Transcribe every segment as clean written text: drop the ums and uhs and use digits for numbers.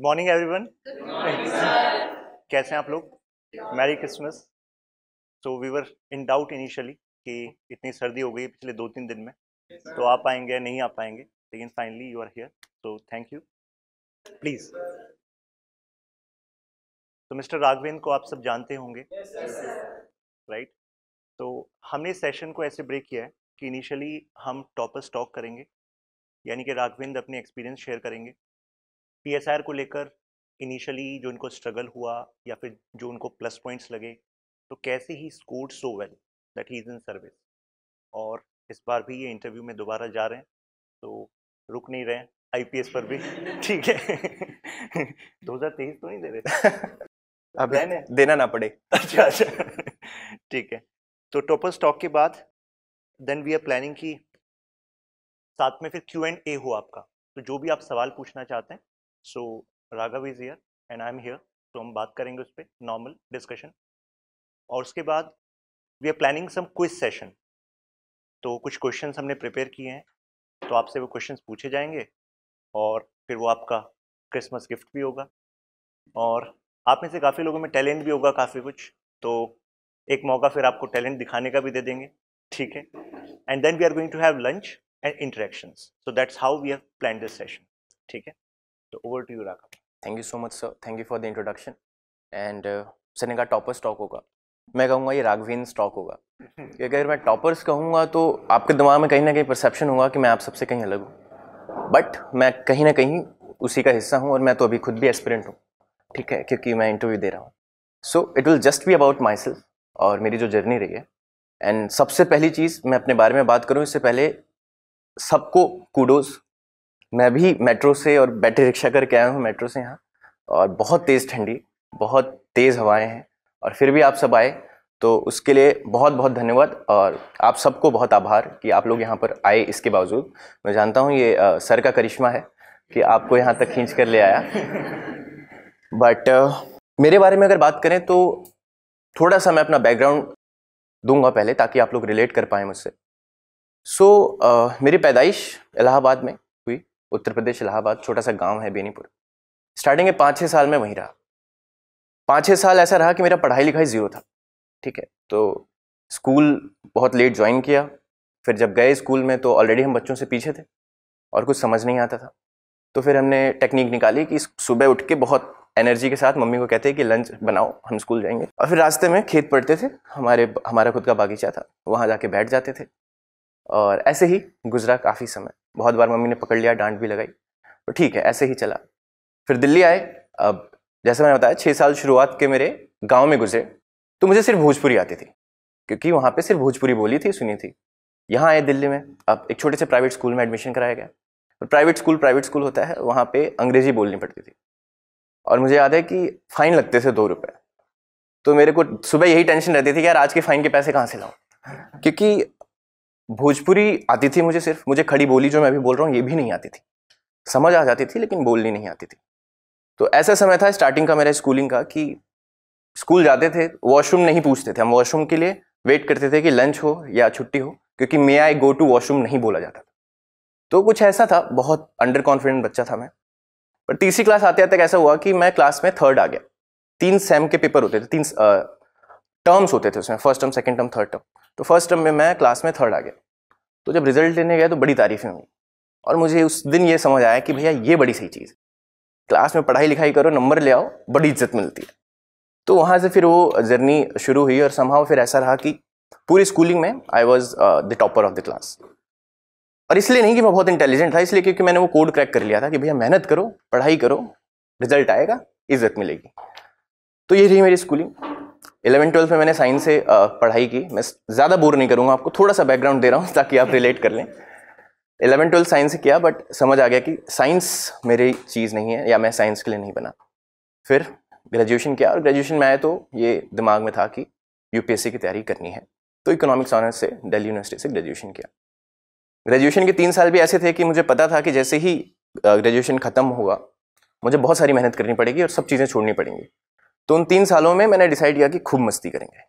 Morning everyone. कैसे हैं आप लोग? Merry Christmas. So we were in doubt initially कि इतनी सर्दी हो गई पिछले 2-3 दिन में, तो आ पाएंगे या नहीं आ पाएंगे, लेकिन finally you are here, so thank you. Please. तो मिस्टर राघवेंद्र को आप सब जानते होंगे, राइट? तो हमने इस सेशन को ऐसे ब्रेक किया है कि इनिशियली हम टॉपर्स टॉक करेंगे, यानी कि राघवेंद्र अपने एक्सपीरियंस शेयर करेंगे पीएसआर को लेकर। इनिशियली जो उनको स्ट्रगल हुआ या फिर जो उनको प्लस पॉइंट्स लगे, तो कैसे he scored so well that he is in service. और इस बार भी ये इंटरव्यू में दोबारा जा रहे हैं, तो रुक नहीं रहे हैं आईपीएस पर भी। ठीक है। 2023 तो नहीं दे रहे? अब प्लान है देना ना पड़े। अच्छा अच्छा। ठीक है। तो टॉपर स्टॉक के बाद देन वी आर प्लानिंग की साथ में फिर Q&A हो आपका, तो जो भी आप सवाल पूछना चाहते हैं, so Raghav is here and I am here, तो हम बात करेंगे उस पर, नॉर्मल डिस्कशन। और उसके बाद we are planning some quiz session. तो कुछ क्वेश्चंस हमने प्रिपेयर किए हैं, तो आपसे वो क्वेश्चंस पूछे जाएंगे और फिर वो आपका क्रिसमस गिफ्ट भी होगा। और आप में से काफ़ी लोगों में टैलेंट भी होगा काफ़ी कुछ, तो एक मौका फिर आपको टैलेंट दिखाने का भी दे देंगे, ठीक है? And then we are going to have lunch and interactions, so that's how we have planned this session, ठीक है? तो over to you Raghav. Thank you so much sir, thank you for the introduction. And sir ने कहा topper stock होगा, मैं कहूँगा ये Raghavendra stock होगा, क्योंकि अगर मैं टॉपर्स कहूँगा तो आपके दिमाग में कहीं ना कहीं परसेप्शन होगा कि मैं आप सबसे कहीं अलग हूँ, बट मैं कहीं ना कहीं उसी का हिस्सा हूँ, और मैं तो अभी खुद भी एस्पिरेंट हूँ, ठीक है, क्योंकि मैं इंटरव्यू दे रहा हूँ। So it will just be about my self और मेरी जो जर्नी रही है। एंड सबसे पहली चीज़ मैं अपने बारे में बात करूँ इससे पहले, सबको कूडोज। मैं भी मेट्रो से और बैटरी रिक्शा करके आया हूँ मेट्रो से यहाँ, और बहुत तेज़ ठंडी, बहुत तेज़ हवाएं हैं, और फिर भी आप सब आए, तो उसके लिए बहुत बहुत धन्यवाद। और आप सबको बहुत आभार कि आप लोग यहाँ पर आए। इसके बावजूद मैं जानता हूँ ये सर का करिश्मा है कि आपको यहाँ तक खींच कर ले आया। बट मेरे बारे में अगर बात करें तो थोड़ा सा मैं अपना बैकग्राउंड दूंगा पहले, ताकि आप लोग रिलेट कर पाएँ मुझसे। मेरी पैदाइश इलाहाबाद में हुई, उत्तर प्रदेश इलाहाबाद, छोटा सा गांव है बेनीपुर। स्टार्टिंग के 5-6 साल में वहीं रहा। 5-6 साल ऐसा रहा कि मेरा पढ़ाई लिखाई ज़ीरो था, ठीक है। तो स्कूल बहुत लेट ज्वाइन किया, फिर जब गए स्कूल में तो ऑलरेडी हम बच्चों से पीछे थे और कुछ समझ नहीं आता था। तो फिर हमने टेक्निक निकाली कि सुबह उठ के बहुत एनर्जी के साथ मम्मी को कहते हैं कि लंच बनाओ, हम स्कूल जाएंगे। और फिर रास्ते में खेत पड़ते थे, हमारा खुद का बागीचा था, वहाँ जाके बैठ जाते थे, और ऐसे ही गुजरा काफ़ी समय। बहुत बार मम्मी ने पकड़ लिया, डांट भी लगाई, तो ठीक है, ऐसे ही चला। फिर दिल्ली आए। अब जैसे मैंने बताया 6 साल शुरुआत के मेरे गांव में गुजरे, तो मुझे सिर्फ भोजपुरी आती थी, क्योंकि वहाँ पे सिर्फ भोजपुरी बोली थी, सुनी थी। यहाँ आए दिल्ली में, अब एक छोटे से प्राइवेट स्कूल में एडमिशन कराया गया। और प्राइवेट स्कूल होता है, वहाँ पे अंग्रेजी बोलनी पड़ती थी, और मुझे याद है कि फ़ाइन लगते थे 2 रुपये। तो मेरे को सुबह यही टेंशन रहती थी कि यार आज के फ़ाइन के पैसे कहाँ से लाऊं, क्योंकि भोजपुरी आती थी मुझे सिर्फ, मुझे खड़ी बोली जो मैं अभी बोल रहा हूँ ये भी नहीं आती थी। समझ आ जाती थी लेकिन बोलनी नहीं आती थी। तो ऐसा समय था स्टार्टिंग का मेरा स्कूलिंग का कि स्कूल जाते थे, वॉशरूम नहीं पूछते थे हम, वॉशरूम के लिए वेट करते थे कि लंच हो या छुट्टी हो, क्योंकि मे आई गो टू वॉशरूम नहीं बोला जाता था। तो कुछ ऐसा था, बहुत अंडर कॉन्फिडेंट बच्चा था मैं। पर तीसरी क्लास आते आते ऐसा हुआ कि मैं क्लास में थर्ड आ गया। 3 सेम के पेपर होते थे, 3 टर्म्स होते थे उसमें, first term, second term, third term. तो फर्स्ट टर्म में मैं क्लास में थर्ड आ गया। तो जब रिजल्ट लेने गया तो बड़ी तारीफें हुई, और मुझे उस दिन ये समझ आया कि भैया ये बड़ी सही चीज़, क्लास में पढ़ाई लिखाई करो, नंबर ले आओ, बड़ी इज्जत मिलती है। तो वहाँ से फिर वो जर्नी शुरू हुई, और समहाउ फिर ऐसा रहा कि पूरी स्कूलिंग में I was the topper of the class. और इसलिए नहीं कि मैं बहुत इंटेलिजेंट था, इसलिए क्योंकि मैंने वो कोड क्रैक कर लिया था कि भैया मेहनत करो, पढ़ाई करो, रिजल्ट आएगा, इज्जत मिलेगी। तो ये रही मेरी स्कूलिंग। 11-12 में मैंने साइंस से पढ़ाई की। मैं ज़्यादा बोर नहीं करूँगा आपको, थोड़ा सा बैकग्राउंड दे रहा हूँ ताकि आप रिलेट कर लें। 11-12 साइंस से किया, बट समझ आ गया कि साइंस मेरी चीज़ नहीं है, या मैं साइंस के लिए नहीं बना। फिर ग्रेजुएशन किया, और ग्रेजुएशन में आए तो ये दिमाग में था कि यूपीएससी की तैयारी करनी है, तो इकोनॉमिक्स ऑनर्स से दिल्ली यूनिवर्सिटी से ग्रेजुएशन किया। ग्रेजुएशन के 3 साल भी ऐसे थे कि मुझे पता था कि जैसे ही ग्रेजुएशन ख़त्म हुआ मुझे बहुत सारी मेहनत करनी पड़ेगी और सब चीज़ें छोड़नी पड़ेंगी। तो उन 3 सालों में मैंने डिसाइड किया कि खूब मस्ती करेंगे,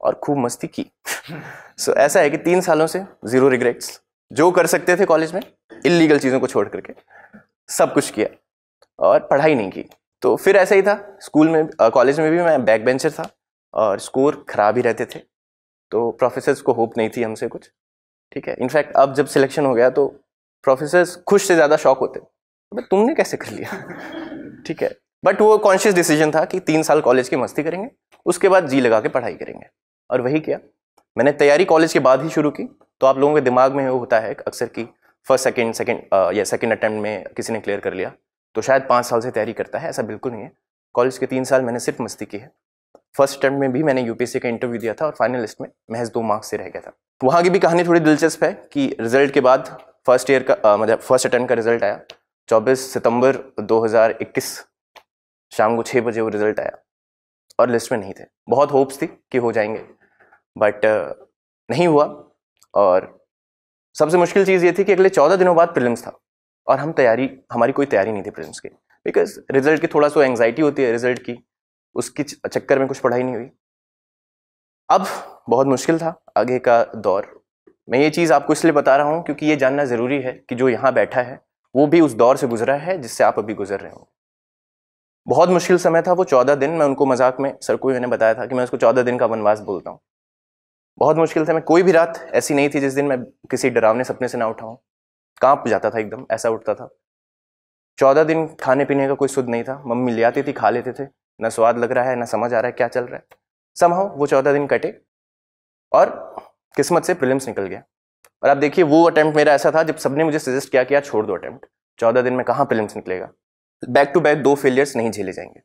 और खूब मस्ती की। सो ऐसा है कि 3 सालों से ज़ीरो रिग्रेट्स, जो कर सकते थे कॉलेज में इलीगल चीज़ों को छोड़ करके सब कुछ किया। और पढ़ाई नहीं की। तो फिर ऐसा ही था, स्कूल में कॉलेज में भी मैं बैक बेंचर था और स्कोर खराब ही रहते थे, तो प्रोफेसर्स को होप नहीं थी हमसे कुछ, ठीक है। इनफैक्ट अब जब सिलेक्शन हो गया तो प्रोफेसर्स खुश से ज़्यादा शौक होते, तुमने कैसे कर लिया ठीक है। बट वो कॉन्शियस डिसीजन था कि 3 साल कॉलेज की मस्ती करेंगे, उसके बाद जी लगा के पढ़ाई करेंगे, और वही किया। मैंने तैयारी कॉलेज के बाद ही शुरू की। तो आप लोगों के दिमाग में वो होता है अक्सर कि फर्स्ट सेकंड अटेम्प्ट में किसी ने क्लियर कर लिया तो शायद 5 साल से तैयारी करता है, ऐसा बिल्कुल नहीं है। कॉलेज के 3 साल मैंने सिर्फ मस्ती की है। फर्स्ट अटेम्प्ट में भी मैंने यूपीएससी का इंटरव्यू दिया था और फाइनल लिस्ट में महज 2 मार्क्स से रह गया था। वहाँ की भी कहानी थोड़ी दिलचस्प है कि रिजल्ट के बाद फर्स्ट ईयर का मतलब फर्स्ट अटेम्प्ट का रिजल्ट आया 24 सितंबर 2021 शाम को 6 बजे वो रिजल्ट आया और लिस्ट में नहीं थे। बहुत होप्स थी कि हो जाएंगे, बट नहीं हुआ। और सबसे मुश्किल चीज़ ये थी कि अगले 14 दिनों बाद प्रीलिम्स था और हमारी कोई तैयारी नहीं थी प्रीलिम्स की, बिकॉज रिजल्ट की थोड़ा सा एंग्जाइटी होती है रिजल्ट की, उसकी चक्कर में कुछ पढ़ाई नहीं हुई। अब बहुत मुश्किल था आगे का दौर। मैं ये चीज़ आपको इसलिए बता रहा हूँ क्योंकि ये जानना ज़रूरी है कि जो यहाँ बैठा है वो भी उस दौर से गुजरा है जिससे आप अभी गुजर रहे हो। बहुत मुश्किल समय था वो 14 दिन। मैं उनको मजाक में, सर को भी मैंने बताया था कि मैं उसको 14 दिन का वनवास बोलता हूँ। बहुत मुश्किल था। मैं कोई भी रात ऐसी नहीं थी जिस दिन मैं किसी डरावने सपने से ना उठाऊँ। कांप जाता था एकदम, ऐसा उठता था। 14 दिन खाने पीने का कोई सुध नहीं था। मम्मी ले आती थी, खा लेते थे, ना स्वाद लग रहा है ना समझ आ रहा है क्या चल रहा है। समहाउ वो 14 दिन कटे और किस्मत से प्रीलिम्स निकल गया। और आप देखिए वो अटेम्प्ट मेरा ऐसा था जब सबने मुझे सजेस्ट किया कि यार छोड़ दो अटेम्प्ट, 14 दिन में कहाँ प्रीलिम्स निकलेगा, बैक टू बैक 2 फेलियर्स नहीं झेले जाएंगे।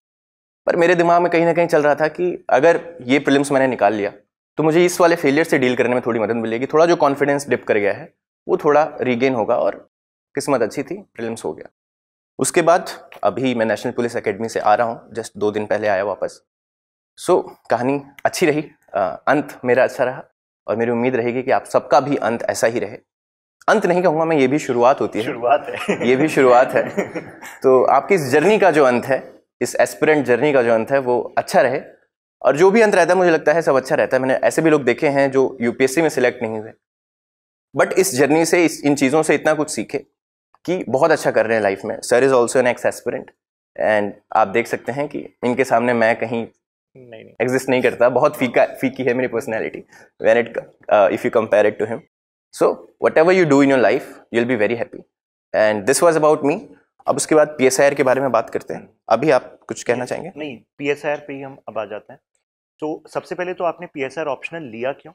पर मेरे दिमाग में कहीं ना कहीं चल रहा था कि अगर ये प्रीलिम्स मैंने निकाल लिया तो मुझे इस वाले फेलियर से डील करने में थोड़ी मदद मिलेगी, थोड़ा जो कॉन्फिडेंस डिप कर गया है वो थोड़ा रीगेन होगा। और किस्मत अच्छी थी, प्रीलिम्स हो गया। उसके बाद अभी मैं नेशनल पुलिस एकेडमी से आ रहा हूँ, जस्ट 2 दिन पहले आया वापस। सो कहानी अच्छी रही, अंत मेरा अच्छा रहा और मेरी उम्मीद रहेगी कि आप सबका भी अंत ऐसा ही रहे। अंत नहीं कहूँगा मैं, ये भी शुरुआत होती है, शुरुआत है ये भी शुरुआत है। तो आपकी इस जर्नी का जो अंत है, इस एस्पिरेंट जर्नी का जो अंत है वो अच्छा रहे। और जो भी अंत रहता है मुझे लगता है सब अच्छा रहता है। मैंने ऐसे भी लोग देखे हैं जो यूपीएससी में सिलेक्ट नहीं हुए, बट इस जर्नी से इन चीज़ों से इतना कुछ सीखे कि बहुत अच्छा कर रहे हैं लाइफ में। Sir is also an x aspirant and आप देख सकते हैं कि इनके सामने मैं कहीं नहीं एग्जिस्ट नहीं करता। बहुत फीकी है मेरी personality when it if you compare it to him. So whatever you do in your life you will be very happy and this was about me. अब उसके बाद पीएसआईआर के बारे में बात करते हैं। अभी आप कुछ कहना चाहेंगे? नहीं, पीएसआईआर पे ही हम अब आ जाते हैं। तो सबसे पहले तो आपने पीएसआईआर ऑप्शनल लिया क्यों,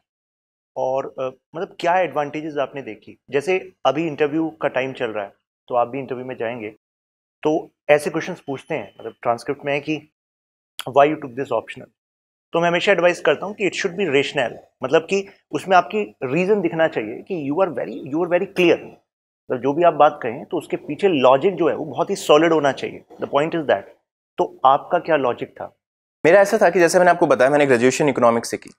और मतलब क्या एडवांटेजेस आपने देखी? जैसे अभी इंटरव्यू का टाइम चल रहा है तो आप भी इंटरव्यू में जाएंगे तो ऐसे क्वेश्चंस पूछते हैं, मतलब ट्रांसक्रिप्ट में है कि why you took this optional. तो मैं हमेशा एडवाइस करता हूँ कि इट शुड बी रेशनल, मतलब कि उसमें आपकी रीजन दिखना चाहिए कि यू आर वेरी क्लियर। मतलब जो भी आप बात करें तो उसके पीछे लॉजिक जो है वो बहुत ही सॉलिड होना चाहिए। The point is that. तो आपका क्या लॉजिक था? मेरा ऐसा था कि जैसे मैंने आपको बताया मैंने ग्रेजुएशन इकोनॉमिक्स से की,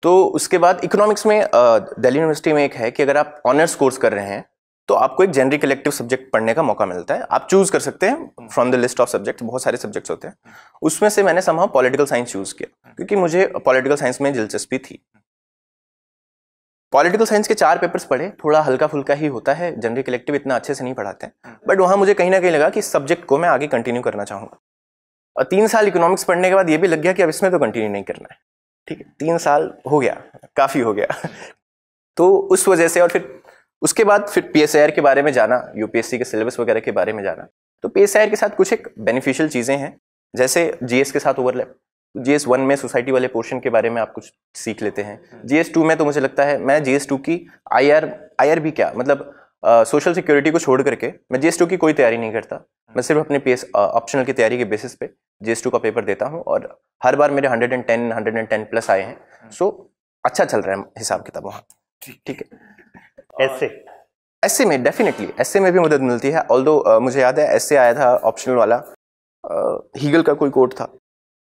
तो उसके बाद इकोनॉमिक्स में दिल्ली यूनिवर्सिटी में एक है कि अगर आप ऑनर्स कोर्स कर रहे हैं तो आपको एक जनरल इलेक्टिव सब्जेक्ट पढ़ने का मौका मिलता है। आप चूज कर सकते हैं from the list of subject, बहुत सारे सब्जेक्ट्स होते हैं। उसमें से मैंने समहाउ पॉलिटिकल साइंस चूज किया क्योंकि मुझे पॉलिटिकल साइंस में दिलचस्पी थी। पॉलिटिकल साइंस के 4 पेपर्स पढ़े, थोड़ा हल्का फुल्का ही होता है, जनरल इलेक्टिव इतना अच्छे से नहीं पढ़ाते हैं, बट वहां मुझे कहीं ना कहीं लगा कि इस सब्जेक्ट को मैं आगे कंटिन्यू करना चाहूंगा। और 3 साल इकोनॉमिक्स पढ़ने के बाद ये भी लग गया कि अब इसमें तो कंटिन्यू नहीं करना है। ठीक है, 3 साल हो गया, काफी हो गया तो उस वजह से, और फिर उसके बाद फिर पीएसआईआर के बारे में जाना, यूपीएससी के सिलेबस वगैरह के बारे में जाना। तो पीएसआईआर के साथ कुछ एक बेनिफिशियल चीजें हैं, जैसे जीएस के साथ ओवरलैप। जीएस 1 में सोसाइटी वाले पोर्शन के बारे में आप कुछ सीख लेते हैं। जीएस 2 में तो मुझे लगता है मैं जीएस 2 की आईआर भी क्या मतलब सोशल सिक्योरिटी को छोड़ करके मैं जीएस 2 की कोई तैयारी नहीं करता। मैं सिर्फ अपने पीएस ऑप्शनल की तैयारी के बेसिस पे जीएस 2 का पेपर देता हूँ और हर बार मेरे 110 प्लस आए हैं। सो अच्छा चल रहा है हिसाब किताब वहाँ। ठीक है। ऐसे में डेफिनेटली ऐसे में भी मदद मिलती है। ऑल्दो मुझे याद है ऐसे आया था ऑप्शनल वाला, हीगल का कोई कोट था,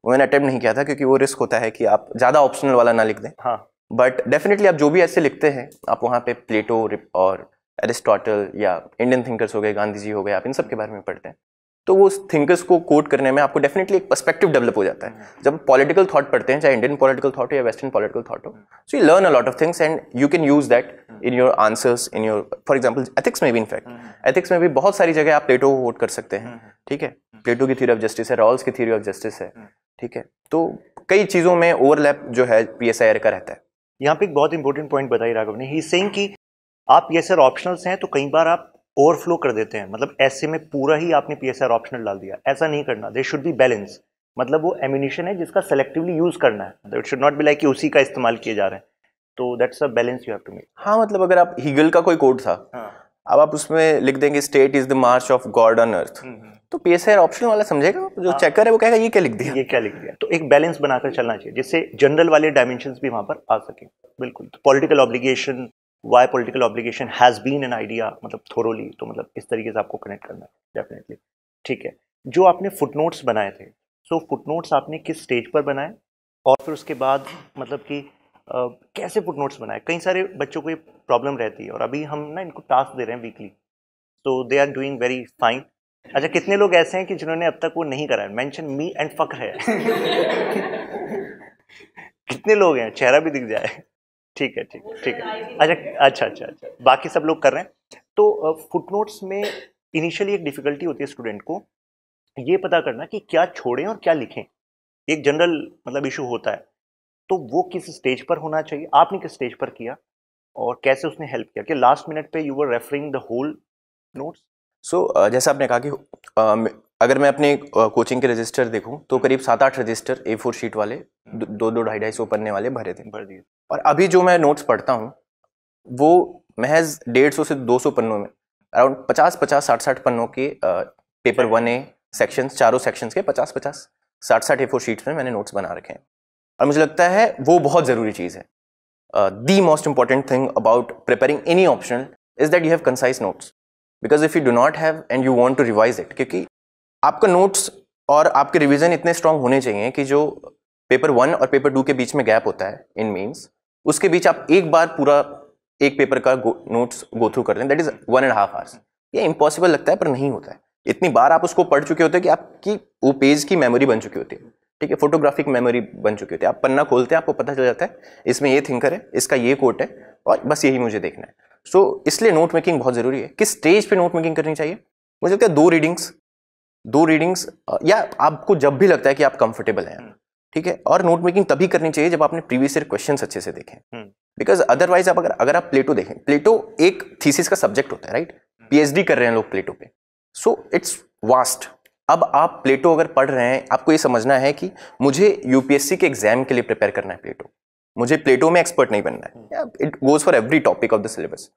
वो मैंने अटेम्प्ट नहीं किया था क्योंकि वो रिस्क होता है कि आप ज़्यादा ऑप्शनल वाला ना लिख दें। हाँ, बट डेफिनेटली आप जो भी ऐसे लिखते हैं आप वहाँ पे प्लेटो और एरिस्टोटल या इंडियन थिंकर्स हो गए, गांधी जी हो गए, आप इन सब के बारे में पढ़ते हैं। तो वो थिंकर्स को कोट करने में आपको डेफिनेटली एक पर्सपेक्टिव डेवलप हो जाता है। जब पॉलिटिकल थॉट पढ़ते हैं, चाहे इंडियन पॉलिटिकल थॉट हो या वेस्टर्न पॉलिटिकल थॉट हो, so you learn a lot of things and you can use that in your answers, in your, for example ethics में भी, इनफैक्ट एथिक्स में भी बहुत सारी जगह आप प्लेटो को कोट कर सकते हैं, ठीक है। प्लेटो की थ्योरी ऑफ जस्टिस है, रॉल्स की थ्योरी ऑफ जस्टिस है, ठीक है। तो कई चीजों में ओवरलैप जो है पीएसआईआर का रहता है। यहाँ पे एक बहुत इंपॉर्टेंट पॉइंट बताई राघव ने, ही सेइंग कि आप पीएसआर ऑप्शनल्स हैं तो कई बार आप ओवरफ्लो कर देते हैं, मतलब ऐसे में पूरा ही आपने पीएसआर ऑप्शनल डाल दिया, ऐसा नहीं करना। देयर शुड बी बैलेंस, मतलब वो एम्यूनिशन है जिसका सेलेक्टिवली यूज करना है, it should not be like कि उसी का इस्तेमाल किए जा रहे हैं। तो that's a balance you have to make. हाँ, मतलब अगर आप हीगल का कोई कोड था, अब आप उसमें लिख देंगे state is the March of God on earth, तो पीएसआर ऑप्शनल वाला समझेगा, जो चेकर है वो कहेगा ये क्या लिख दिया, ये क्या लिख दिया। तो एक बैलेंस बनाकर चलना चाहिए जिससे जनरल वाले डायमेंशंस भी वहां पर आ सके। बिल्कुल। Political obligation, why political obligation has been an idea, मतलब थोरोली, तो मतलब इस तरीके से आपको कनेक्ट करना है डेफिनेटली। ठीक है, जो आपने फुटनोट्स बनाए थे, सो फुटनोट्स आपने किस स्टेज पर बनाए और फिर उसके बाद मतलब कि कैसे फुटनोट्स बनाए? कई सारे बच्चों को ये प्रॉब्लम रहती है और अभी हम ना इनको टास्क दे रहे हैं वीकली, तो they are doing very fine. अच्छा, कितने लोग ऐसे हैं कि जिन्होंने अब तक वो नहीं करा है? मेंशन मी एंड फक्र है। कितने लोग हैं? चेहरा भी दिख जाए। ठीक है, ठीक है, ठीक है। अच्छा, बाकी सब लोग कर रहे हैं। तो फुटनोट्स में इनिशियली एक डिफिकल्टी होती है स्टूडेंट को ये पता करना कि क्या छोड़ें और क्या लिखें। एक जनरल मतलब इशू होता है, तो वो किस स्टेज पर होना चाहिए? आपने किस स्टेज पर किया और कैसे उसने हेल्प किया कि लास्ट मिनट पे you were referring the whole notes? So जैसा आपने कहा कि अगर मैं अपने कोचिंग के रजिस्टर देखूं तो करीब 7-8 रजिस्टर A4 शीट वाले 2-2, 250-250 पन्ने वाले भर दिए। और अभी जो मैं नोट्स पढ़ता हूं वो महज 150 से 200 पन्नों में अराउंड 50-50, 60-60 पन्नों के पेपर 1A सेक्शंस, चारों सेक्शंस के 50-50, 60-60 A4 शीट्स में मैंने नोट्स बना रखे हैं। और मुझे लगता है वो बहुत ज़रूरी चीज़ है। The most important thing about preparing any optional is that you have concise notes, because if you do not have and you want to revise it, क्योंकि आपका नोट्स और आपके रिवीजन इतने स्ट्रांग होने चाहिए कि जो पेपर 1 और पेपर 2 के बीच में गैप होता है इन मीन्स, उसके बीच आप एक बार पूरा एक पेपर का नोट्स गो थ्रू कर लें, दैट इज 1.5 आवर्स। ये इम्पॉसिबल लगता है पर नहीं होता है। इतनी बार आप उसको पढ़ चुके होते हैं कि आपकी वो पेज की मेमोरी बन चुकी होती है, ठीक है, फोटोग्राफिक मेमोरी बन चुकी होती है। आप पन्ना खोलते हैं, आपको पता चल जाता है इसमें ये थिंकर है, इसका ये कोट है और बस यही मुझे देखना है। सो इसलिए नोट मेकिंग बहुत जरूरी है। किस स्टेज पे नोट मेकिंग करनी चाहिए? मुझे लगता है 2 रीडिंग्स या आपको जब भी लगता है कि आप कंफर्टेबल हैं, ठीक है। और नोट मेकिंग तभी करनी चाहिए जब आपने प्रीवियस ईयर क्वेश्चंस अच्छे से देखें, बिकॉज अदरवाइज आप अगर आप प्लेटो देखें, प्लेटो एक थीसिस का सब्जेक्ट होता है, राइट? पीएचडी कर रहे हैं लोग प्लेटो पे, सो इट्स वास्ट। अब आप प्लेटो अगर पढ़ रहे हैं, आपको ये समझना है कि मुझे यूपीएससी के एग्जाम के लिए प्रिपेयर करना है प्लेटो, मुझे प्लेटो में एक्सपर्ट नहीं बनना है। It goes for every topic of the syllabus.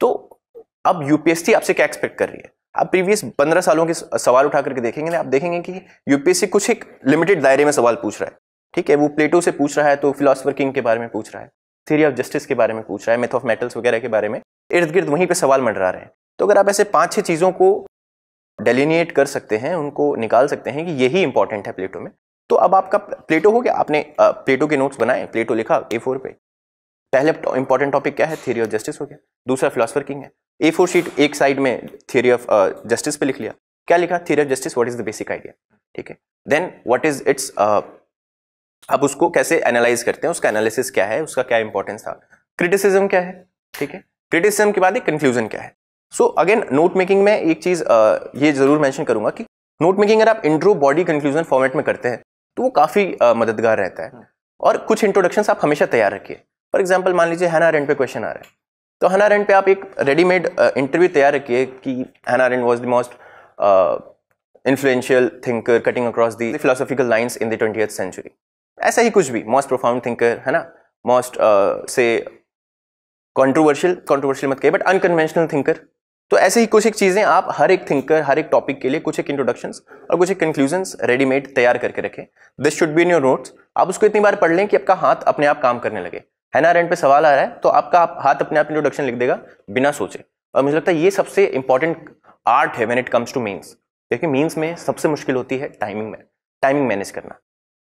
तो अब यूपीएससी आपसे क्या एक्सपेक्ट कर रही है? आप प्रीवियस 15 सालों के सवाल उठा करके देखेंगे ना, आप देखेंगे कि यूपीएससी कुछ एक लिमिटेड दायरे में सवाल पूछ रहा है, ठीक है। वो प्लेटो से पूछ रहा है तो फिलोसोफर किंग के बारे में पूछ रहा है, थ्योरी ऑफ जस्टिस के बारे में पूछ रहा है, मेथ ऑफ मेटल्स वगैरह के बारे में, इर्द गिर्द वहीं पे सवाल मंडरा रहे हैं। तो अगर आप ऐसे 5-6 चीजों को डेलिनिएट कर सकते हैं, उनको निकाल सकते हैं कि यही इंपॉर्टेंट है प्लेटो में, तो अब आपका प्लेटो हो गया। आपने प्लेटो के नोट्स बनाए, प्लेटो लिखा A4 पे, पहले इंपॉर्टेंट टॉपिक क्या है? थ्योरी ऑफ जस्टिस हो गया, दूसरा फिलोसोफर किंग है। A4 शीट एक साइड में थ्योरी ऑफ जस्टिस पे लिख लिया, क्या लिखा? Theory of justice, what is the basic idea, ठीक है। देन व्हाट इज इट्स, अब उसको कैसे एनालाइज करते हैं, उसका एनालिसिस क्या है, उसका क्या इंपॉर्टेंस था, क्रिटिसिज्म क्या है, ठीक है। क्रिटिसिज्म के बाद एक कंक्लूजन क्या है। सो अगेन नोट मेकिंग में एक चीज ये जरूर मेंशन करूंगा कि नोट मेकिंग अगर आप इंट्रो, बॉडी, कंक्लूजन फॉर्मेट में करते हैं तो वो काफी मददगार रहता है। और कुछ इंट्रोडक्शंस आप हमेशा तैयार रखिए। फॉर एग्जांपल मान लीजिए हैना अरेंड पे क्वेश्चन आ रहा है, तो हैना अरेंड पे आप एक रेडीमेड इंटरव्यू तैयार रखिए कि Hannah Arendt was the most influential thinker cutting across the philosophical lines in the 20th century. ऐसा ही कुछ भी, मोस्ट प्रोफाउंड थिंकर है ना, मोस्ट से कंट्रोवर्शियल मत कहिए बट अनकन्वेंशनल थिंकर। तो ऐसे ही कुछ एक चीजें आप हर एक थिंकर, हर एक टॉपिक के लिए कुछ एक इंट्रोडक्शंस और कुछ एक कंक्लूजन्स रेडीमेड तैयार करके रखें। This should be in your notes. आप उसको इतनी बार पढ़ लें कि आपका हाथ अपने आप काम करने लगे। हैना अरेंड पे सवाल आ रहा है तो आपका हाथ अपने आप इंट्रोडक्शन लिख देगा बिना सोचे। और मुझे लगता है ये सबसे इंपॉर्टेंट आर्ट है when it comes two means, क्योंकि मीन्स में सबसे मुश्किल होती है टाइमिंग मैनेज करना।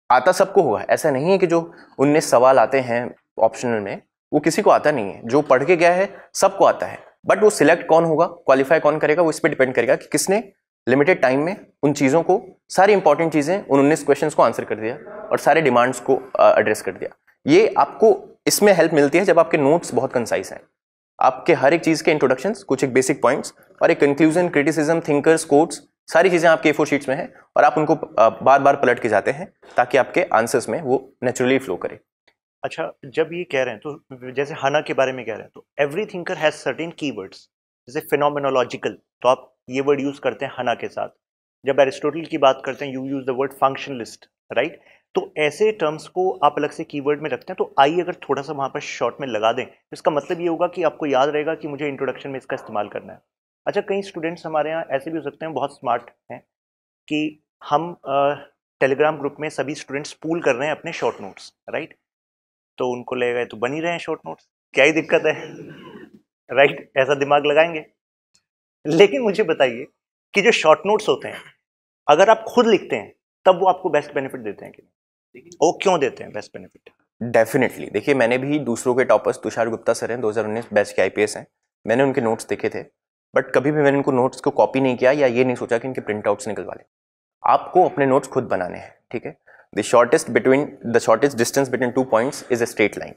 आता सबको हुआ है, ऐसा नहीं है कि जो 19 सवाल आते हैं ऑप्शनल में वो किसी को आता नहीं है। जो पढ़ के गया है सबको आता है, बट वो सिलेक्ट कौन होगा, क्वालिफाई कौन करेगा, वो इस पर डिपेंड करेगा कि किसने लिमिटेड टाइम में उन चीज़ों को, सारी इंपॉर्टेंट चीज़ें, उन 19 क्वेश्चंस को आंसर कर दिया और सारे डिमांड्स को एड्रेस कर दिया। ये आपको इसमें हेल्प मिलती है जब आपके नोट्स बहुत कंसाइज हैं, आपके हर एक चीज़ के इंट्रोडक्शंस, कुछ एक बेसिक पॉइंट्स और एक कंक्लूजन, क्रिटिसिज्म, थिंकर्स, कोट्स, सारी चीज़ें आपके A4 शीट्स में हैं और आप उनको बार बार पलट के जाते हैं ताकि आपके आंसर्स में वो नेचुरली फ्लो करे। अच्छा, जब ये कह रहे हैं तो जैसे हना के बारे में कह रहे हैं तो every thinker has certain keywords, जैसे फिनोमेनोलॉजिकल, तो आप ये वर्ड यूज करते हैं हना के साथ। जब एरिस्टोटल की बात करते हैं, you use the word functionalist, right? तो ऐसे टर्म्स को आप अलग से कीवर्ड में रखते हैं, तो आइए अगर थोड़ा सा वहां पर शॉर्ट में लगा दें, तो इसका मतलब ये होगा कि आपको याद रहेगा कि मुझे इंट्रोडक्शन में इसका इस्तेमाल करना है। अच्छा, कई स्टूडेंट्स हमारे यहाँ ऐसे भी हो सकते हैं, बहुत स्मार्ट हैं, कि हम टेलीग्राम ग्रुप में सभी स्टूडेंट्स पूल कर रहे हैं अपने शॉर्ट नोट्स, राइट? तो उनको लगेगा तो बन ही रहे हैं शॉर्ट नोट्स, क्या ही दिक्कत है, राइट? ऐसा दिमाग लगाएंगे। लेकिन मुझे बताइए कि जो शॉर्ट नोट्स होते हैं, अगर आप खुद लिखते हैं तब वो आपको बेस्ट बेनिफिट देते हैं कि नहीं? वो क्यों देते हैं बेस्ट बेनिफिट? डेफिनेटली। देखिए, मैंने भी दूसरों के टॉपर्स, तुषार गुप्ता सर हैं, 2019 बैच के IPS हैं, मैंने उनके नोट्स देखे थे, बट कभी भी मैंने उनको नोट्स को कॉपी नहीं किया या ये नहीं सोचा कि इनके प्रिंट आउट्स निकलवा लें। आपको अपने नोट्स खुद बनाने हैं, ठीक है? The shortest distance between 2 points is a straight line,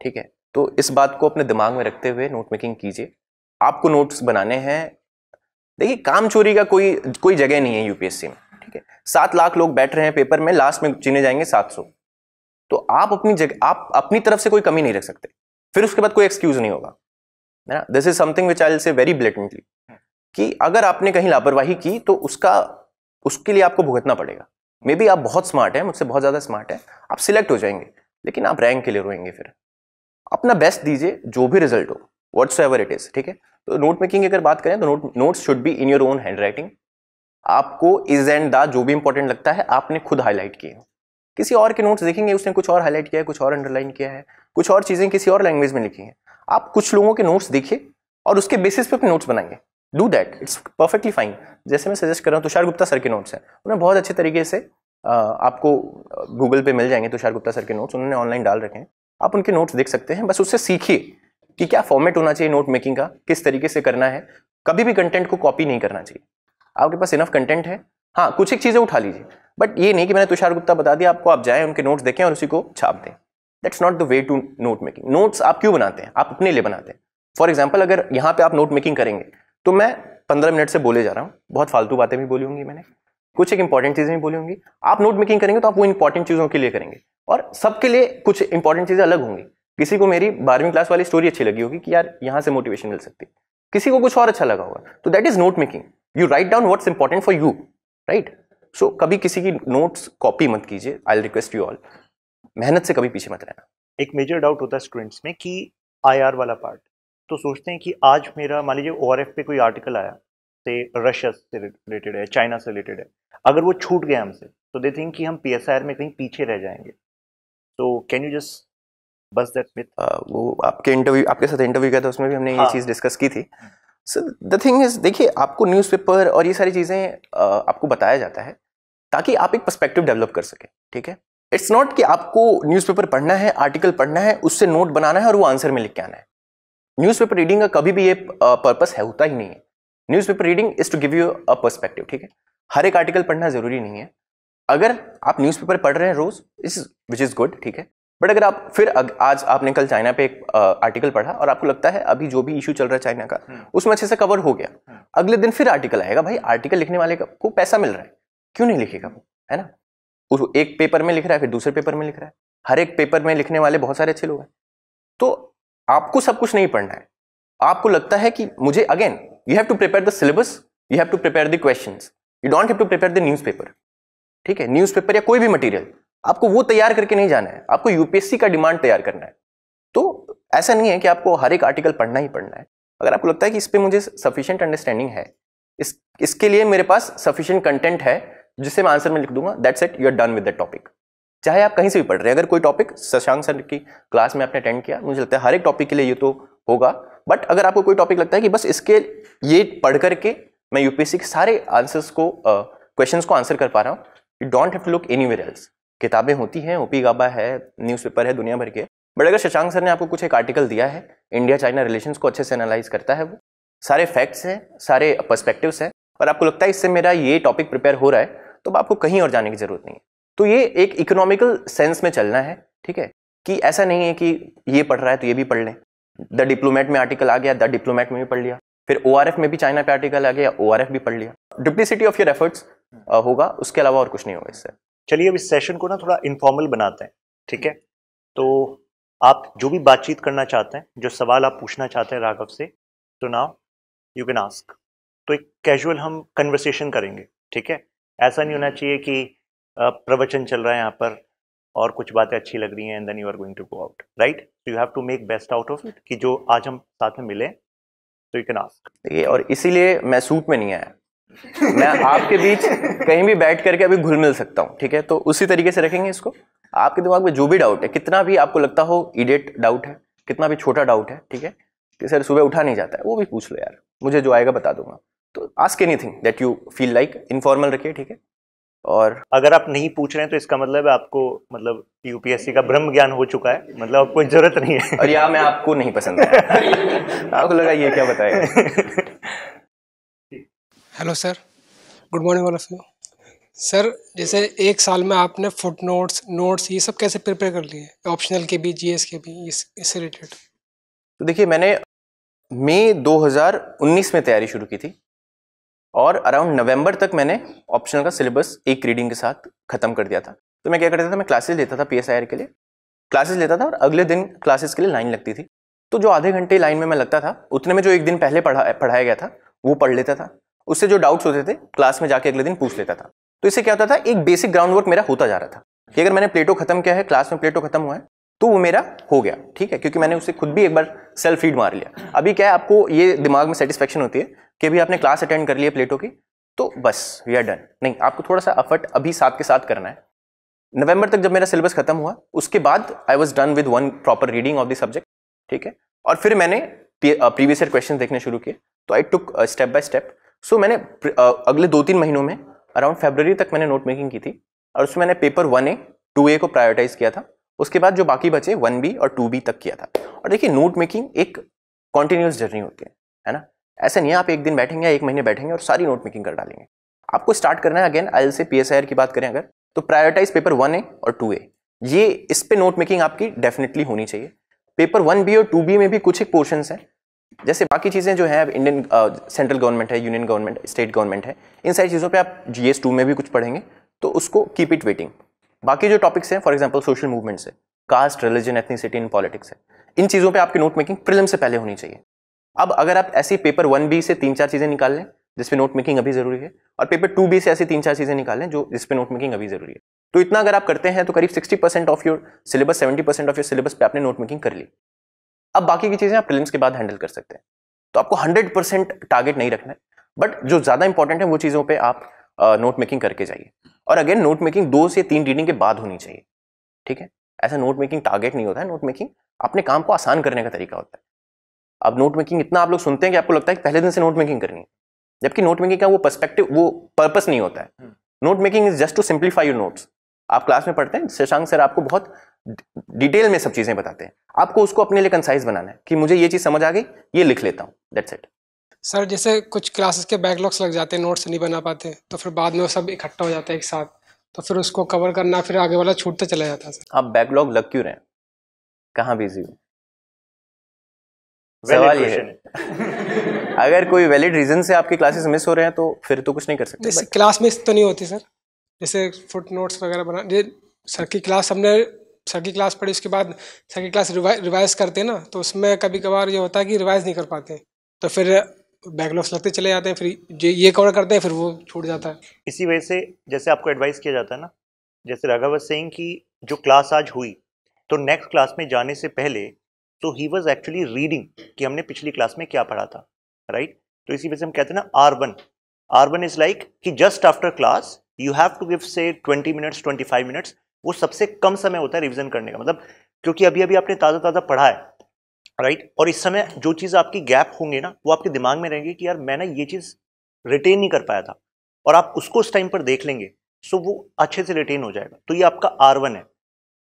ठीक है? तो इस बात को अपने दिमाग में रखते हुए नोट मेकिंग कीजिए। आपको नोट्स बनाने हैं। देखिए, काम चोरी का कोई जगह नहीं है UPSC में, ठीक है? 7 लाख लोग बैठ रहे हैं पेपर में, लास्ट में चुने जाएंगे 700। तो आप अपनी तरफ से कोई कमी नहीं रख सकते, फिर उसके बाद कोई एक्सक्यूज नहीं होगा, है ना? This is something which I will say very blatantly, कि अगर आपने कहीं लापरवाही की तो उसके लिए आपको भुगतना पड़ेगा। मे बी आप बहुत स्मार्ट हैं, मुझसे बहुत ज्यादा स्मार्ट है, आप सिलेक्ट हो जाएंगे, लेकिन आप रैंक के लिए रोएंगे। फिर अपना बेस्ट दीजिए, जो भी रिजल्ट हो, व्हाट्सएवर इट इज, ठीक है? तो नोट मेकिंग की अगर बात करें तो notes should be in your own hand writing. आपको इज एंड द जो भी इंपॉर्टेंट लगता है आपने खुद हाईलाइट किए हो। किसी और के नोट्स देखेंगे, उसने कुछ और हाईलाइट किया है, कुछ और अंडरलाइन किया है, कुछ और चीजें किसी और लैंग्वेज में लिखी हैं। आप कुछ लोगों के नोट्स देखिए और उसके बेसिस पे अपने नोट्स बनाएंगे। Do that, it's perfectly fine. जैसे मैं सजेस्ट कर रहा हूँ, तुषार गुप्ता सर के नोट्स हैं, उन्हें बहुत अच्छे तरीके से आपको गूगल पे मिल जाएंगे तुषार गुप्ता सर के नोट्स, उन्होंने ऑनलाइन डाल रखे हैं, आप उनके नोट्स देख सकते हैं। बस उससे सीखिए कि क्या फॉर्मेट होना चाहिए नोट मेकिंग का, किस तरीके से करना है। कभी भी कंटेंट को कॉपी नहीं करना चाहिए। आपके पास इनफ कंटेंट है, हाँ, कुछ एक चीजें उठा लीजिए, बट ये नहीं कि मैंने तुषार गुप्ता बता दिया आपको, आप जाएं उनके नोट्स देखें और उसी को छाप दें। That's not the way to note making. Notes आप क्यों बनाते हैं? आप अपने लिए बनाते हैं। फॉर एग्जाम्पल, अगर यहाँ पे आप नोट मेकिंग करेंगे तो मैं 15 मिनट से बोले जा रहा हूँ, बहुत फालतू बातें भी बोली होंगी मैंने, कुछ एक इंपॉर्टेंट चीजें भी बोली होंगी। आप नोट मेकिंग करेंगे तो आप वो इंपॉर्टेंट चीजों के लिए करेंगे, और सबके लिए कुछ इंपॉर्टेंट चीजें अलग होंगी। किसी को मेरी 12वीं क्लास वाली स्टोरी अच्छी लगी होगी कि यार यहाँ से मोटिवेशन मिल सकती है, किसी को कुछ और अच्छा लगा होगा। तो that is note making. You write down what's important for you, right? So कभी किसी की नोट्स कॉपी मत कीजिए। आई रिक्वेस्ट यू ऑल, मेहनत से कभी पीछे मत रहना। एक मेजर डाउट होता है स्टूडेंट्स में कि IR वाला पार्ट, तो सोचते हैं कि आज मेरा मान लीजिए ORF पे कोई आर्टिकल आया, से रशिया से रिलेटेड है, चाइना से रिलेटेड है, अगर वो छूट गया हमसे तो दे थिंक कि हम PSIR में कहीं पीछे रह जाएंगे। तो कैन यू जस्ट बस दैट मिथ? वो आपके साथ इंटरव्यू किया था, उसमें भी हमने ये चीज डिस्कस की थी। सो द थिंग इज, देखिए, आपको न्यूज़पेपर और ये सारी चीजें आपको बताया जाता है ताकि आप एक पर्सपेक्टिव डेवलप कर सकें, ठीक है? इट्स नॉट कि आपको न्यूज़पेपर पढ़ना है, आर्टिकल पढ़ना है, उससे नोट बनाना है और वो आंसर में लिख के आना है। न्यूज़पेपर रीडिंग का कभी भी ये पर्पस है, होता ही नहीं है। Newspaper reading is to give you a perspective, ठीक है? हर एक आर्टिकल पढ़ना जरूरी नहीं है। अगर आप न्यूज़पेपर पढ़ रहे हैं रोज, विच इज गुड, ठीक है? बट अगर आप फिर आज आपने कल चाइना पे एक आर्टिकल पढ़ा और आपको लगता है अभी जो भी इशू चल रहा है चाइना का, उसमें अच्छे से कवर हो गया, अगले दिन फिर आर्टिकल आएगा। भाई, आर्टिकल लिखने वाले को पैसा मिल रहा है, क्यों नहीं लिखेगा वो, है ना? वो एक पेपर में लिख रहा है, फिर दूसरे पेपर में लिख रहा है। हर एक पेपर में लिखने वाले बहुत सारे अच्छे लोग हैं। तो आपको सब कुछ नहीं पढ़ना है। आपको लगता है कि मुझे, again, you have to prepare the syllabus, you have to prepare the questions, you don't have to prepare the newspaper, ठीक है? न्यूज़पेपर या कोई भी मटेरियल आपको वो तैयार करके नहीं जाना है, आपको UPSC का डिमांड तैयार करना है। तो ऐसा नहीं है कि आपको हर एक आर्टिकल पढ़ना ही पढ़ना है। अगर आपको लगता है कि इस पे मुझे सफिशिएंट अंडरस्टैंडिंग है, इसके लिए मेरे पास सफिशिएंट कंटेंट है जिससे मैं आंसर में लिख दूंगा, that's it, you are done with the topic. चाहे आप कहीं से भी पढ़ रहे हैं, अगर कोई टॉपिक शशांक सर की क्लास में आपने अटेंड किया, मुझे लगता है हर एक टॉपिक के लिए ये तो होगा, बट अगर आपको कोई टॉपिक लगता है कि बस इसके ये पढ़ करके मैं UPSC के सारे आंसर्स को, क्वेश्चंस को आंसर कर पा रहा हूँ, you don't have to look anywhere else. किताबें होती हैं, OP गाबा है, न्यूज़पेपर है, दुनिया भर के, बट अगर शशांक सर ने आपको कुछ एक आर्टिकल दिया है, इंडिया चाइना रिलेशंस को अच्छे से एनालाइज करता है, वो सारे फैक्ट्स हैं, सारे पर्सपेक्टिव्स हैं, और आपको लगता है इससे मेरा ये टॉपिक प्रिपेयर हो रहा है, तो अब आपको कहीं और जाने की जरूरत नहीं है। तो ये एक इकोनॉमिकल सेंस में चलना है, ठीक है, कि ऐसा नहीं है कि ये पढ़ रहा है तो ये भी पढ़ लें। द डिप्लोमेट में आर्टिकल आ गया, द डिप्लोमेट में भी पढ़ लिया, फिर ORF में भी चाइना पे आर्टिकल आ गया, ORF भी पढ़ लिया। डुप्लीसिटी ऑफ योर एफर्ट्स होगा, उसके अलावा और कुछ नहीं होगा इससे। चलिए अब इस सेशन को ना थोड़ा इनफॉर्मल बनाते हैं, ठीक है। तो आप जो भी बातचीत करना चाहते हैं, जो सवाल आप पूछना चाहते हैं राघव से, तो नाउ यू कैन आस्क। तो एक कैजुअल हम कन्वर्सेशन करेंगे, ठीक है। ऐसा नहीं होना चाहिए कि प्रवचन चल रहा है यहाँ पर और कुछ बातें अच्छी लग रही हैं and then you are going to go out, right. So you have to make best out of it, कि जो आज हम साथ में मिले, तो यू कैन आस्क। ये और इसीलिए मैं सूट में नहीं आया, मैं आपके बीच कहीं भी बैठ करके अभी घुल मिल सकता हूँ, ठीक है। तो उसी तरीके से रखेंगे इसको। आपके दिमाग में जो भी डाउट है, कितना भी आपको लगता हो इडियट डाउट है, कितना भी छोटा डाउट है, ठीक है, कि सर सुबह उठा नहीं जाता है, वो भी पूछ लो यार, मुझे जो आएगा बता दूंगा। तो ask anything that you feel like, informal रखिए, ठीक है। और अगर आप नहीं पूछ रहे हैं तो इसका मतलब है आपको, मतलब UPSC का ब्रह्म ज्ञान हो चुका है, मतलब आपको जरूरत नहीं है। और या मैं आपको नहीं पसंद है आपको लगा ये क्या बताएगा। Hello sir, good morning all of you. Sir जैसे एक साल में आपने फुट नोट्स ये सब कैसे प्रिपेयर कर लिए, ऑप्शनल के भी, GS के भी, इससे रिलेटेड? तो देखिए, मैंने मई 2019 में तैयारी शुरू की थी और अराउंड नवंबर तक मैंने ऑप्शनल का सिलेबस एक रीडिंग के साथ खत्म कर दिया था। तो मैं क्या करता था, मैं क्लासेस लेता था PSIR के लिए, क्लासेस लेता था और अगले दिन क्लासेस के लिए लाइन लगती थी। तो जो आधे घंटे लाइन में मैं लगता था, उतने में जो एक दिन पहले पढ़ाया गया था वो पढ़ लेता था। उससे जो डाउट्स होते थे क्लास में जाके अगले दिन पूछ लेता था। तो इससे क्या होता था, एक बेसिक ग्राउंड वर्क मेरा होता जा रहा था कि अगर मैंने प्लेटो खत्म किया है, क्लास में प्लेटो खत्म हुआ है, तो वो मेरा हो गया, ठीक है, क्योंकि मैंने उसे खुद भी एक बार सेल्फ रीड मार लिया। अभी क्या है, आपको ये दिमाग में सेटिस्फेक्शन होती है कि अभी आपने क्लास अटेंड कर ली है प्लेटो की, तो बस वी आर डन। नहीं, आपको थोड़ा सा एफर्ट अभी साथ के साथ करना है। नवंबर तक जब मेरा सिलेबस खत्म हुआ, उसके बाद I was done with one proper reading of the subject, ठीक है। और फिर मैंने प्रीवियस ईयर क्वेश्चन देखने शुरू किए। तो आई टुक स्टेप बाय स्टेप। सो मैंने अगले 2-3 महीनों में अराउंड फरवरी तक मैंने नोट मेकिंग की थी और उसमें मैंने पेपर 1A 2A को प्रायोरिटाइज किया था। उसके बाद जो बाकी बचे 1B और 2B तक किया था। और देखिए, नोट मेकिंग एक कॉन्टिन्यूस जर्नी होती है ना। ऐसा नहीं है आप एक दिन बैठेंगे या एक महीने बैठेंगे और सारी नोट मेकिंग कर डालेंगे। आपको स्टार्ट करना है, अगेन आई से PSIR की बात करें अगर, तो प्रायोरिटाइज पेपर 1A और 2A, ये इस पे नोट मेकिंग आपकी डेफिनेटली होनी चाहिए। पेपर 1B और 2B में भी कुछ एक पोर्शंस हैं, जैसे बाकी चीज़ें जो है इंडियन सेंट्रल गवर्नमेंट है, यूनियन गवर्नमेंट, स्टेट गवर्नमेंट है, इन सारी चीज़ों पे आप GS 2 में भी कुछ पढ़ेंगे, तो उसको कीप इट वेटिंग। बाकी जो टॉपिक्स हैं, फॉर एग्जांपल सोशल मूवमेंट्स है, caste, religion, ethnicity in politics है, इन चीज़ों पे आपकी नोट मेकिंग प्रीलिम से पहले होनी चाहिए। अब अगर आप ऐसे पेपर 1B से 3-4 चीज़ें निकाल लें जिसपे नोट मेकिंग अभी जरूरी है, और पेपर 2B से ऐसी 3-4 चीज़ें निकाल लें जो जिसपे नोट मेकिंग अभी जरूरी है, तो इतना अगर आप करते हैं तो करीब 60% of your syllabus, 70% of your syllabus पे आपने नोट मेकिंग कर ली। अब बाकी की चीज़ें आप प्रीलिम्स के बाद हैंडल कर सकते हैं। तो आपको 100% टारगेट नहीं रखना है, बट जो ज़्यादा इंपॉर्टेंट है वो चीज़ों पे आप नोट मेकिंग करके जाइए। और अगेन, नोट मेकिंग 2 से 3 रीडिंग के बाद होनी चाहिए, ठीक है। ऐसा नोट मेकिंग टारगेट नहीं होता है, नोट मेकिंग अपने काम को आसान करने का तरीका होता है। अब नोट मेकिंग इतना आप लोग सुनते हैं कि आपको लगता है कि पहले दिन से नोट मेकिंग करनी है, जबकि नोट मेकिंग का वो पर्सपेक्टिव, वो पर्पस नहीं होता है। Note making is just to simplify your notes. आप क्लास में पढ़ते हैं, शशांक सर आपको बहुत डिटेल में सब चीजें बताते हैं, आपको उसको अपने लिए कंसाइज बनाना है कि मुझे ये चीज समझ आ गई, ये लिख लेता हूँ, दैट्स इट। सर जैसे कुछ क्लासेस के बैकलॉग्स लग जाते हैं, नोट्स नहीं बना पाते, तो फिर बाद में वो सब इकट्ठा हो जाता है एक साथ, तो फिर उसको कवर करना, फिर आगे वाला छूटता चला जाता है। सर आप बैकलॉग लग क्यों रहे हैं, कहाँ बिजी हो, सवाल ये है। अगर कोई वैलिड रीजन से आपके क्लासेस मिस हो रहे हैं तो फिर तो कुछ नहीं कर सकते। जैसे क्लास मिस तो नहीं होती सर, जैसे फुट नोट्स वगैरह बना, सर की क्लास हमने सर की क्लास पढ़ी, उसके बाद सर की क्लास रिवाइज करते हैं ना, तो उसमें कभी कभार ये होता है कि रिवाइज नहीं कर पाते, तो फिर बैकलॉग्स लगते चले जाते हैं, फिर ये कवर करते हैं, फिर वो छूट जाता है। इसी वजह से जैसे आपको एडवाइस किया जाता है ना, जैसे राघव वाज सेइंग कि जो क्लास आज हुई, तो नेक्स्ट क्लास में जाने से पहले तो ही वाज एक्चुअली रीडिंग कि हमने पिछली क्लास में क्या पढ़ा था, राइट। तो इसी वजह से हम कहते हैं ना R1 इज लाइक कि just after class you have to give say 20 minutes 25 minutes, वो सबसे कम समय होता है रिवीजन करने का, मतलब क्योंकि अभी अभी आपने ताज़ा पढ़ा है, राइट। और इस समय जो चीज़ आपकी गैप होंगे ना, वो आपके दिमाग में रहेंगे कि यार मैं ना ये चीज़ रिटेन नहीं कर पाया था, और आप उसको उस टाइम पर देख लेंगे, सो वो अच्छे से रिटेन हो जाएगा। तो ये आपका R1 है।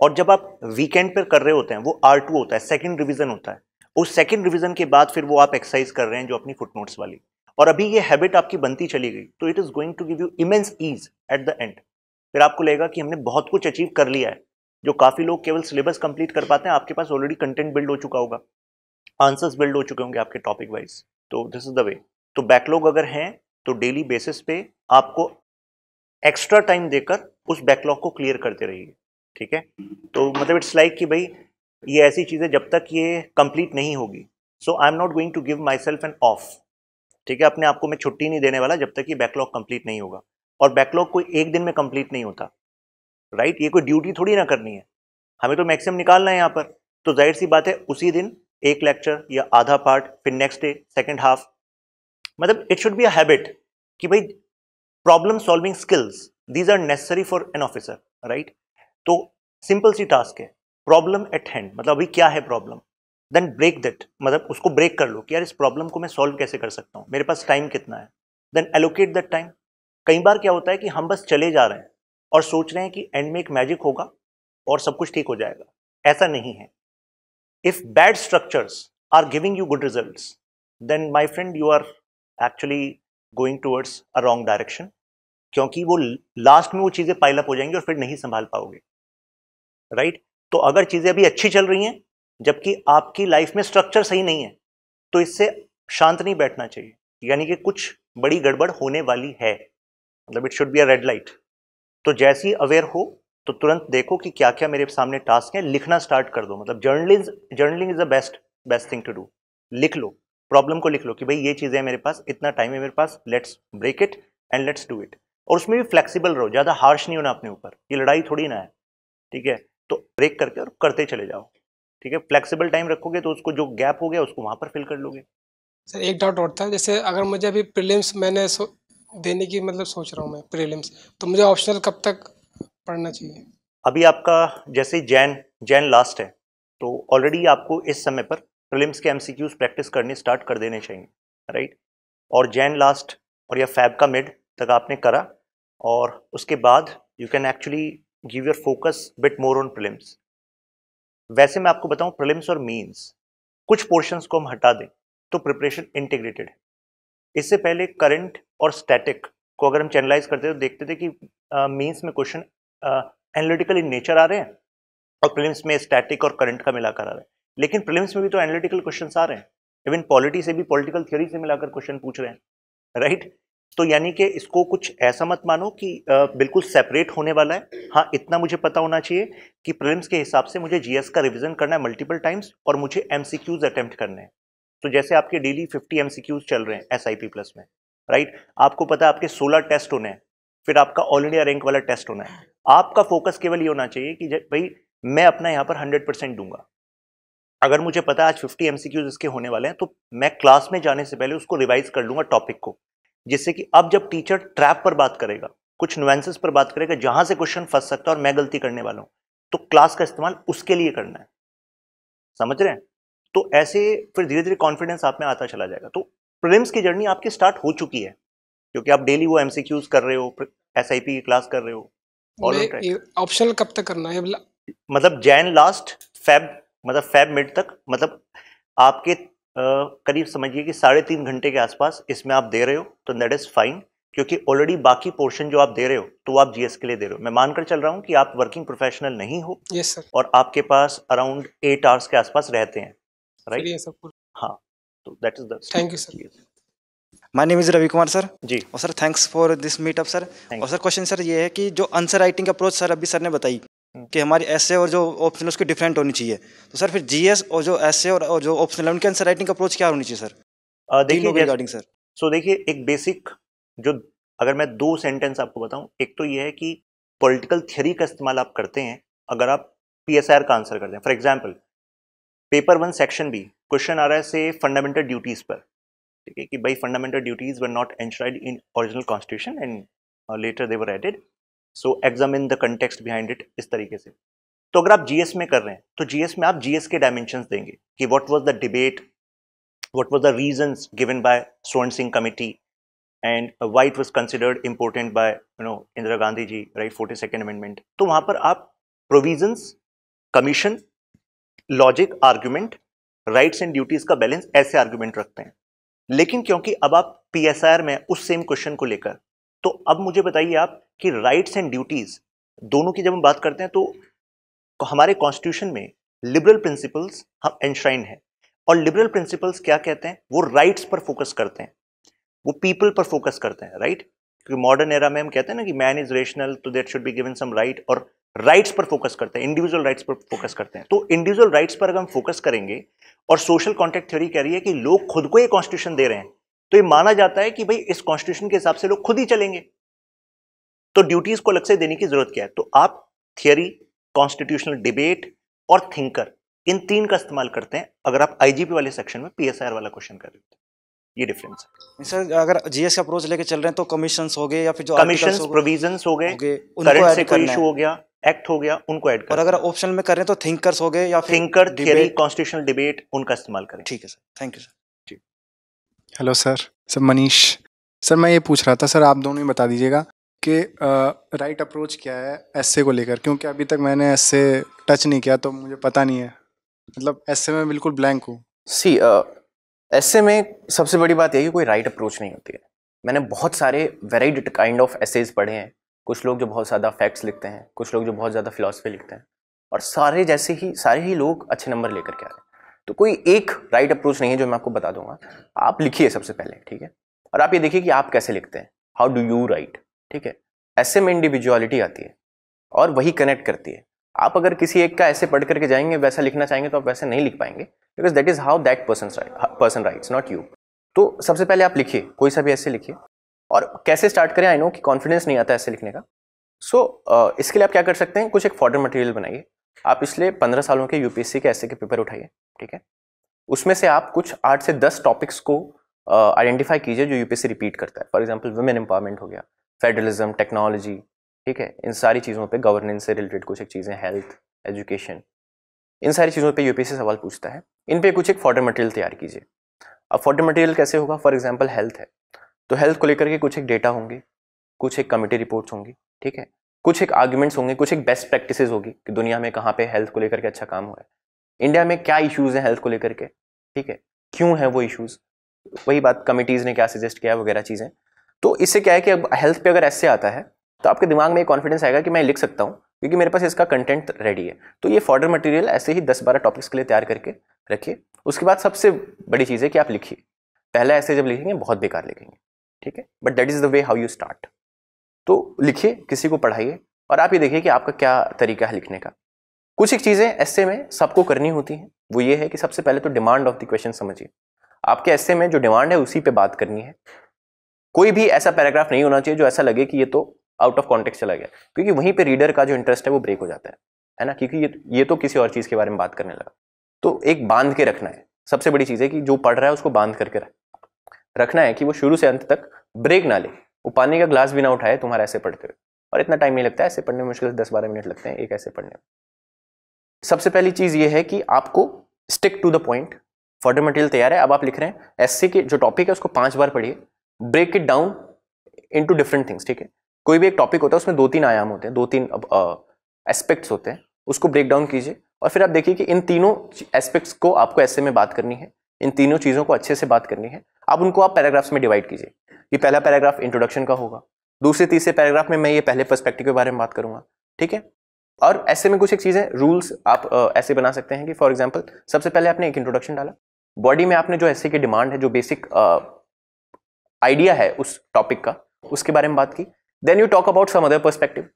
और जब आप वीकेंड पर कर रहे होते हैं वो R2 होता है, सेकंड रिवीजन होता है। उस सेकंड रिवीजन के बाद फिर वो आप एक्सरसाइज कर रहे हैं जो अपनी फुटनोट्स वाली, और अभी ये हैबिट आपकी बनती चली गई, तो it is going to give you immense ease at the end. फिर आपको लगेगा कि हमने बहुत कुछ अचीव कर लिया है। जो काफी लोग केवल सिलेबस कंप्लीट कर पाते हैं, आपके पास ऑलरेडी कंटेंट बिल्ड हो चुका होगा, आंसर्स बिल्ड हो चुके होंगे आपके टॉपिक वाइज। तो दिस इज द वे। तो बैकलॉग अगर हैं तो डेली बेसिस पे आपको एक्स्ट्रा टाइम देकर उस बैकलॉग को क्लियर करते रहिए, ठीक है। तो मतलब इट्स लाइक कि भाई ये ऐसी चीज़ है जब तक ये कंप्लीट नहीं होगी, so I am not going to give myself an off, ठीक है। अपने आप को मैं छुट्टी नहीं देने वाला जब तक ये बैकलॉग कंप्लीट नहीं होगा। और बैकलॉग कोई एक दिन में कंप्लीट नहीं होता, राइट। ये कोई ड्यूटी थोड़ी ना करनी है, हमें तो मैक्सिमम निकालना है यहाँ पर। तो जाहिर सी बात है उसी दिन एक लेक्चर या आधा पार्ट, फिर नेक्स्ट डे सेकेंड हाफ। मतलब it should be a habit कि भाई problem solving skills these are necessary for an officer, right. तो सिंपल सी टास्क है, प्रॉब्लम एट हैंड, मतलब अभी क्या है प्रॉब्लम, देन ब्रेक दैट, मतलब उसको ब्रेक कर लो कि यार इस प्रॉब्लम को मैं सॉल्व कैसे कर सकता हूँ, मेरे पास टाइम कितना है, देन एलोकेट दैट टाइम। कई बार क्या होता है कि हम बस चले जा रहे हैं और सोच रहे हैं कि एंड में एक मैजिक होगा और सब कुछ ठीक हो जाएगा, ऐसा नहीं है। If bad structures are giving you good results, then my friend you are actually going towards a wrong direction, क्योंकि वो लास्ट में वो चीजें पाइल अप हो जाएंगी और फिर नहीं संभाल पाओगे, राइट। तो अगर चीजें अभी अच्छी चल रही हैं जबकि आपकी लाइफ में स्ट्रक्चर सही नहीं है, तो इससे शांत नहीं बैठना चाहिए, यानी कि कुछ बड़ी गड़बड़ होने वाली है, मतलब it should be a red light. तो जैसे ही अवेयर हो तो तुरंत देखो कि क्या क्या मेरे सामने टास्क है, लिखना स्टार्ट कर दो। मतलब journaling is the best thing to do. लिख लो, प्रॉब्लम को लिख लो कि भाई ये चीजें हैं मेरे पास, इतना टाइम है मेरे पास, let's break it and let's do it. और उसमें भी फ्लेक्सिबल रहो, ज्यादा हार्श नहीं होना अपने ऊपर, ये लड़ाई थोड़ी ना है, ठीक है। तो ब्रेक करके और करते चले जाओ, ठीक है। फ्लेक्सिबल टाइम रखोगे तो उसको जो गैप हो गया उसको वहां पर फिल कर लोगे। सर एक डाउट और था, जैसे अगर मुझे अभी प्रीलिम्स मैंने देने की मतलब सोच रहा हूँ मैं प्रीलिम्स, तो मुझे ऑप्शनल कब तक पढ़ना चाहिए? अभी आपका जैसे जैन लास्ट है, तो ऑलरेडी आपको इस समय पर प्रीलिम्स के एमसीक्यूज प्रैक्टिस करनी स्टार्ट कर देने चाहिए, राइट। और जैन लास्ट और या फैब का मिड तक आपने करा, और उसके बाद you can actually give your focus bit more on prelims. वैसे मैं आपको बताऊं, प्रीलिम्स और मीन्स कुछ पोर्शंस को हम हटा दें तो प्रिपरेशन इंटीग्रेटेड है। इससे पहले करंट और स्टैटिक को अगर हम चैनलाइज करते तो देखते थे कि मीन्स में क्वेश्चन एनालिटिकल इन नेचर आ रहे हैं और प्रीलिम्स में स्टैटिक और करंट का मिलाकर आ रहा है। लेकिन प्रीलिम्स में भी तो एनालिटिकल क्वेश्चन आ रहे हैं, इवन पॉलिटी से भी, पॉलिटिकल थ्योरी से मिलाकर क्वेश्चन पूछ रहे हैं, राइट। तो यानी कि इसको कुछ ऐसा मत मानो कि बिल्कुल सेपरेट होने वाला है। हाँ, इतना मुझे पता होना चाहिए कि प्रीलिम्स के हिसाब से मुझे जीएस का रिवीजन करना है मल्टीपल टाइम्स और मुझे एमसीक्यूज अटेम्प्ट करने हैं। तो जैसे आपके डेली 50 एमसीक्यूज चल रहे हैं एसआईपी प्लस में, राइट। आपको पता है आपके 16 टेस्ट होने हैं, फिर आपका ऑल इंडिया रैंक वाला टेस्ट होना है। आपका फोकस केवल ये होना चाहिए कि भाई मैं अपना यहाँ पर 100% दूंगा। अगर मुझे पता है आज 50 एमसीक्यूज इसके होने वाले हैं, तो मैं क्लास में जाने से पहले उसको रिवाइज कर लूंगा टॉपिक को, जिससे कि अब जब टीचर ट्रैप पर बात करेगा, कुछ नुएंसेस पर बात करेगा जहां से क्वेश्चन फंस सकता है और मैं गलती करने वाला हूं, तो क्लास का इस्तेमाल उसके लिए करना है। समझ रहे हैं? तो ऐसे फिर धीरे धीरे कॉन्फिडेंस आप में आता चला जाएगा। तो प्रीलिम्स की जर्नी आपकी स्टार्ट हो चुकी है, क्योंकि आप डेली वो एमसीक्यूज कर रहे हो, एसआईपी की क्लास कर रहे हो। ऑप्शनल कब तक करना है? मतलब जैन लास्ट, फेब, मतलब फेब मिड तक, मतलब आपके करीब समझिए कि 3.5 घंटे के आसपास इसमें आप दे रहे हो, तो दैट इज फाइन। क्योंकि ऑलरेडी बाकी पोर्शन जो आप दे रहे हो तो वो आप जीएस के लिए दे रहे हो। मैं मानकर चल रहा हूँ कि आप वर्किंग प्रोफेशनल नहीं हो। Yes sir. और आपके पास अराउंड 8 आवर्स के आसपास रहते हैं, राइट? हाँ, तो that is the. Thank you sir. My name is Ravi Kumar sir. जी। और sir thanks for this meetup sir. और सर क्वेश्चन सर ये है कि जो आंसर राइटिंग अप्रोच सर अभी सर ने बताई कि हमारी एसे और जो ऑप्शनल उसकी डिफरेंट होनी चाहिए, तो सर फिर जीएस और जो एसे और जो ऑप्शनल उनकी आंसर राइटिंग अप्रोच क्या होनी चाहिए सर? देखिए रिगार्डिंग सर। सो देखिए, एक बेसिक जो, अगर मैं 2 सेंटेंस आपको बताऊं, एक तो ये है कि पॉलिटिकल थ्योरी का इस्तेमाल आप करते हैं अगर आप पीएसआर का आंसर करते हैं। For example, paper 1 section B question आ रहा है से फंडामेंटल ड्यूटीज पर, ठीक है, कि भाई fundamental duties were not enshrined in original constitution and later they were added, so examine the context behind it, इस तरीके से। तो अगर आप जीएस में कर रहे हैं तो जीएस में आप जीएस के डायमेंशंस देंगे कि what was the debate, what was the reasons given by Swaran Singh committee and why it was considered important by Indira Gandhi ji, right, 42nd amendment. तो वहां पर आप provisions, commission, logic, argument, rights and duties का बैलेंस, ऐसे argument रखते हैं। लेकिन क्योंकि अब आप PSR में उस सेम क्वेश्चन को लेकर। तो अब मुझे बताइए आप कि राइट्स एंड ड्यूटीज दोनों की जब हम बात करते हैं तो हमारे कॉन्स्टिट्यूशन में लिबरल प्रिंसिपल्स हम एनश्राइन है, और लिबरल प्रिंसिपल्स क्या कहते हैं, वो राइट्स पर फोकस करते हैं, वो पीपल पर फोकस करते हैं, राइट। क्योंकि मॉडर्न एरा में हम कहते हैं ना कि मैन इज रेशनल तो that should be given some right, और राइट्स पर फोकस करते हैं, इंडिविजुअल राइट्स पर फोकस करते हैं। तो इंडिविजुअल राइट्स पर अगर हम फोकस करेंगे और सोशल कॉन्ट्रैक्ट थ्योरी कह रही है कि लोग खुद को ये कॉन्स्टिट्यूशन दे रहे हैं, तो ये माना जाता है कि भाई इस कॉन्स्टिट्यूशन के हिसाब से लोग खुद ही चलेंगे, तो ड्यूटीज को अलग से देने की जरूरत क्या है। तो आप थियरी, कॉन्स्टिट्यूशनल डिबेट और थिंकर, इन तीन का इस्तेमाल करते हैं अगर आप आईजीपी वाले सेक्शन में PSR वाला क्वेश्चन कर रहे हो। ये डिफरेंस है सर। अगर जीएस का अप्रोच लेके चल रहे हैं तो कमीशंस हो गए या फिर जो कमीशंस, प्रोविजंस हो गए, करंट से कोई इशू हो गया, एक्ट हो गया, उनको ऐड और अगर ऑप्शनल में कर रहे हैं तो थिंकर्स हो गए या फिर थिंकर, थियरी, कॉन्स्टिट्यूशनल डिबेट, उनका इस्तेमाल करें। ठीक है sir, thank you sir. Hello sir Manish sir, मैं ये पूछ रहा था सर, आप दोनों ही बता दीजिएगा कि राइट अप्रोच क्या है एस्से को लेकर, क्योंकि अभी तक मैंने एस्से टच नहीं किया तो मुझे पता नहीं है, मतलब एस्से में बिल्कुल ब्लैंक हूँ। सी एस्से में सबसे बड़ी बात यह है कि कोई राइट अप्रोच नहीं होती है। मैंने बहुत सारे वेराइड काइंड ऑफ एसेज पढ़े हैं, कुछ लोग जो बहुत ज़्यादा फैक्ट्स लिखते हैं, कुछ लोग जो बहुत ज़्यादा फिलॉसफी लिखते हैं, और सारे ही लोग अच्छे नंबर लेकर के आ रहे हैं। तो कोई एक राइट अप्रोच नहीं है जो मैं आपको बता दूंगा। आप लिखिए सबसे पहले, ठीक है, और आप ये देखिए कि आप कैसे लिखते हैं, हाउ डू यू राइट, ठीक है। ऐसे में इंडिविजुअलिटी आती है और वही कनेक्ट करती है। आप अगर किसी एक का ऐसे पढ़ करके जाएंगे, वैसा लिखना चाहेंगे तो आप वैसे नहीं लिख पाएंगे, because that is how that person rights, not you. तो सबसे पहले आप लिखिए, कोई सा भी ऐसे लिखिए। और कैसे स्टार्ट करें, आई नो कि कॉन्फिडेंस नहीं आता ऐसे लिखने का। सो इसके लिए आप क्या कर सकते हैं, कुछ एक फॉर्डर मटेरियल बनाइए। आप पिछले 15 सालों के यूपीएससी के ऐसे के पेपर उठाइए, ठीक है। उसमें से आप कुछ 8 से 10 टॉपिक्स को आइडेंटिफाई कीजिए जो यूपीएससी रिपीट करता है। फॉर एग्जांपल वुमेन एम्पावरमेंट हो गया, फेडरलिज्म, टेक्नोलॉजी, ठीक है, इन सारी चीज़ों पे, गवर्नेंस से रिलेटेड कुछ एक चीज़ें, हेल्थ, एजुकेशन, इन सारी चीज़ों पे यूपीएससी सवाल पूछता है। इन पे कुछ एक फॉर्डर मटेरियल तैयार कीजिए। अब फॉर्डर मटेरियल कैसे होगा, फॉर एग्जांपल हेल्थ है तो हेल्थ को लेकर के कुछ एक डेटा होंगे, कुछ एक कमिटी रिपोर्ट्स होंगी, ठीक है, कुछ एक आर्ग्यूमेंट्स होंगे, कुछ एक बेस्ट प्रैक्टिसेस होगी कि दुनिया में कहाँ पे हेल्थ को लेकर के अच्छा काम हुआ है, इंडिया में क्या इश्यूज हैं हेल्थ को लेकर के, ठीक है, क्यों है वो इश्यूज, वही बात कमिटीज़ ने क्या सजेस्ट किया वगैरह चीज़ें। तो इससे क्या है कि अब हेल्थ पे अगर ऐसे आता है तो आपके दिमाग में एक कॉन्फिडेंस आएगा कि मैं लिख सकता हूँ क्योंकि मेरे पास इसका कंटेंट रेडी है। तो ये फॉर्डर मटेरियल ऐसे ही 10-12 टॉपिक्स के लिए तैयार करके रखिए। उसके बाद सबसे बड़ी चीज़ है कि आप लिखिए। पहले ऐसे जब लिखेंगे बहुत बेकार लिखेंगे, ठीक है, but that is the way how you start. तो लिखिए, किसी को पढ़ाइए और आप ये देखिए कि आपका क्या तरीका है लिखने का। कुछ एक चीज़ें ऐसे में सबको करनी होती हैं, वो ये है कि सबसे पहले तो डिमांड ऑफ द क्वेश्चन समझिए। आपके ऐसे में जो डिमांड है उसी पे बात करनी है। कोई भी ऐसा पैराग्राफ नहीं होना चाहिए जो ऐसा लगे कि ये तो आउट ऑफ कॉन्टेक्स्ट चला गया, क्योंकि वहीं पे रीडर का जो इंटरेस्ट है वो ब्रेक हो जाता है ना, क्योंकि ये तो किसी और चीज़ के बारे में बात करने लगा। तो एक बांध के रखना है, सबसे बड़ी चीज़ है कि जो पढ़ रहा है उसको बांध करके रखना है कि वो शुरू से अंत तक ब्रेक ना ले। वो पानी का ग्लास भी ना उठाए तुम्हारा ऐसे पढ़ते हुए, और इतना टाइम नहीं लगता है ऐसे पढ़ने में, मुश्किल से 10-12 मिनट लगते हैं एक ऐसे पढ़ने में। सबसे पहली चीज़ ये है कि आपको stick to the point. Fodder material तैयार है, अब आप लिख रहे हैं एससी के जो टॉपिक है उसको 5 बार पढ़िए, break it down into different things, ठीक है। कोई भी एक टॉपिक होता है उसमें 2-3 आयाम होते हैं, 2-3 एस्पेक्ट्स होते हैं, उसको ब्रेक डाउन कीजिए और फिर आप देखिए कि इन तीनों एस्पेक्ट्स को आपको ऐसे में बात करनी है, इन तीनों चीज़ों को अच्छे से बात करनी है। अब उनको आप पैराग्राफ्स में डिवाइड कीजिए कि पहला पैराग्राफ इंट्रोडक्शन का होगा, दूसरे तीसरे पैराग्राफ में मैं ये पहले पर्सपेक्टिव के बारे में बात करूंगा, ठीक है। और ऐसे में कुछ एक चीज़ें रूल्स आप ऐसे बना सकते हैं कि फॉर एग्जांपल सबसे पहले आपने एक इंट्रोडक्शन डाला, बॉडी में आपने जो ऐसे की डिमांड है, जो बेसिक आइडिया है उस टॉपिक का, उसके बारे में बात की। Then you talk about some other perspective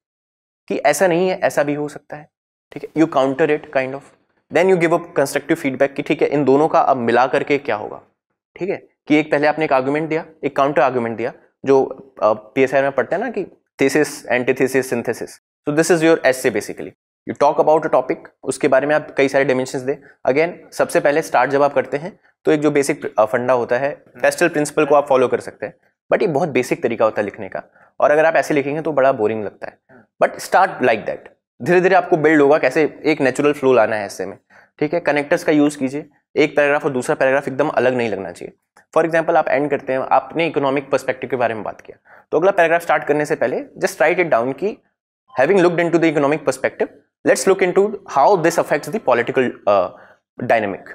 कि ऐसा नहीं है, ऐसा भी हो सकता है, ठीक है, you counter it kind of. Then you give a constructive feedback कि ठीक है इन दोनों का अब मिला करके क्या होगा, ठीक है, कि एक पहले आपने एक आर्गुमेंट दिया, एक काउंटर आर्गुमेंट दिया, जो पीएसआई में पढ़ते हैं ना कि thesis, antithesis, synthesis. So this is your essay basically. You talk about a topic, उसके बारे में आप कई सारे डायमेंशंस दे। अगेन सबसे पहले स्टार्ट जब आप करते हैं तो एक जो बेसिक फंडा होता है, पेस्टल प्रिंसिपल को आप फॉलो कर सकते हैं, बट ये बहुत बेसिक तरीका होता है लिखने का, और अगर आप ऐसे लिखेंगे तो बड़ा बोरिंग लगता है। बट स्टार्ट लाइक दैट, धीरे धीरे आपको बिल्ड होगा कैसे एक नेचुरल फ्लो लाना है ऐसे में, ठीक है। कनेक्टर्स का यूज कीजिए, एक पैराग्राफ और दूसरा पैराग्राफ एकदम अलग नहीं लगना चाहिए। फॉर एग्जाम्पल आप एंड करते हैं, आपने इकोनॉमिक पर्सपेक्टिव के बारे में बात किया, तो अगला पैराग्राफ स्टार्ट करने से पहले जस्ट राइट इट डाउन की having looked into the economic perspective, let's look into how this affects the political dynamic.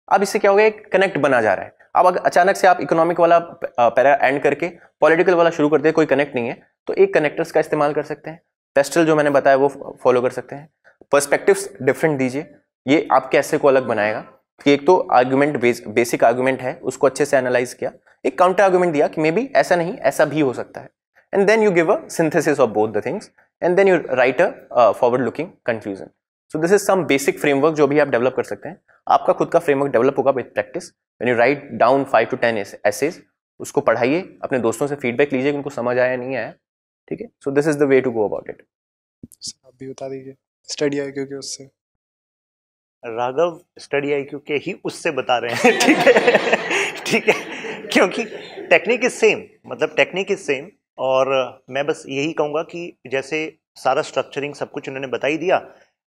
अब इससे क्या हो गया, एक कनेक्ट बना जा रहा है। अब अगर अचानक से आप इकोनॉमिक वाला पैरा एंड करके पॉलिटिकल वाला शुरू करते हैं, कोई कनेक्ट नहीं है, तो एक कनेक्टर्स का इस्तेमाल कर सकते हैं, पेस्टल जो मैंने बताया वो फॉलो कर सकते हैं, पर्सपेक्टिव्स डिफरेंट दीजिए, ये आपके ऐसे को अलग बनाएगा कि एक तो आर्गुमेंट बेसिक आर्गुमेंट है उसको अच्छे से एनालाइज किया, एक काउंटर आर्गुमेंट दिया कि मे बी ऐसा नहीं ऐसा भी हो सकता है, and then you give a synthesis of both the things and then you write a forward looking conclusion. So this is some basic framework जो भी आप डेवलप कर सकते हैं. आपका खुद का फ्रेमवर्क डेवलप होगा with practice. When you write down 5 to 10 essays, उसको पढ़ाइए, अपने दोस्तों से फीडबैक लीजिए कि उनको समझ आया नहीं आया, ठीक है. So this is the way to go about it. आप भी बता दीजिए स्टडी आई क्योंकि उससे राघव स्टडी आईक्यू के ही उससे बता रहे हैं. ठीक है ठीक है, क्योंकि टेक्निक इज सेम, मतलब टेक्निक इज सेम. और मैं बस यही कहूँगा कि जैसे सारा स्ट्रक्चरिंग सब कुछ उन्होंने बता ही दिया,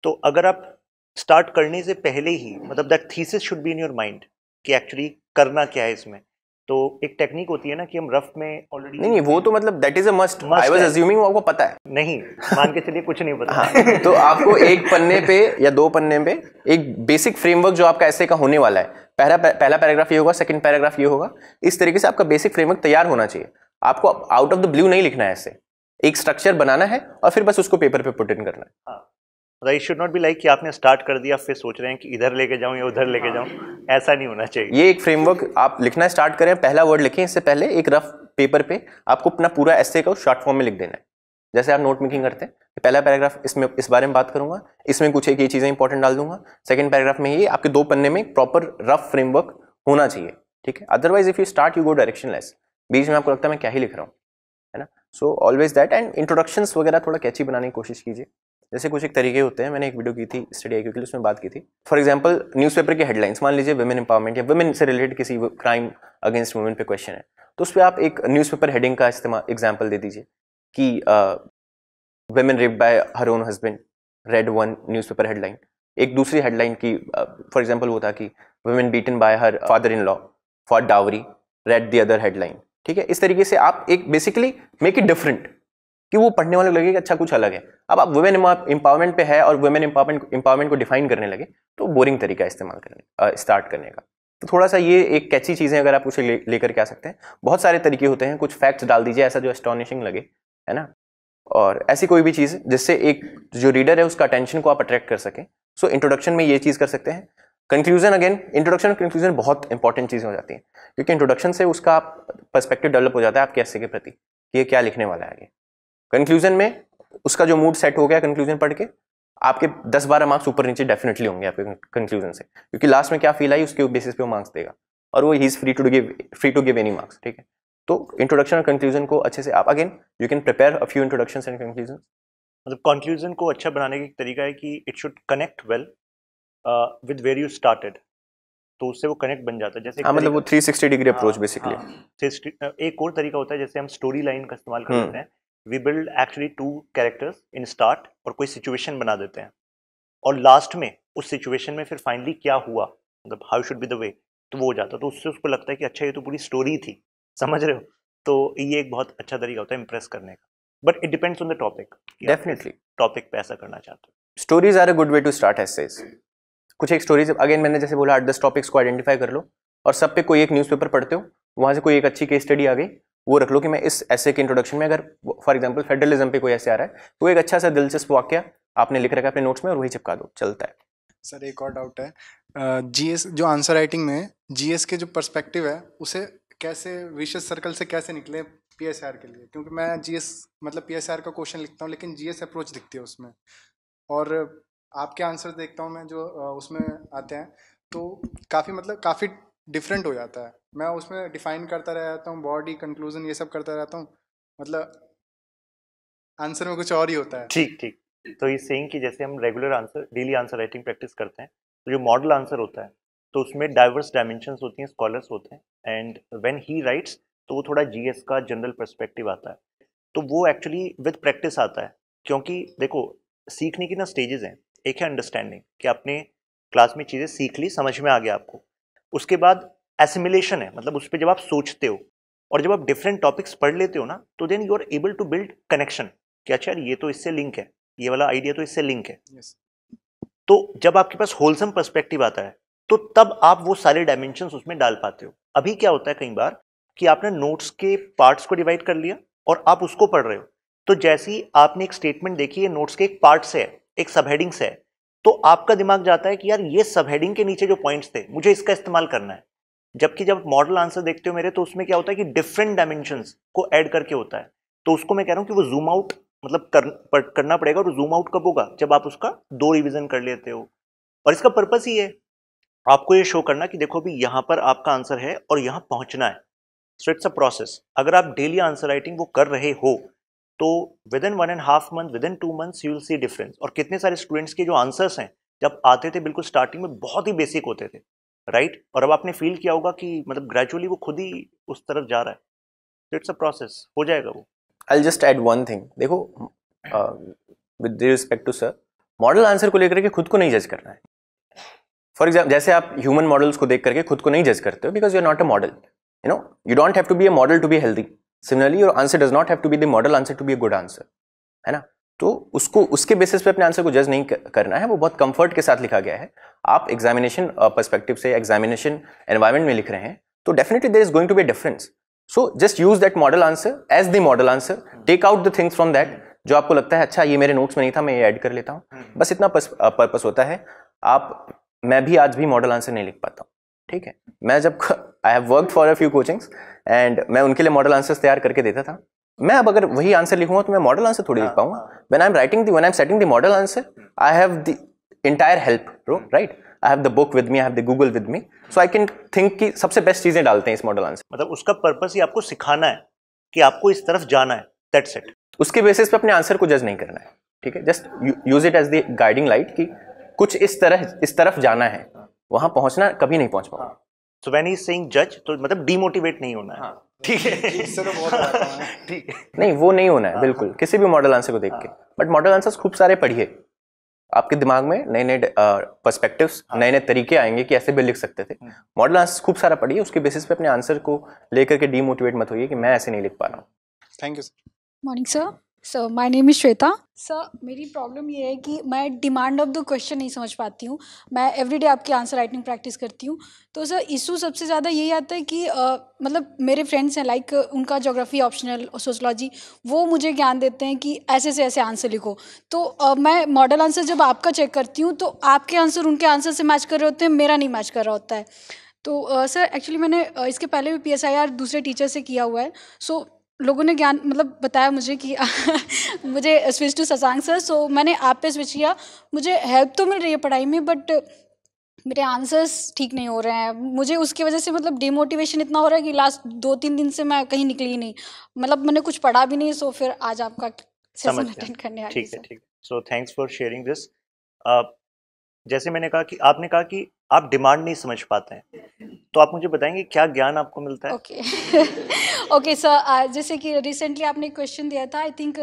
तो अगर आप स्टार्ट करने से पहले ही मतलब that thesis should be in your mind कि एक्चुअली करना क्या है इसमें. तो एक टेक्निक होती है ना कि हम रफ में ऑलरेडी नहीं वो तो मतलब that is a must. Must I was है. अज्यूमिंग वो आपको पता है. नहीं, मान के चलिए कुछ नहीं पता. हाँ, तो आपको एक पन्ने पे या 2 पन्ने पे एक बेसिक फ्रेमवर्क जो आपका ऐसे का होने वाला है, पहला पैराग्राफ ये होगा, सेकंड पैराग्राफ ये होगा, इस तरीके से आपका बेसिक फ्रेमवर्क तैयार होना चाहिए. आपको आउट ऑफ द ब्लू नहीं लिखना है, ऐसे एक स्ट्रक्चर बनाना है और फिर बस उसको पेपर पे पुट इन करना है. हाँ, it should not be like कि आपने स्टार्ट कर दिया फिर सोच रहे हैं कि इधर लेके जाऊं या उधर लेके जाऊं, ऐसा नहीं होना चाहिए. ये एक फ्रेमवर्क आप लिखना स्टार्ट करें, पहला वर्ड लिखें, इससे पहले एक रफ पेपर पे आपको अपना पूरा एस्से को शॉर्ट फॉर्म में लिख देना है. जैसे आप नोट मेकिंग करते हैं, पहला पैराग्राफ इसमें इस बारे में बात करूंगा, इसमें कुछ एक ये चीजें इंपॉर्टेंट डाल दूंगा, सेकंड पैराग्राफ में ये आपके 2 पन्ने में प्रॉपर रफ फ्रेमवर्क होना चाहिए, ठीक है. Otherwise if you start you go directionless, बीच में आपको लगता है मैं क्या ही लिख रहा हूँ, है ना. So always that. And introductions वगैरह थोड़ा कैची बनाने की कोशिश कीजिए. जैसे कुछ एक तरीके होते हैं, मैंने एक वीडियो की थी स्टडी आईक्यू के लिए, उसमें बात की थी. फॉर एग्जांपल न्यूज़पेपर की हेडलाइंस, मान लीजिए वुमेन एम्पावरमेंट या वुमेन से रिलेटेड किसी क्राइम अगेंस्ट वुमेन पे क्वेश्चन है, तो उस पर आप एक न्यूज़पेपर हेडिंग का एग्जाम्पल दे दीजिए कि women raped by her own husband, red one newspaper headline. एक दूसरी हेडलाइन की फॉर एग्जाम्पल वो था कि women beaten by her father in law for dowry, read the other headline, ठीक है. इस तरीके से आप एक बेसिकली मेक इट डिफरेंट कि वो पढ़ने वाले लगे कि अच्छा कुछ अलग है. अब आप वुमेन एम्पावरमेंट पे है और वुमेन एम्पावरमेंट को डिफाइन करने लगे, तो बोरिंग तरीका इस्तेमाल करने स्टार्ट करने का. तो थोड़ा सा ये एक कैची चीजें अगर आप उसे लेकर के आ सकते हैं. बहुत सारे तरीके होते हैं, कुछ फैक्ट्स डाल दीजिए ऐसा जो एस्टॉनिशिंग लगे, है ना, और ऐसी कोई भी चीज जिससे एक जो रीडर है उसका अटेंशन को आप अट्रैक्ट कर सकें. सो इंट्रोडक्शन में ये चीज कर सकते हैं. कंक्लूजन, अगेन इंट्रोडक्शन और कंक्लूजन बहुत इंपॉर्टेंट चीजें हो जाती हैं, क्योंकि इंट्रोडक्शन से उसका पर्सपेक्टिव डेवलप हो जाता है आपके ऐसे के प्रति कि ये क्या लिखने वाला है आगे. कंक्लूजन में उसका जो मूड सेट हो गया कंक्लूजन पढ़ के, आपके 10-12 मार्क्स ऊपर नीचे डेफिनेटली होंगे आपके कंक्लूजन से, क्योंकि लास्ट में क्या फील आई उसके बेसिस पे वो मार्क्स देगा, और वो ही is free to give any marks, ठीक है. तो इंट्रोडक्शन और कंक्लूजन को अच्छे से आप again you can prepare a few introductions and conclusion. मतलब कंक्लूजन को अच्छा बनाने का एक तरीका है कि it should connect well with where you started, तो उससे वो कनेक्ट बन जाता है. जैसे हाँ, मतलब वो 360 डिग्री अप्रोच बेसिकली. एक और तरीका होता है जैसे हम स्टोरी लाइन का इस्तेमाल कर लेते हैं. We build actually 2 characters in start और कोई सिचुएशन बना देते हैं, और लास्ट में उस सिचुएशन में फिर फाइनली क्या हुआ, मतलब how should be the way, तो वो हो जाता है. तो उससे उसको लगता है कि अच्छा ये तो पूरी स्टोरी थी, समझ रहे हो. तो ये एक बहुत अच्छा तरीका होता है इम्प्रेस करने का. But it depends on the topic, definitely topic पे ऐसा करना चाहते हो. Stories are a good way to start essays. कुछ एक स्टोरीज अगेन मैंने जैसे बोला 8-10 टॉपिक्स को आइडेंटिफाई कर लो, और सब पे कोई एक न्यूज़पेपर पढ़ते हो, वहां से कोई एक अच्छी केस स्टडी आ गई, वो रख लो कि मैं इस ऐसे के इंट्रोडक्शन में, अगर फॉर एग्जांपल फेडरलिज्म पे कोई ऐसे आ रहा है तो एक अच्छा सा दिलचस्प वाक्य आपने लिख रखा है अपने नोट्स में और वही चिपका दो, चलता है. सर एक और डाउट है, जीएस जो आंसर राइटिंग में जीएस के जो पर्सपेक्टिव है उसे कैसे विशेष सर्कल से कैसे निकले पीएसआर के लिए, क्योंकि मैं जीएस मतलब पीएसआर का क्वेश्चन लिखता हूँ लेकिन जीएस अप्रोच दिखती है उसमें, और आपके आंसर देखता हूँ मैं जो उसमें आते हैं तो काफ़ी डिफरेंट हो जाता है. मैं उसमें डिफाइन करता रहता हूँ, बॉडी कंक्लूजन ये सब करता रहता हूँ, मतलब आंसर में कुछ और ही होता है. ठीक ठीक. तो ये सेइंग कि जैसे हम regular answer daily answer writing practice करते हैं, तो जो मॉडल आंसर होता है तो उसमें डाइवर्स डायमेंशंस होती हैं, स्कॉलर्स होते हैं, एंड व्हेन ही राइट्स तो वो थोड़ा जीएस का जनरल पर्सपेक्टिव आता है. तो वो एक्चुअली विद प्रैक्टिस आता है, क्योंकि देखो सीखने की ना स्टेजेस हैं. एक है अंडरस्टैंडिंग कि आपने क्लास में चीज़ें सीख ली, समझ में आ गया आपको. उसके बाद एसिमिलेशन है, मतलब उस पर जब आप सोचते हो और जब आप डिफरेंट टॉपिक्स पढ़ लेते हो ना, तो then you are able to build connection कि अच्छा ये तो इससे लिंक है, ये वाला आइडिया तो इससे लिंक है. Yes. तो जब आपके पास होलसम पर्सपेक्टिव आता है तो तब आप वो सारे डायमेंशंस उसमें डाल पाते हो। अभी क्या होता है कई बार कि आपने नोट्स के पार्ट्स को डिवाइड कर लिया और आप उसको पढ़ रहे हो, तो जैसे ही आपने एक स्टेटमेंट देखी है नोट्स के एक पार्ट से है, एक सब हेडिंग से है, तो आपका दिमाग जाता है कि यार ये सब हेडिंग के नीचे जो पॉइंट्स थे मुझे इसका इस्तेमाल करना है। जबकि जब मॉडल आंसर देखते हो मेरे, तो उसमें क्या होता है कि डिफरेंट डायमेंशंस को ऐड करके होता है। तो उसको मैं कह रहा हूं कि वो जूम आउट मतलब करना पड़ेगा। और जूम आउट कब होगा? जब आप उसका 2 रिवीजन कर लेते हो। और इसका पर्पस ही है आपको ये शो करना कि देखो भी यहां पर आपका आंसर है और यहां पहुंचना है। So it's a process. अगर आप डेली आंसर राइटिंग वो कर रहे हो तो with in 1.5 month, with in 2 months you will see difference. और कितने सारे स्टूडेंट्स के जो आंसर्स हैं जब आते थे बिल्कुल स्टार्टिंग में बहुत ही बेसिक होते थे, राइट? और अब आपने फील किया होगा कि मतलब ग्रेजुअली वो खुद ही उस तरफ जा रहा है। तो इट्स अ प्रोसेस, हो जाएगा वो। I'll just add one thing. देखो with respect to sir, model answer को लेकर के खुद को नहीं जज करना है। फॉर एग्जाम्पल जैसे आप ह्यूमन मॉडल्स को देख करके खुद को नहीं जज करते हो because you are not a model, you know, you don't have to be a model to be healthy. Similarly your answer does not have to be the model answer to be a good answer, है ना? तो उसको उसके basis पे अपने answer को जज नहीं करना है। वो बहुत कंफर्ट के साथ लिखा गया है। आप एग्जामिनेशन पर्सपेक्टिव से, एग्जामिनेशन एनवायरमेंट में लिख रहे हैं तो definitely there is going to be a difference. So just use that model answer as the model answer, take out the things from that जो आपको लगता है अच्छा ये मेरे नोट्स में नहीं था, मैं ये ऐड कर लेता हूँ। बस इतना पर्पस होता है। मैं भी आज भी मॉडल आंसर नहीं लिख पाता हूँ, ठीक है? मैं जब I have worked for a few coachings and मैं उनके लिए मॉडल आंसर्स तैयार करके देता था। मैं अब अगर वही आंसर लिखूंगा तो मैं मॉडल आंसर थोड़ी लिख पाऊंगा। When I am setting the model answer, I have the entire help, bro, right? I have the book with me, I have the Google with me, so I can think कि सबसे best चीजें डालते हैं इस model answer. मतलब उसका purpose ही आपको सिखाना है कि आपको इस तरफ जाना है, दैट्स इट। उसके बेसिस पे अपने आंसर को जज नहीं करना है, ठीक है? Just use it as the guiding light कि कुछ इस तरफ जाना है, वहां पहुंचना कभी नहीं पहुंच पाऊंगा। So when he is saying जज, तो मतलब डीमोटिवेट नहीं होना है, ठीक है? ठीक है, नहीं वो नहीं होना है बिल्कुल किसी भी मॉडल आंसर को देख के। बट मॉडल आंसर्स खूब सारे पढ़िए, आपके दिमाग में नए नए पर्सपेक्टिव्स, नए नए तरीके आएंगे कि ऐसे भी लिख सकते थे। मॉडल आंसर्स खूब सारा पढ़िए, उसके बेसिस पे अपने आंसर को लेकर के डीमोटिवेट मत होइए कि मैं ऐसे नहीं लिख पा रहा हूँ। Thank you sir. Morning sir. Sir my name is Shweta. Sir मेरी प्रॉब्लम ये है कि मैं डिमांड ऑफ द क्वेश्चन नहीं समझ पाती हूँ। मैं एवरीडे आपकी आंसर राइटिंग प्रैक्टिस करती हूँ, तो सर इशू सबसे ज़्यादा यही आता है कि मतलब मेरे फ्रेंड्स हैं लाइक उनका ज्योग्राफी ऑप्शनल और सोशलॉजी, वो मुझे ज्ञान देते हैं कि ऐसे से ऐसे आंसर लिखो। तो मैं मॉडल आंसर जब आपका चेक करती हूँ तो आपके आंसर उनके आंसर से मैच कर रहे होते हैं, मेरा नहीं मैच कर रहा होता है। तो सर एक्चुअली मैंने इसके पहले भी PSIR दूसरे टीचर से किया हुआ है। सो लोगों ने ज्ञान मतलब बताया मुझे कि मुझे स्विच टू शशांक सर। सो मैंने आप पे स्विच किया। मुझे हेल्प तो मिल रही है पढ़ाई में, बट मेरे आंसर्स ठीक नहीं हो रहे हैं। मुझे उसकी वजह से मतलब डिमोटिवेशन इतना हो रहा है कि लास्ट 2-3 दिन से मैं कहीं निकली ही नहीं, मतलब मैंने कुछ पढ़ा भी नहीं। सो फिर आज आपका समझ सेशन अटेंड करने गया, आ गई ठीक है, सर। ठीक है। So thanks for sharing this. जैसे मैंने कहा कि आपने कहा कि आप डिमांड नहीं समझ पाते हैं, तो आप मुझे बताएंगे क्या ज्ञान आपको मिलता है? ओके ओके सर, जैसे कि रिसेंटली आपने एक क्वेश्चन दिया था आई थिंक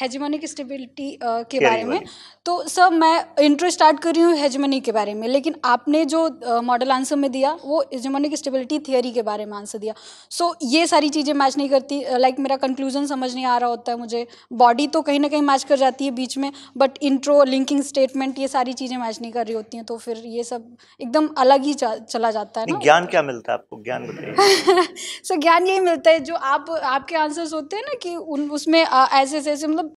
हेजेमोनिक स्टेबिलिटी के बारे थियरी में। वाली। तो सर मैं इंट्रो स्टार्ट कर रही हूँ हेजेमनी के बारे में, लेकिन आपने जो मॉडल आंसर में दिया वो हेजेमोनिक स्टेबिलिटी थियरी के बारे में आंसर दिया। सो ये सारी चीज़ें मैच नहीं करती। लाइक मेरा कंक्लूजन समझ नहीं आ रहा होता है मुझे। बॉडी तो कहीं ना कहीं मैच कर जाती है बीच में, बट इंट्रो, लिंकिंग स्टेटमेंट, ये सारी चीज़ें मैच नहीं कर रही होती हैं। तो फिर ये सब एकदम अलग ही चला जाता है नहीं, ना। ज्ञान क्या मिलता है आपको? ज्ञान बताइए। सो ज्ञान यही मिलता है जो आपके आंसर्स होते हैं ना कि उसमें ऐसे ऐसे मतलब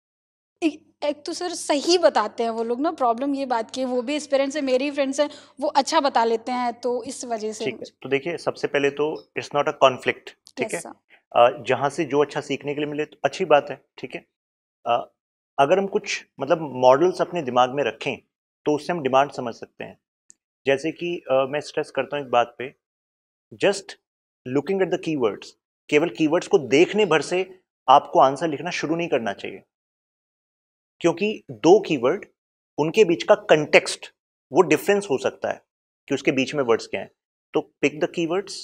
एक तो सर सही बताते हैं वो लोग ना। प्रॉब्लम ये बात की है, वो भी एक्सपीरियंस है, मेरे ही फ्रेंड्स हैं, वो अच्छा बता लेते हैं, तो इस वजह से। ठीक है, तो देखिए सबसे पहले तो इट्स नॉट अ कॉन्फ्लिक्ट, ठीक है? Yes sir. जहाँ से जो अच्छा सीखने के लिए मिले तो अच्छी बात है, ठीक है? अ, अगर हम कुछ मतलब मॉडल्स अपने दिमाग में रखें तो उससे हम डिमांड समझ सकते हैं। जैसे कि मैं स्ट्रेस करता हूँ एक बात पे, just looking at the keywords, केवल कीवर्ड्स को देखने भर से आपको आंसर लिखना शुरू नहीं करना चाहिए, क्योंकि 2 कीवर्ड, उनके बीच का कंटेक्स्ट वो डिफरेंस हो सकता है कि उसके बीच में वर्ड्स क्या हैं। तो pick the keywords,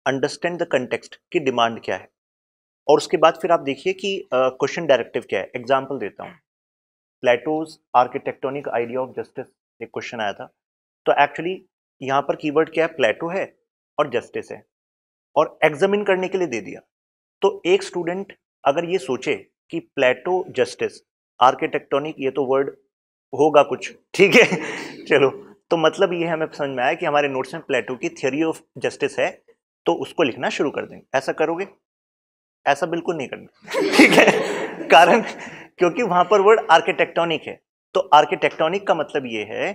understand the context की डिमांड क्या है, और उसके बाद फिर आप देखिए कि क्वेश्चन डायरेक्टिव क्या है। एग्जाम्पल देता हूँ, प्लेटोज आर्किटेक्टोनिक आइडिया ऑफ जस्टिस एक क्वेश्चन आया था। तो एक्चुअली यहाँ पर कीवर्ड क्या है? प्लेटो है और जस्टिस है, और एग्जामिन करने के लिए दे दिया। तो एक स्टूडेंट अगर ये सोचे कि प्लेटो जस्टिस आर्किटेक्टोनिक, ये तो वर्ड होगा कुछ, ठीक है चलो, तो मतलब ये हमें समझ में आया कि हमारे नोट्स में प्लेटो की थ्योरी ऑफ जस्टिस है, तो उसको लिखना शुरू कर देंगे। ऐसा करोगे? ऐसा बिल्कुल नहीं करना, ठीक है? कारण क्योंकि वहां पर वर्ड आर्किटेक्टोनिक है। तो आर्किटेक्टोनिक का मतलब ये है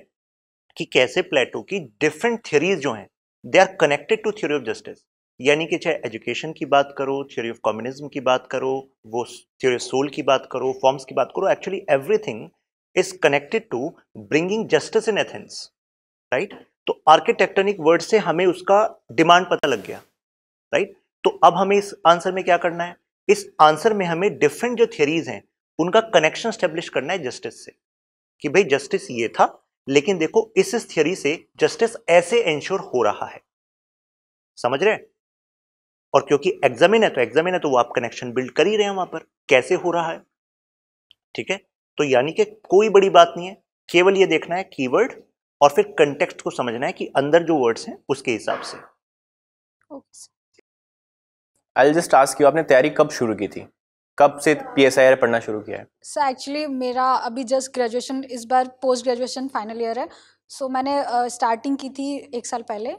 कि कैसे प्लेटो की डिफरेंट थ्योरीज जो हैं they are connected to theory of justice. यानी कि चाहे एजुकेशन की बात करो, थ्योरी ऑफ कम्युनिज्म की बात करो, वो थ्योरी ऑफ सोल की बात करो, फॉर्म्स की बात करो, actually everything is connected to bringing justice in Athens, right? तो आर्किटेक्टोनिक वर्ड से हमें उसका डिमांड पता लग गया, राइट? तो अब हमें इस आंसर में क्या करना है? इस आंसर में हमें डिफरेंट जो थियरीज हैं उनका कनेक्शन स्टेब्लिश करना है जस्टिस से, कि भाई जस्टिस ये था, लेकिन देखो इस थियरी से जस्टिस ऐसे एंश्योर हो रहा है। समझ रहे हैं? और क्योंकि एग्जामिन है तो वो आप कनेक्शन बिल्ड कर ही रहे हैं वहां पर, कैसे हो रहा है, ठीक है? तो यानी कि कोई बड़ी बात नहीं है, केवल ये देखना है कीवर्ड और फिर कंटेक्स्ट को समझना है कि अंदर जो वर्ड्स हैं उसके हिसाब से। I will just ask you, आपने तैयारी कब शुरू की थी? कब से PSIR पढ़ना शुरू किया है? सर एक्चुअली मेरा अभी जस्ट ग्रेजुएशन, इस बार पोस्ट ग्रेजुएशन फाइनल ईयर है। सो मैंने स्टार्टिंग की थी 1 साल पहले।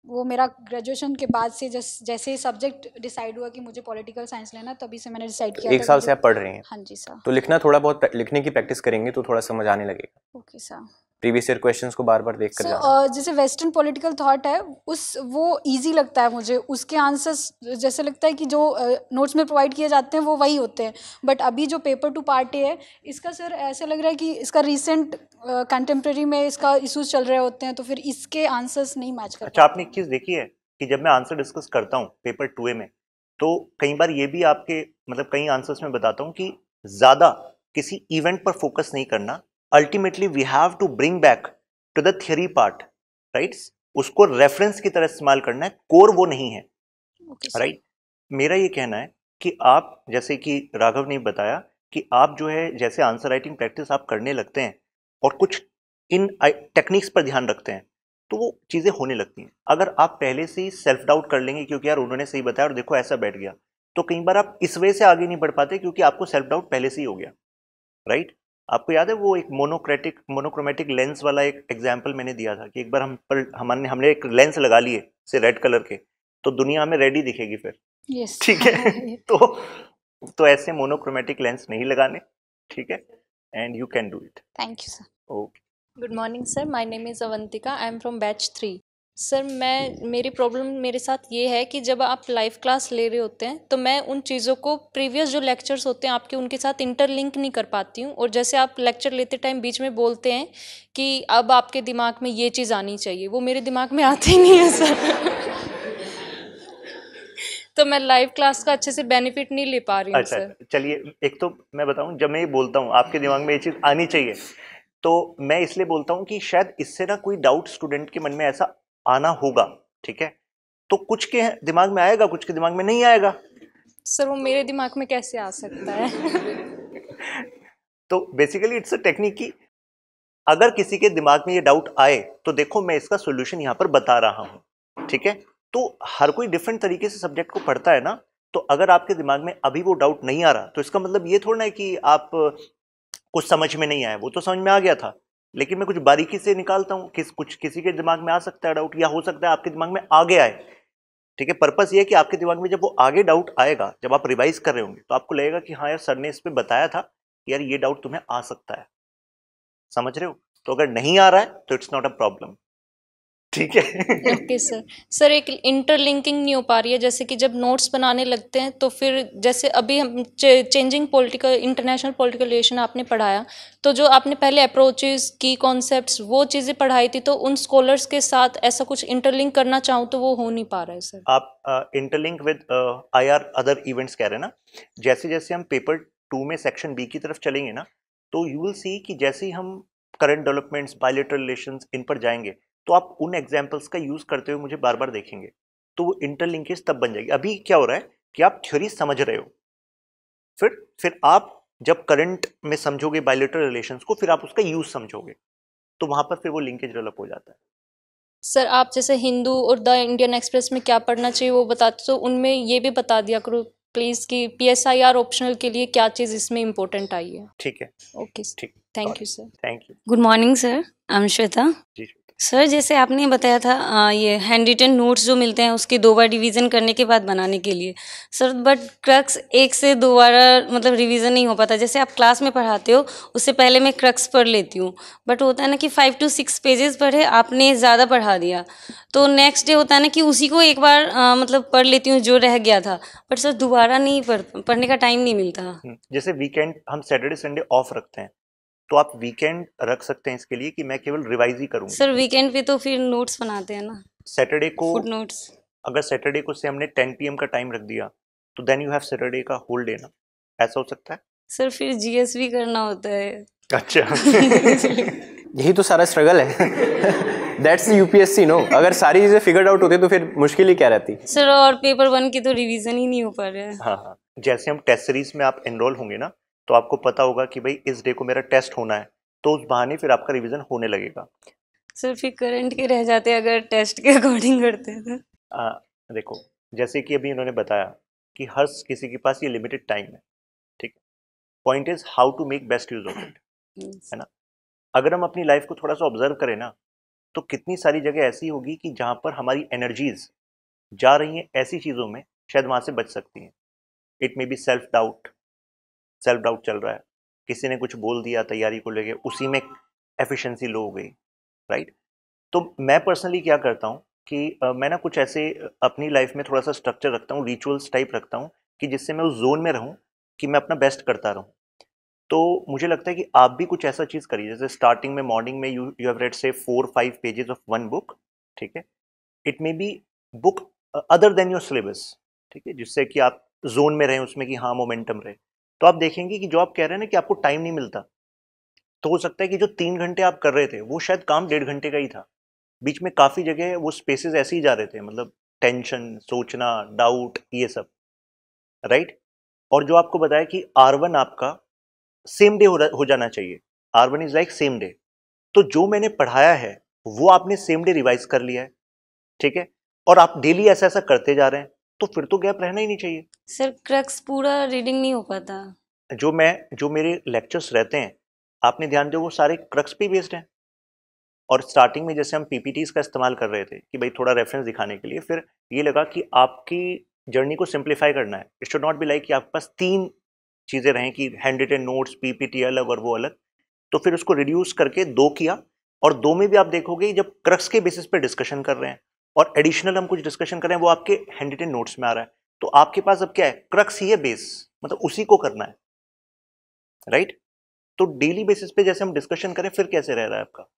वो मेरा ग्रेजुएशन के बाद से जैसे ही सब्जेक्ट डिसाइड हुआ कि मुझे पॉलिटिकल साइंस लेना, तभी से मैंने डिसाइड किया। 1 साल से आप पढ़ रही हैं? हाँ जी सर। तो लिखना थोड़ा बहुत, लिखने की प्रैक्टिस करेंगे तो थोड़ा समझ आने लगेगा। Okay sir. Previous year questions को बार बार देख कर जाना। जैसे वेस्टर्न पॉलिटिकल थॉट है वो इजी लगता है मुझे, उसके आंसर्स जैसे लगता है कि जो नोट्स में प्रोवाइड किए जाते हैं वो वही होते हैं। बट अभी जो पेपर 2 पार्ट ए है, इसका सर ऐसा लग रहा है कि इसका रिसेंट कंटेम्प्रेरी में इसका इश्यूज चल रहे होते हैं, तो फिर इसके आंसर्स नहीं मैच कर। अच्छा, आपने एक चीज देखी है कि जब मैं आंसर डिस्कस करता हूँ पेपर 2A में, तो कई बार ये भी आपके मतलब कई आंसर्स में बताता हूँ कि ज्यादा किसी इवेंट पर फोकस नहीं करना। Ultimately we have to bring back to the theory part, right? उसको रेफरेंस की तरह इस्तेमाल करना है, कोर वो नहीं है, राइट? मेरा ये कहना है कि आप, जैसे कि राघव ने बताया कि आप जो है जैसे आंसर राइटिंग प्रैक्टिस आप करने लगते हैं और कुछ इन टेक्निक्स पर ध्यान रखते हैं, तो वो चीज़ें होने लगती हैं। अगर आप पहले से ही सेल्फ डाउट कर लेंगे क्योंकि यार उन्होंने सही बताया और देखो ऐसा बैठ गया, तो कई बार आप इस वजह से आगे नहीं बढ़ पाते क्योंकि आपको सेल्फ डाउट पहले से ही हो गया, राइट? आपको याद है वो एक मोनोक्रोमेटिक लेंस वाला एक एग्जाम्पल मैंने दिया था कि एक बार हमने एक लेंस लगा लिए से रेड कलर के, तो दुनिया हमें रेड ही दिखेगी फिर, yes. ठीक है? तो ऐसे मोनोक्रोमेटिक लेंस नहीं लगाने, ठीक है? And you can do it. Thank you sir. Okay. Good morning sir, my name is Avantika, I am from batch 3। Sir मेरी प्रॉब्लम मेरे साथ ये है कि जब आप लाइव क्लास ले रहे होते हैं तो मैं उन चीज़ों को प्रीवियस जो लेक्चर्स होते हैं आपके उनके साथ इंटरलिंक नहीं कर पाती हूँ। और जैसे आप लेक्चर लेते टाइम बीच में बोलते हैं कि अब आपके दिमाग में ये चीज़ आनी चाहिए, वो मेरे दिमाग में आती ही नहीं है सर। तो मैं लाइव क्लास का अच्छे से बेनिफिट नहीं ले पा रही हूँ सर। चलिए, एक तो मैं बताऊँ, जब मैं ये बोलता हूँ आपके दिमाग में ये चीज़ आनी चाहिए, तो मैं इसलिए बोलता हूँ कि शायद इससे ना कोई डाउट स्टूडेंट के मन में ऐसा आना होगा, ठीक है? तो कुछ के दिमाग में आएगा, कुछ के दिमाग में नहीं आएगा। सर वो मेरे दिमाग में कैसे आ सकता है? तो बेसिकली इट्स अ टेक्निक की अगर किसी के दिमाग में ये डाउट आए तो देखो मैं इसका सॉल्यूशन यहाँ पर बता रहा हूँ, ठीक है? तो हर कोई डिफरेंट तरीके से सब्जेक्ट को पढ़ता है ना, तो अगर आपके दिमाग में अभी वो डाउट नहीं आ रहा तो इसका मतलब ये थोड़ा है कि आप कुछ समझ में नहीं आया, वो तो समझ में आ गया था, लेकिन मैं कुछ बारीकी से निकालता हूँ किसी के दिमाग में आ सकता है डाउट, या हो सकता है आपके दिमाग में आगे आए, ठीक है? पर्पस ये है कि आपके दिमाग में जब वो आगे डाउट आएगा, जब आप रिवाइज कर रहे होंगे, तो आपको लगेगा कि हाँ यार सर ने इस पे बताया था, यार ये डाउट तुम्हें आ सकता है। समझ रहे हो? तो अगर नहीं आ रहा है तो इट्स नॉट अ प्रॉब्लम, ठीक है? ओके सर एक इंटरलिंकिंग नहीं हो पा रही है। जैसे कि जब नोट्स बनाने लगते हैं तो फिर जैसे अभी हम changing political international political relation आपने पढ़ाया, तो जो आपने पहले अप्रोचेस की कॉन्सेप्ट्स वो चीज़ें पढ़ाई थी, तो उन स्कॉलर्स के साथ ऐसा कुछ इंटरलिंक करना चाहूँ तो वो हो नहीं पा रहा है सर। आप interlink with IR other events कह रहे हैं ना? जैसे जैसे हम पेपर 2 में सेक्शन B की तरफ चलेंगे ना, तो यू विल सी कि जैसे ही हम करंट डेवलपमेंट्स, बायलैटरल रिलेशंस, इन पर जाएंगे, तो आप उन एग्जाम्पल्स का यूज करते हुए मुझे बार बार देखेंगे, तो वो इंटरलिंकेज तब बन जाएगी। अभी क्या हो रहा है कि आप थ्योरी समझ रहे हो, फिर आप जब करंट में समझोगे बायलैटरल रिलेशंस को, फिर आप उसका यूज समझोगे, तो वहां पर फिर वो लिंकेज डेवलप हो जाता है। सर आप जैसे हिंदू और द इंडियन एक्सप्रेस में क्या पढ़ना चाहिए वो बताते, तो उनमें ये भी बता दिया करो प्लीज़ कि PSIR ऑप्शनल के लिए क्या चीज़ इसमें इम्पोर्टेंट आई है। ठीक है, ओके ठीक, thank you sir. Thank you. Good morning sir, I am Shweta. Ji Shweta. Sir जैसे आपने बताया था ये हैंड रिटन नोट्स जो मिलते हैं उसके 2 बार रिवीजन करने के बाद बनाने के लिए। सर बट क्रक्स 1 से 2 बार मतलब रिवीजन नहीं हो पाता। जैसे आप क्लास में पढ़ाते हो उससे पहले मैं क्रक्स पढ़ लेती हूँ, बट होता है ना कि 5 to 6 पेजेस पढ़े, आपने ज़्यादा पढ़ा दिया, तो नेक्स्ट डे होता है ना कि उसी को एक बार मतलब पढ़ लेती हूँ जो रह गया था, बट सर दोबारा नहीं पढ़ने का टाइम नहीं मिलता। जैसे वीकेंड हम सैटरडे संडे ऑफ रखते हैं, तो आप वीकेंड रख सकते हैं इसके लिए कि मैं केवल रिवाइज ही करूंगा। सर वीकेंड पे तो फिर नोट्स बनाते हैं ना, सैटरडे को फुट नोट्स। अगर सैटरडे को से हमने 10 PM का टाइम रख दिया तो देन यू हैव सैटरडे का होल डे ना, ऐसा हो सकता है। सर फिर जीएस भी करना होता है। अच्छा यही तो सारा स्ट्रगल है। That's UPSC no. अगर सारी चीजें फिगर्ड आउट होती तो फिर मुश्किल ही क्या रहती। सर और पेपर 1 की तो रिवीजन ही नहीं हो पा रहा है। हाँ, जैसे हम टेस्ट सीरीज में आप एनरोल होंगे ना, तो आपको पता होगा कि भाई इस डे को मेरा टेस्ट होना है, तो उस बहाने फिर आपका रिवीजन होने लगेगा। सर फिर करंट के रह जाते हैं अगर टेस्ट के अकॉर्डिंग करते हैं तो। देखो, जैसे कि अभी उन्होंने बताया कि हर किसी के पास ये लिमिटेड टाइम है, ठीक है। Point is how to make best use of it, है ना। अगर हम अपनी लाइफ को थोड़ा सा ऑब्जर्व करें ना, तो कितनी सारी जगह ऐसी होगी कि जहाँ पर हमारी एनर्जीज जा रही हैं ऐसी चीज़ों में, शायद वहाँ से बच सकती हैं। It may be self doubt चल रहा है, किसी ने कुछ बोल दिया तैयारी को लेके, उसी में एफिशिएंसी लो हो गई, राइट। तो मैं पर्सनली क्या करता हूँ कि मैं ना कुछ ऐसे अपनी लाइफ में थोड़ा सा स्ट्रक्चर रखता हूँ, रिचुअल्स टाइप रखता हूँ, कि जिससे मैं उस जोन में रहूँ कि मैं अपना बेस्ट करता रहूँ। तो मुझे लगता है कि आप भी कुछ ऐसा चीज़ करिए, जैसे स्टार्टिंग में मॉर्निंग में यू हैव रेड से 4-5 पेजेस ऑफ वन बुक, ठीक है। It may be book other than your syllabus, ठीक है, जिससे कि आप जोन में रहें उसमें, कि हाँ मोमेंटम रहे। तो आप देखेंगे कि जो आप कह रहे हैं ना कि आपको टाइम नहीं मिलता, तो हो सकता है कि जो 3 घंटे आप कर रहे थे वो शायद काम 1.5 घंटे का ही था। बीच में काफ़ी जगह वो स्पेसेस ऐसे ही जा रहे थे, मतलब टेंशन, सोचना, डाउट, ये सब, राइट। और जो आपको बताया कि R1 आपका सेम डे हो जाना चाहिए, R1 is like same day, तो जो मैंने पढ़ाया है वो आपने सेम डे रिवाइज कर लिया है, ठीक है, और आप डेली ऐसा ऐसा करते जा रहे हैं, तो फिर तो गैप रहना ही नहीं चाहिए। सर क्रक्स पूरा रीडिंग नहीं हो पाता। जो मेरे लेक्चर्स रहते हैं, आपने ध्यान दिया, वो सारे क्रक्स पे बेस्ड हैं। और स्टार्टिंग में जैसे हम पीपीटीज का इस्तेमाल कर रहे थे कि भाई थोड़ा रेफरेंस दिखाने के लिए, फिर ये लगा कि आपकी जर्नी को सिंप्लीफाई करना है। It should not be like कि आपके पास 3 चीज़ें रहें कि हैंड रिटन नोट्स, पीपीटी अलग और वो अलग। तो फिर उसको रिड्यूस करके 2 किया, और 2 में भी आप देखोगे जब क्रक्स के बेसिस पे डिस्कशन कर रहे हैं और एडिशनल हम कुछ डिस्कशन कर रहे हैं, वो आपके हैंड रिटन नोट्स में आ रहा है। तो आपके पास अब क्या है, क्रक्स ही है बेस, मतलब उसी को करना है, राइट। तो डेली बेसिस पे जैसे हम डिस्कशन करें, फिर कैसे रह रहा है आपका।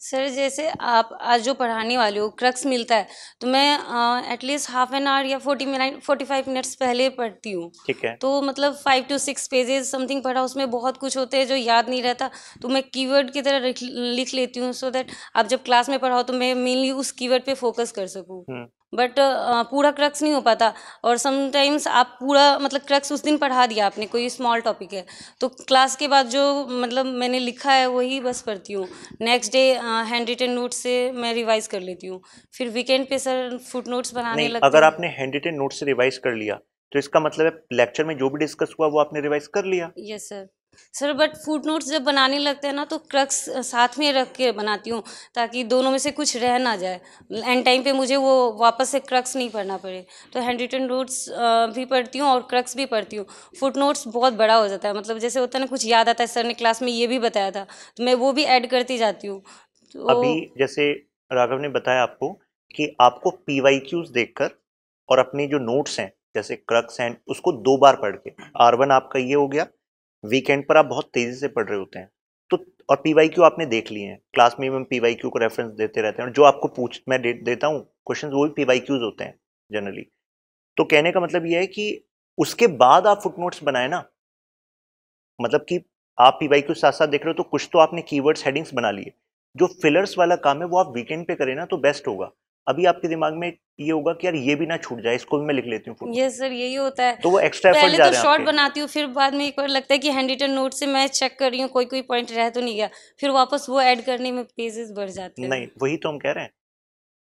सर जैसे आप आज जो पढ़ाने वाले हो क्रक्स मिलता है, तो मैं एटलीस्ट हाफ एन आवर या 45 मिनट्स पहले पढ़ती हूँ। ठीक है, तो मतलब 5 to 6 पेजेस समथिंग पढ़ा, उसमें बहुत कुछ होते हैं जो याद नहीं रहता, तो मैं कीवर्ड की तरह लिख लेती हूँ, सो दैट आप जब क्लास में पढ़ाओ तो मैं मेनली उस कीवर्ड पे फोकस कर सकूँ। बट पूरा क्रक्स नहीं हो पाता, और समटाइम्स आप पूरा मतलब क्रक्स उस दिन पढ़ा दिया आपने, कोई स्मॉल टॉपिक है, तो क्लास के बाद जो मतलब मैंने लिखा है वही बस पढ़ती हूँ। Next day hand written note से मैं रिवाइज कर लेती हूँ। फिर वीकेंड पे सर फुट नोट्स बनाने नहीं, लगते अगर हैं। आपने हैंड रिटन नोट से रिवाइज कर लिया, तो इसका मतलब है लेक्चर में जो भी डिस्कस हुआ वो आपने रिवाइज कर लिया। Yes sir but foot notes जब बनाने लगते हैं ना, तो क्रक्स साथ में रख के बनाती हूँ, ताकि दोनों में से कुछ रह ना जाए, एंड टाइम पे मुझे वो वापस से क्रक्स नहीं पढ़ना पड़े। तो हैंड रिटन नोट्स भी पढ़ती हूँ और क्रक्स भी पढ़ती हूँ। फुट नोट्स बहुत बड़ा हो जाता है, मतलब जैसे होता है ना, कुछ याद आता है, सर ने क्लास में ये भी बताया था, तो मैं वो भी ऐड करती जाती हूँ। अभी तो जैसे राघव ने बताया आपको कि आपको पीवाईक्यूज देखकर और अपनी जो नोट्स हैं जैसे क्रक्स हैं उसको 2 बार पढ़ के, R1 आपका ये हो गया। वीकेंड पर आप बहुत तेजी से पढ़ रहे होते हैं, तो और पीवाईक्यू आपने देख लिए हैं, क्लास में हम पीवाईक्यू को रेफरेंस देते रहते हैं, और जो आपको मैं देता हूँ क्वेश्चंस, वो भी पीवाईक्यूज होते हैं जनरली। तो कहने का मतलब ये है कि उसके बाद आप फुटनोट्स बनाए ना, मतलब कि आप पीवाईक्यू साथ साथ देख रहे हो, तो कुछ तो आपने कीवर्ड्स हेडिंग्स बना लिए। जो फिलर्स वाला काम है वो आप वीकेंड पे करें ना, तो बेस्ट होगा। अभी आपके दिमाग में ये होगा कि यार ये भी ना छूट जाए, इसको भी मैं लिख लेती हूँ, यस सर यही होता है। तो वो एक्स्ट्रा एफर्ट पहले जा तो रहे हैं शॉर्ट आपके। बनाती हूँ, फिर बाद में एक बार लगता है कि हैंड रिटन नोट से मैं चेक कर रही हूँ कोई पॉइंट रह तो नहीं गया, फिर वापस वो ऐड करने में पेजेस बढ़ जाते हैं। नहीं, वही तो हम कह रहे हैं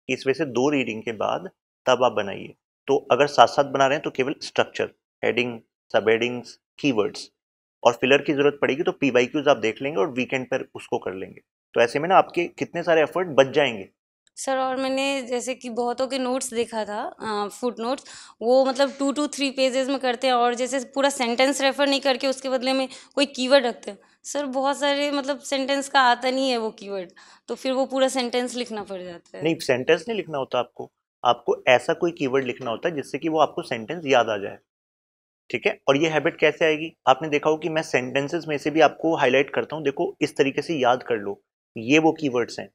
कि इस वजह से 2 रीडिंग के बाद तब आप बनाइए। तो अगर साथ साथ बना रहे हैं तो केवल स्ट्रक्चर, हेडिंग, सब हेडिंग्स, कीवर्ड्स, और फिलर की जरूरत पड़ेगी तो पीवाईक्यूज आप देख लेंगे और वीकेंड पर उसको कर लेंगे। तो ऐसे में ना आपके कितने सारे एफर्ट बच जाएंगे। सर और मैंने जैसे कि बहुतों के नोट्स देखा था, फुट नोट्स, वो मतलब 2 to 3 पेजेस में करते हैं और जैसे पूरा सेंटेंस रेफर नहीं करके उसके बदले में कोई कीवर्ड रखते हैं। सर बहुत सारे मतलब सेंटेंस का आता नहीं है वो कीवर्ड, तो फिर वो पूरा सेंटेंस लिखना पड़ जाता है। नहीं, सेंटेंस नहीं लिखना होता आपको, आपको ऐसा कोई कीवर्ड लिखना होता है जिससे कि वो आपको सेंटेंस याद आ जाए, ठीक है। और ये हैबिट कैसे आएगी, आपने देखा हो कि मैं सेंटेंसेस में से भी आपको हाईलाइट करता हूँ, देखो इस तरीके से याद कर लो, ये वो कीवर्ड्स हैं।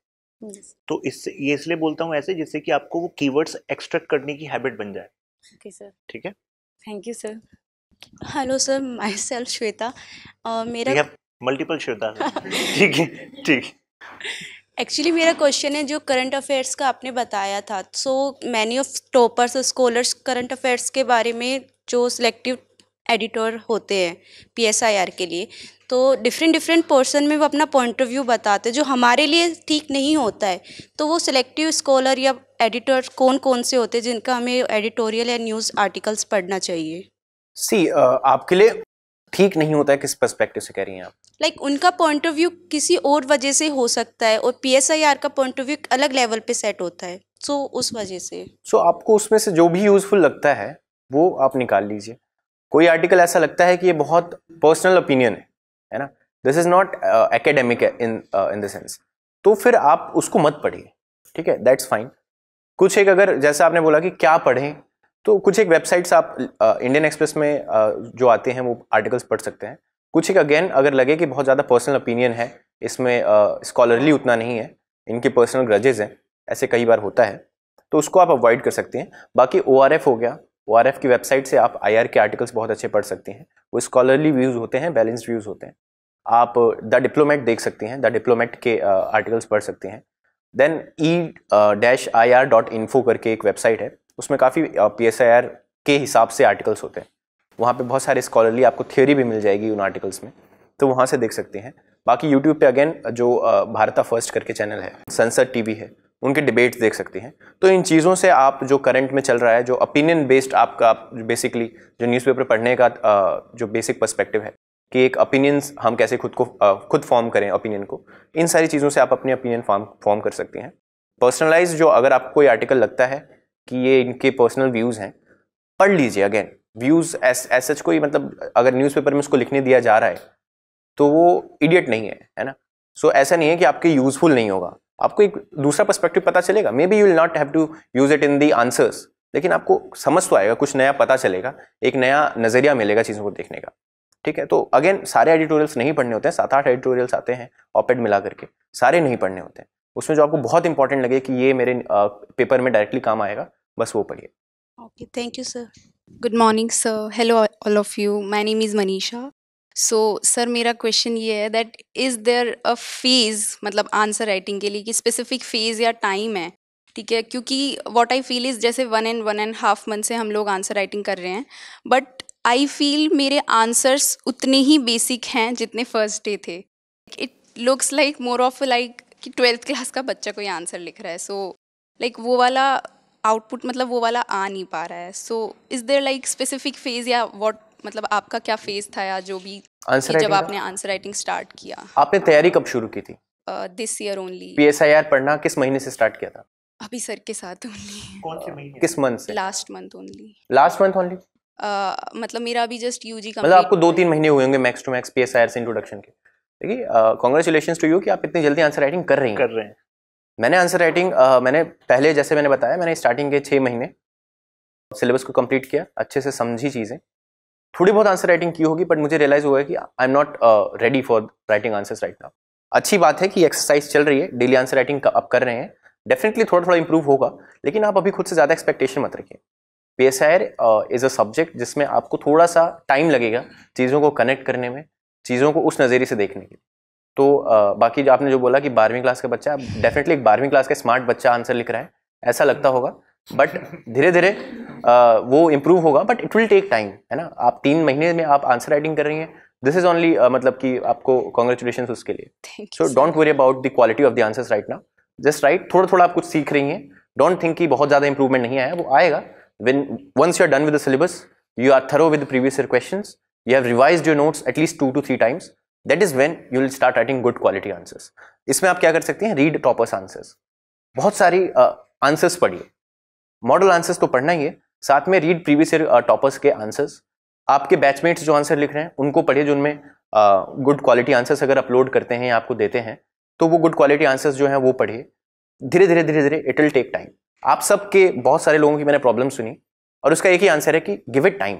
तो इससे ये इसलिए बोलता हूँ ऐसे, जिससे कि आपको वो कीवर्ड्स एक्सट्रैक्ट करने की हैबिट बन जाए। ओके सर, ठीक है, thank you sir. Hello sir, my self Shweta. मेरा मल्टीपल श्वेता ठीक है, ठीक। एक्चुअली मेरा क्वेश्चन है, जो करंट अफेयर्स का आपने बताया था, सो मैनी ऑफ टॉपर्स और स्कॉलर्स करंट अफेयर्स के बारे में जो सिलेक्टिव एडिटर होते हैं PSIR के लिए, तो डिफरेंट पर्सन में वो अपना पॉइंट ऑफ व्यू बताते हैं जो हमारे लिए ठीक नहीं होता है। तो वो सिलेक्टिव स्कॉलर या एडिटर कौन कौन से होते हैं जिनका हमें एडिटोरियल या न्यूज़ आर्टिकल्स पढ़ना चाहिए? आपके लिए ठीक नहीं होता है, किस पर्सपेक्टिव से कह रही हैं आप? लाइक उनका पॉइंट ऑफ व्यू किसी और वजह से हो सकता है और PSIR का पॉइंट ऑफ व्यू अलग लेवल पे सेट होता है, सो उस वजह से। आपको उसमें से जो भी यूजफुल लगता है वो आप निकाल लीजिए। कोई आर्टिकल ऐसा लगता है कि ये बहुत पर्सनल ओपिनियन है ना, this is not academic in the sense, तो फिर आप उसको मत पढ़िए, ठीक है, दैट्स फाइन। कुछ एक, अगर जैसा आपने बोला कि क्या पढ़ें, तो कुछ एक वेबसाइट्स आप इंडियन एक्सप्रेस में जो आते हैं वो आर्टिकल्स पढ़ सकते हैं। कुछ एक अगेन अगर लगे कि बहुत ज़्यादा पर्सनल ओपिनियन है, इसमें स्कॉलरली उतना नहीं है, इनके पर्सनल ग्रजेस हैं, ऐसे कई बार होता है, तो उसको आप अवॉइड कर सकते हैं। बाकी ORF हो गया, ORF की वेबसाइट से आप IR के आर्टिकल्स बहुत अच्छे पढ़ सकते हैं, वो स्कॉलरली व्यूज़ होते हैं, बैलेंस्ड व्यूज़ होते हैं। आप द डिप्लोमेट देख सकते हैं, द डिप्लोमेट के आर्टिकल्स पढ़ सकते हैं। देन e-ir.info करके एक वेबसाइट है, उसमें काफ़ी PSIR के हिसाब से आर्टिकल्स होते हैं, वहाँ पे बहुत सारे स्कॉलरली आपको थ्योरी भी मिल जाएगी उन आर्टिकल्स में, तो वहाँ से देख सकते हैं। बाकी यूट्यूब पे अगेन जो भारता फर्स्ट करके चैनल है, संसद TV है, उनके डिबेट्स देख सकते हैं। तो इन चीज़ों से आप जो करंट में चल रहा है, जो ओपिनियन बेस्ड आपका बेसिकली जो न्यूज़पेपर पढ़ने का जो बेसिक पर्सपेक्टिव है कि एक ओपिनियंस हम कैसे खुद फॉर्म करें ओपिनियन को, इन सारी चीज़ों से आप अपने ओपिनियन फॉर्म कर सकते हैं। पर्सनलाइज जो अगर आपको कोई आर्टिकल लगता है कि ये इनके पर्सनल व्यूज़ हैं, पढ़ लीजिए। अगेन व्यूज़ सच कोई मतलब अगर न्यूज़पेपर में उसको लिखने दिया जा रहा है तो वो इडियट नहीं है ना। सो ऐसा नहीं है कि आपके यूजफुल नहीं होगा, आपको एक दूसरा पर्सपेक्टिव पता चलेगा। Maybe you will not have to use it in the answers, लेकिन आपको समझ तो आएगा, कुछ नया पता चलेगा, एक नया नज़रिया मिलेगा चीज़ों को देखने का, ठीक है। तो अगेन सारे एडिटोरियल्स नहीं पढ़ने होते हैं, 7-8 एडिटोरियल्स आते हैं ऑपेड मिला करके, सारे नहीं पढ़ने होते हैं। उसमें जो आपको बहुत इंपॉर्टेंट लगे कि ये मेरे पेपर में डायरेक्टली काम आएगा, बस वो पढ़िए। Okay, thank you sir. Good morning sir, hello all of you, my name is Manisha. So sir मेरा क्वेश्चन ये है that is there a phase, मतलब आंसर राइटिंग के लिए कि स्पेसिफिक फेज़ या टाइम है, ठीक है, क्योंकि व्हाट आई फील इज़ जैसे 1.5 मंथ से हम लोग आंसर राइटिंग कर रहे हैं, बट आई फील मेरे आंसर्स उतने ही बेसिक हैं जितने फर्स्ट डे थे। It looks like more of like कि 12th क्लास का बच्चा कोई आंसर लिख रहा है, सो लाइक वो वाला आउटपुट मतलब वो वाला आ नहीं पा रहा है। So is there like specific phase या व्हाट, मतलब आपका क्या फेज़ था या जो भी जब आपने आंसर राइटिंग स्टार्ट किया? आपने तैयारी कब शुरू की थी? This year only. PSIR पढ़ना किस महीने से स्टार्ट किया था? अभी सर के साथ ओनली। कौन से महीने? किस मंथ से? Last month only. Last month only? मतलब मेरा अभी जस्ट UG मतलब आपको 2-3 महीने हुए होंगे मैक्स टू मैक्स PSIR से इंट्रोडक्शन के। देखिए कांग्रेचुलेशंस टू यू कि आप इतनी जल्दी आंसर राइटिंग कर रही हैं। मैंने आंसर राइटिंग मैंने पहले, जैसे मैंने बताया, मैंने स्टार्टिंग के 6 महीने सिलेबस को कंप्लीट किया, अच्छे से समझी चीज़ें, थोड़ी बहुत आंसर राइटिंग की होगी, बट मुझे रियलाइज हुआ कि आई am not ready for writing answers right now. अच्छी बात है कि एक्सरसाइज चल रही है, डेली आंसर राइटिंग आप कर रहे हैं, डेफिनेटली थोड़ा थोड़ा इंप्रूव होगा, लेकिन आप अभी खुद से ज़्यादा एक्सपेक्टेशन मत रखिए। PSIR इज़ अ सब्जेक्ट जिसमें आपको थोड़ा सा टाइम लगेगा चीज़ों को कनेक्ट करने में, चीज़ों को उस नज़रिए से देखने के लिए। तो बाकी जो आपने जो बोला कि 12वीं क्लास का बच्चा, डेफिनेटली एक 12वीं क्लास का स्मार्ट बच्चा आंसर लिख रहा है ऐसा लगता होगा, बट धीरे धीरे वो इम्प्रूव होगा, but it will take time, है ना। आप 3 महीने में आप आंसर राइटिंग कर रही हैं, दिस इज ओनली मतलब कि आपको कॉन्ग्रेचुलेशन उसके लिए। So don't worry about the quality of the answers right now, just right, थोड़ा थोड़ा आप कुछ सीख रही हैं, डोंट थिंक कि बहुत ज़्यादा इंप्रूवमेंट नहीं आया, वो आएगा। Once you are done with the syllabus, you are thorough with the previous year questions, you have revised your notes at least 2 to 3 times, that is when you will start writing good quality answers. इसमें आप क्या कर सकते हैं, read toppers answers, बहुत सारी answers पढ़िए, model answers तो पढ़ना ही है, साथ में रीड प्रीवियस ईयर टॉपर्स के आंसर्स, आपके बैचमेट्स जो आंसर लिख रहे हैं उनको पढ़िए, जो उनमें गुड क्वालिटी आंसर्स अगर अपलोड करते हैं या आपको देते हैं तो वो गुड क्वालिटी आंसर्स जो हैं वो पढ़िए। धीरे धीरे इट विल टेक टाइम। आप सबके, बहुत सारे लोगों की मैंने प्रॉब्लम सुनी और उसका एक ही आंसर है कि गिव इट टाइम।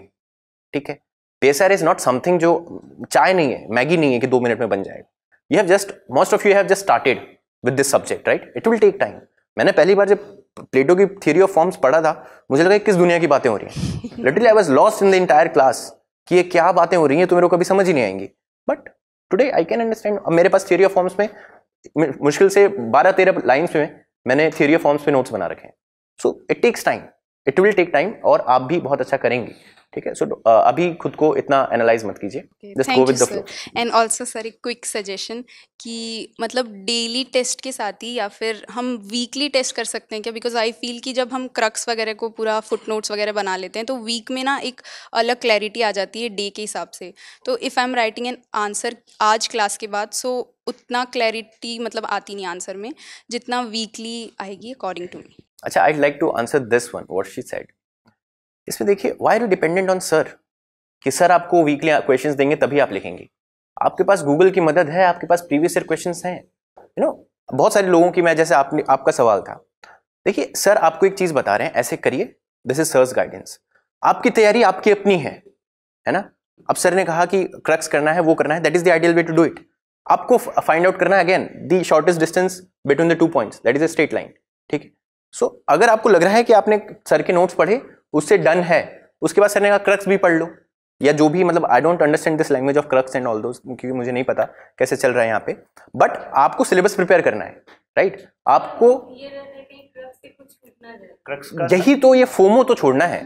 ठीक है, PSR इज नॉट समथिंग जो चाय नहीं है, मैगी नहीं है कि 2 मिनट में बन जाएगा। You have just, most of you have just started with this subject, right? It will take time. मैंने पहली बार जब प्लेटो की थ्योरी ऑफ फॉर्म्स पढ़ा था, मुझे लगा किस दुनिया की बातें हो रही हैं। Literally I was lost in the entire class कि ये क्या बातें हो रही हैं, तो मेरे को कभी समझ ही नहीं आएंगी। But today I can understand. अब मेरे पास थ्योरी ऑफ फॉर्म्स में मुश्किल से 12-13 लाइन्स में मैंने थ्योरी ऑफ फॉर्म्स पे नोट्स बना रखे हैं। So it takes time, it will take time, और आप भी बहुत अच्छा करेंगे। ठीक है, सो अभी खुद को इतना एनालाइज मत कीजिए, just go with the flow. And also sir एक क्विक सजेशन कि मतलब डेली टेस्ट के साथ ही या फिर हम वीकली टेस्ट कर सकते हैं क्या? बिकॉज आई फील कि जब हम क्रक्स वगैरह को पूरा फुट नोट्स वगैरह बना लेते हैं तो वीक में ना एक अलग क्लैरिटी आ जाती है डे के हिसाब से। तो if I am writing an answer आज क्लास के बाद, सो उतना क्लैरिटी मतलब आती नहीं आंसर में जितना वीकली आएगी अकॉर्डिंग टू मी। अच्छा, I like to answer this one what she said. इसमें देखिए, why are you dependent on sir कि सर आपको वीकली क्वेश्चंस देंगे तभी आप लिखेंगे? आपके पास गूगल की मदद है, आपके पास प्रीवियस ईयर क्वेश्चंस हैं। यू नो, बहुत सारे लोगों की, मैं जैसे आपका सवाल था, देखिए सर आपको एक चीज बता रहे हैं, ऐसे करिए, दिस इज सर्स गाइडेंस। आपकी तैयारी आपकी अपनी है ना? अब सर ने कहा कि क्रक्स करना है, वो करना है, that is the ideal way to do it. आपको फाइंड आउट करना है again the shortest distance between the 2 points, that is a straight line. ठीक है, सो अगर आपको लग रहा है कि आपने सर के नोट्स पढ़े, उससे डन है, उसके बाद सर ने कहा क्रक्स भी पढ़ लो, या जो भी, मतलब I don't understand this language of crux and all those, क्योंकि मुझे नहीं पता कैसे चल रहा है यहाँ पे, बट आपको सिलेबस प्रिपेयर करना है, राइट? आपको यही तो, ये फोमो तो छोड़ना है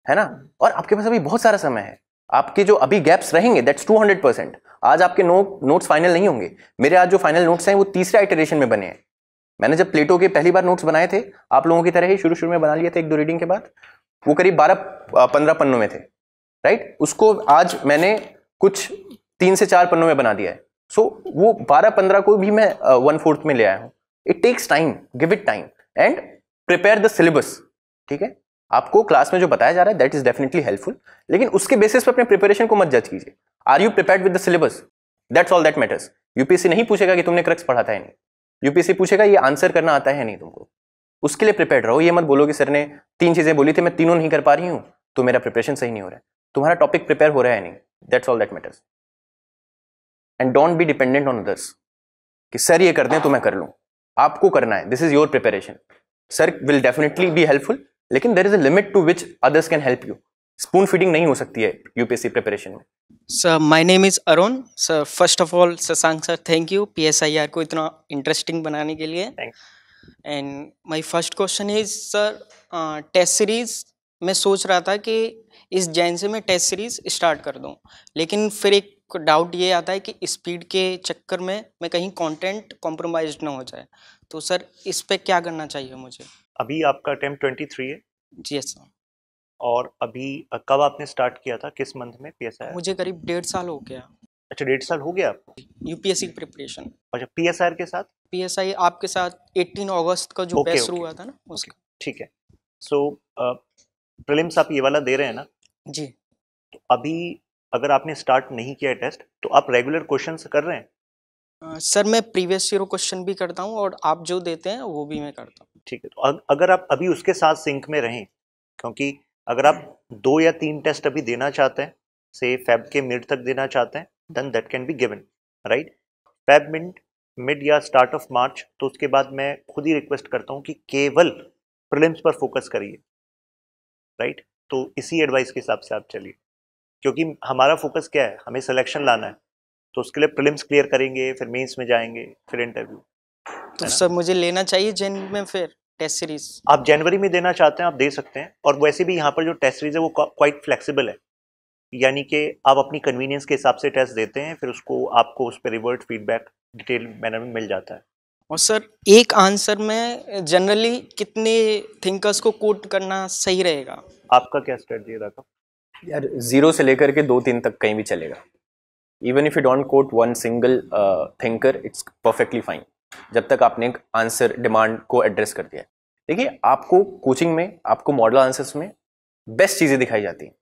ना? और आपके पास अभी बहुत सारा समय है। आपके जो अभी गैप्स रहेंगे, दैट्स 200%। आज आपके नोट्स फाइनल नहीं होंगे। मेरे आज जो फाइनल नोट्स हैं वो तीसरा इटरेशन में बने हैं। मैंने जब प्लेटो के पहली बार नोट्स बनाए थे, आप लोगों की तरह ही शुरू में बना लिए थे 1-2 रीडिंग के बाद, वो करीब 12-15 पन्नों में थे, राइट? उसको आज मैंने कुछ 3 से 4 पन्नों में बना दिया है। सो वो 12-15 को भी मैं 1/4 में ले आया हूँ। It takes time, give it time and prepare the syllabus. ठीक है, आपको क्लास में जो बताया जा रहा है दैट इज डेफिनेटली हेल्पफुल, लेकिन उसके बेसिस पे अपने प्रिपरेशन को मत जज कीजिए। Are you prepared with the syllabus? That's all that matters. UPSC नहीं पूछेगा कि तुमने क्रक्स पढ़ा था या नहीं, यूपीएससी पूछेगा ये आंसर करना आता है नहीं तुमको। उसके लिए प्रिपेयर्ड रहो। ये मत बोलो कि सर ने 3 चीजें बोली थी, मैं तीनों नहीं कर पा रही हूँ तो मेरा प्रिपरेशन सही नहीं हो रहा है। तुम्हारा टॉपिक प्रिपेयर हो रहा है नहीं, that's all that matters. And don't be dependent on others कि सर ये कर दें तो मैं कर लूँ। आपको करना है, this is your preparation. Sir will definitely be helpful, लेकिन there is a limit to which others can help you. Spoon feeding नहीं हो सकती है यूपीएससी प्रिपरेशन में। Sir my name is Arun. Sir first of all Shashank sir, thank you PSIR को इतना interesting बनाने के लिए। And my first question is sir, test series मैं सोच रहा था कि इस जैन से मैं टेस्ट सीरीज स्टार्ट कर दूं, लेकिन फिर एक डाउट ये आता है कि स्पीड के चक्कर में मैं कहीं कंटेंट कॉम्प्रोमाइज ना हो जाए, तो सर इस पे क्या करना चाहिए मुझे? अभी आपका टाइम 23 है? जी सर। और अभी कब आपने स्टार्ट किया था, किस मंथ में PSIR? मुझे करीब 1.5 साल हो गया। अच्छा, 1.5 साल हो गया आपको यूपीएससी की प्रिपरेशन। अच्छा, PSIR के साथ? PSI आपके साथ 18 अगस्त का जो बैच शुरू हुआ था ना, उसका। ठीक है। सो प्रीलिम्स आप ये वाला दे रहे हैं ना? जी। तो अभी अगर आपने स्टार्ट नहीं किया टेस्ट, तो आप रेगुलर क्वेश्चंस कर रहे हैं? सर मैं प्रीवियस ईयर क्वेश्चन भी करता हूँ और आप जो देते हैं वो भी मैं करता हूँ। ठीक है, तो अगर आप अभी उसके साथ सिंक में रहें, क्योंकि अगर आप 2 या 3 टेस्ट अभी देना चाहते हैं, से फेब के मिड तक देना चाहते हैं, then that can be given, right? Feb mid या स्टार्ट ऑफ मार्च, तो उसके बाद मैं खुद ही रिक्वेस्ट करता हूँ कि केवल प्रीलिम्स पर फोकस करिए, राइट? तो इसी एडवाइस के हिसाब से आप चलिए, क्योंकि हमारा फोकस क्या है, हमें सिलेक्शन लाना है। तो उसके लिए प्रीलिम्स क्लियर करेंगे, फिर मेंस में जाएंगे, फिर इंटरव्यू। तो सर मुझे लेना चाहिए जैन में फिर टेस्ट सीरीज? आप जनवरी में देना चाहते हैं आप दे सकते हैं, और वैसे भी यहाँ पर जो टेस्ट सीरीज है वो क्वाइट फ्लेक्सिबल है, यानी कि आप अपनी कन्वीनियंस के हिसाब से टेस्ट देते हैं, फिर उसको आपको उस पर रिवर्ट फीडबैक डिटेल मैनर में मिल जाता है। और सर एक आंसर में जनरली कितने थिंकर्स को कोट करना सही रहेगा? आपका क्या स्ट्रेटजी है राघव? यार 0 से लेकर के 2-3 तक कहीं भी चलेगा, even if you don't quote one single thinker, it's perfectly fine, जब तक आपने आंसर डिमांड को एड्रेस कर दिया है। देखिए, आपको कोचिंग में, आपको मॉडल आंसर्स में बेस्ट चीज़ें दिखाई जाती हैं